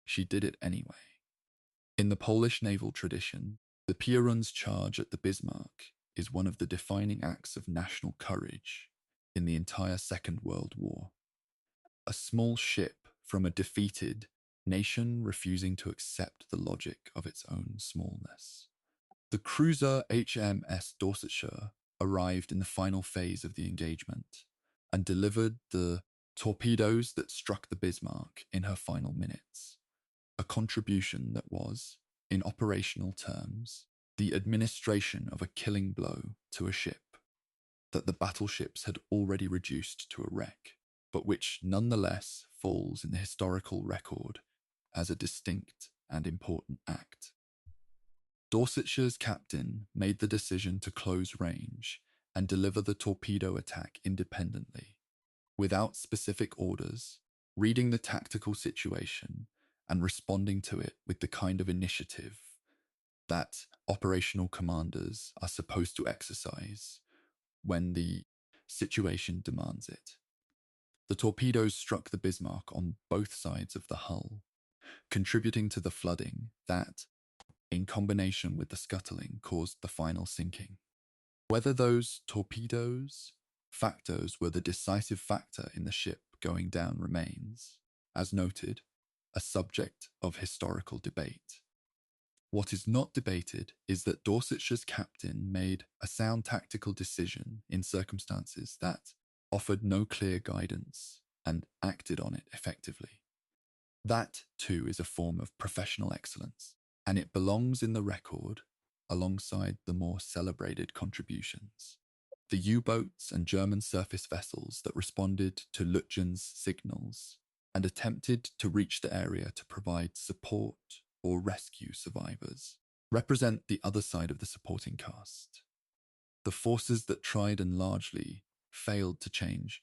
She did it anyway. In the Polish naval tradition, the Piorun's charge at the Bismarck is one of the defining acts of national courage in the entire Second World War. A small ship from a defeated nation refusing to accept the logic of its own smallness. The cruiser HMS Dorsetshire arrived in the final phase of the engagement and delivered the torpedoes that struck the Bismarck in her final minutes, a contribution that was, in operational terms, the administration of a killing blow to a ship that the battleships had already reduced to a wreck, but which nonetheless falls in the historical record as a distinct and important act. Dorsetshire's captain made the decision to close range and deliver the torpedo attack independently, without specific orders, reading the tactical situation and responding to it with the kind of initiative that operational commanders are supposed to exercise when the situation demands it. The torpedoes struck the Bismarck on both sides of the hull, contributing to the flooding that, in combination with the scuttling, caused the final sinking. Whether those torpedoes factors were the decisive factor in the ship going down remains, as noted, a subject of historical debate. What is not debated is that Dorsetshire's captain made a sound tactical decision in circumstances that offered no clear guidance and acted on it effectively. That, too, is a form of professional excellence, and it belongs in the record alongside the more celebrated contributions. The U-boats and German surface vessels that responded to Lütjens' signals and attempted to reach the area to provide support or rescue survivors represent the other side of the supporting cast. The forces that tried and largely failed to change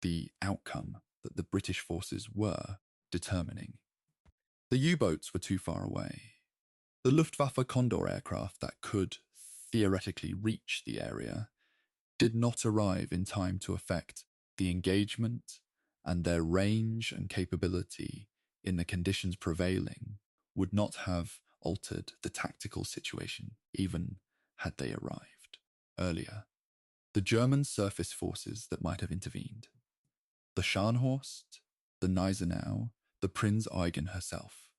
the outcome that the British forces were determining. The U-boats were too far away. The Luftwaffe Condor aircraft that could theoretically reach the area did not arrive in time to affect the engagement, and their range and capability in the conditions prevailing would not have altered the tactical situation even had they arrived earlier. The German surface forces that might have intervened, the Scharnhorst, the Gneisenau, the Prinz Eugen herself,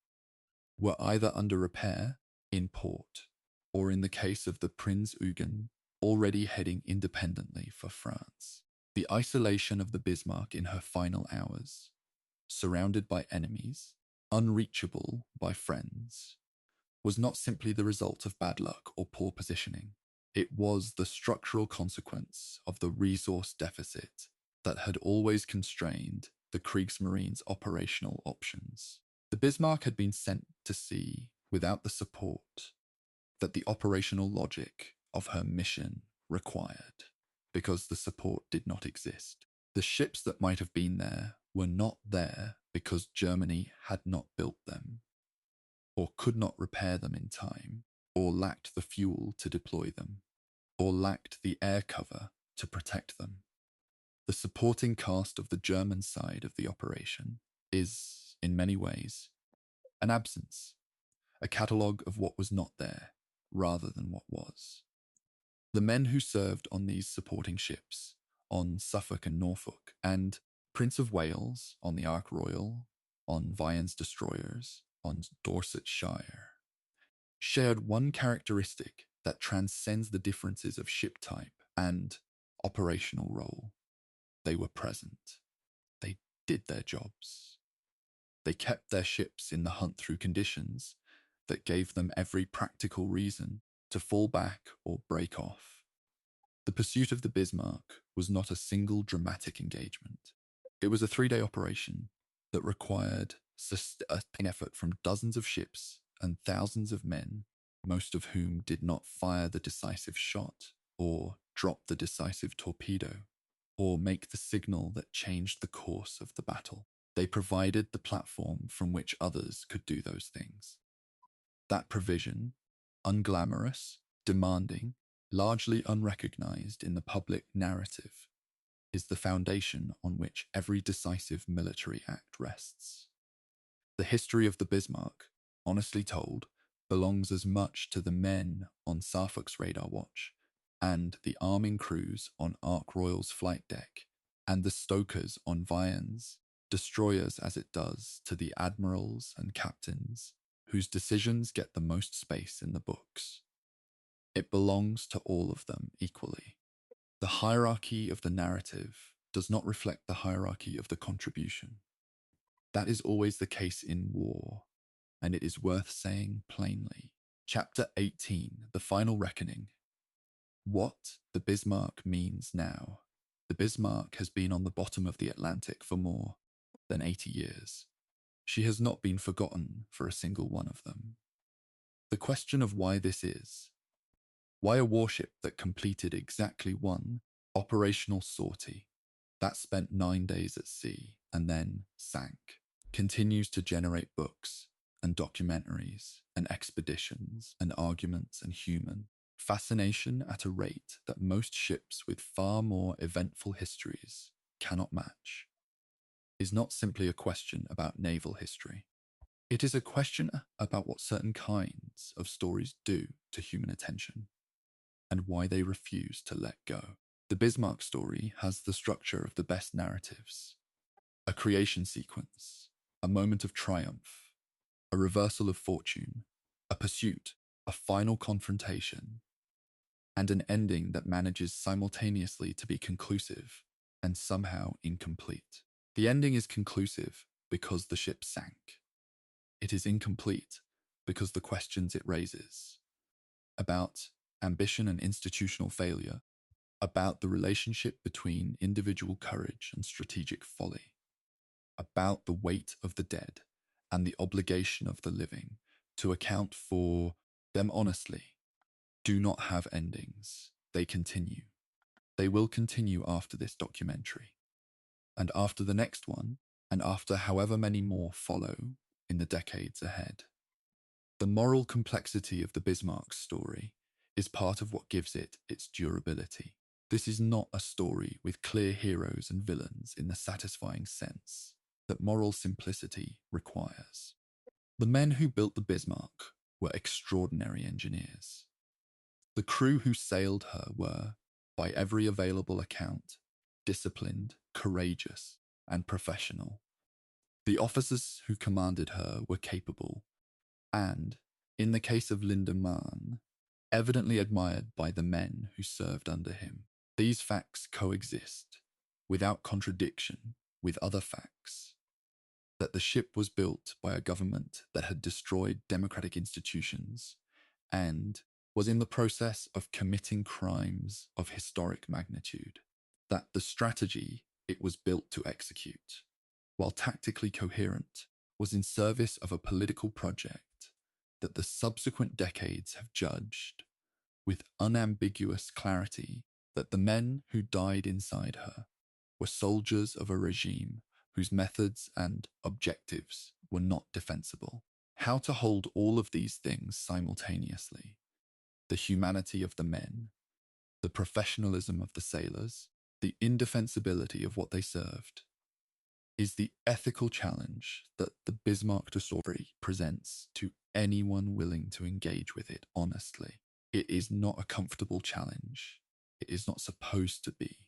were either under repair in port or, in the case of the Prinz Eugen, already heading independently for France. The isolation of the Bismarck in her final hours, surrounded by enemies, unreachable by friends, was not simply the result of bad luck or poor positioning. It was the structural consequence of the resource deficit that had always constrained the Kriegsmarine's operational options. The Bismarck had been sent to sea without the support that the operational logic of her mission required, because the support did not exist. The ships that might have been there were not there because Germany had not built them, or could not repair them in time, or lacked the fuel to deploy them, or lacked the air cover to protect them. The supporting cast of the German side of the operation is, in many ways, an absence, a catalogue of what was not there rather than what was. The men who served on these supporting ships, on Suffolk and Norfolk, and Prince of Wales on the Ark Royal, on Vian's destroyers, on Dorsetshire, shared one characteristic that transcends the differences of ship type and operational role. They were present. They did their jobs. They kept their ships in the hunt through conditions that gave them every practical reason to fall back or break off. The pursuit of the Bismarck was not a single dramatic engagement. It was a 3-day operation that required sustained effort from dozens of ships and thousands of men, most of whom did not fire the decisive shot or drop the decisive torpedo or make the signal that changed the course of the battle. They provided the platform from which others could do those things. That provision, unglamorous, demanding, largely unrecognized in the public narrative, is the foundation on which every decisive military act rests. The history of the Bismarck, honestly told, belongs as much to the men on Suffolk's radar watch and the arming crews on Ark Royal's flight deck and the stokers on Vian's destroyers as it does to the admirals and captains whose decisions get the most space in the books. It belongs to all of them equally. The hierarchy of the narrative does not reflect the hierarchy of the contribution. That is always the case in war, and it is worth saying plainly. Chapter 18, The Final Reckoning. What the Bismarck means now. The Bismarck has been on the bottom of the Atlantic for more than 80 years. She has not been forgotten for a single one of them. The question of why this is, why a warship that completed exactly one operational sortie, that spent 9 days at sea and then sank, continues to generate books and documentaries and expeditions and arguments and human fascination at a rate that most ships with far more eventful histories cannot match, is not simply a question about naval history. It is a question about what certain kinds of stories do to human attention and why they refuse to let go. The Bismarck story has the structure of the best narratives: a creation sequence, a moment of triumph, a reversal of fortune, a pursuit, a final confrontation, and an ending that manages simultaneously to be conclusive and somehow incomplete. The ending is conclusive because the ship sank. It is incomplete because the questions it raises about ambition and institutional failure, about the relationship between individual courage and strategic folly, about the weight of the dead and the obligation of the living to account for them honestly, do not have endings. They continue. They will continue after this documentary, and after the next one, and after however many more follow in the decades ahead. The moral complexity of the Bismarck story is part of what gives it its durability. This is not a story with clear heroes and villains in the satisfying sense that moral simplicity requires. The men who built the Bismarck were extraordinary engineers. The crew who sailed her were, by every available account, disciplined, courageous, and professional. The officers who commanded her were capable and, in the case of Lindemann, evidently admired by the men who served under him. These facts coexist, without contradiction, with other facts. That the ship was built by a government that had destroyed democratic institutions and was in the process of committing crimes of historic magnitude. That the strategy it was built to execute, while tactically coherent, was in service of a political project that the subsequent decades have judged with unambiguous clarity that the men who died inside her were soldiers of a regime whose methods and objectives were not defensible. How to hold all of these things simultaneously, the humanity of the men, the professionalism of the sailors, the indefensibility of what they served, is the ethical challenge that the Bismarck story presents to anyone willing to engage with it honestly. It is not a comfortable challenge. It is not supposed to be.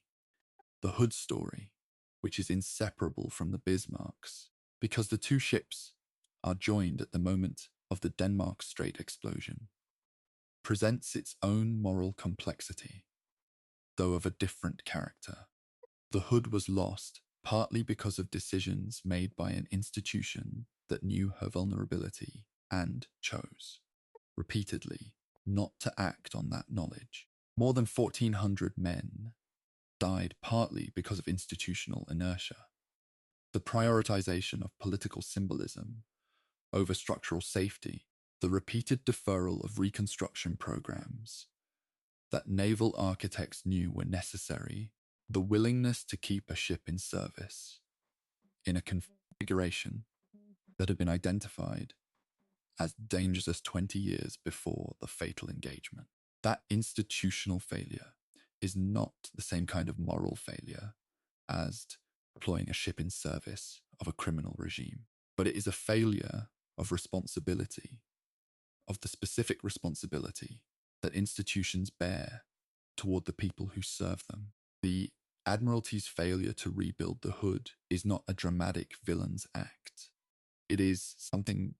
The Hood story, which is inseparable from the Bismarck's, because the two ships are joined at the moment of the Denmark Strait explosion, presents its own moral complexity, though of a different character. The Hood was lost partly because of decisions made by an institution that knew her vulnerability and chose, repeatedly, not to act on that knowledge. More than 1,400 men died partly because of institutional inertia. The prioritization of political symbolism over structural safety, the repeated deferral of reconstruction programs that naval architects knew were necessary, the willingness to keep a ship in service in a configuration that had been identified as dangerous 20 years before the fatal engagement. That institutional failure is not the same kind of moral failure as deploying a ship in service of a criminal regime, but it is a failure of responsibility, of the specific responsibility that institutions bear toward the people who serve them. The Admiralty's failure to rebuild the Hood is not a dramatic villain's act. It is something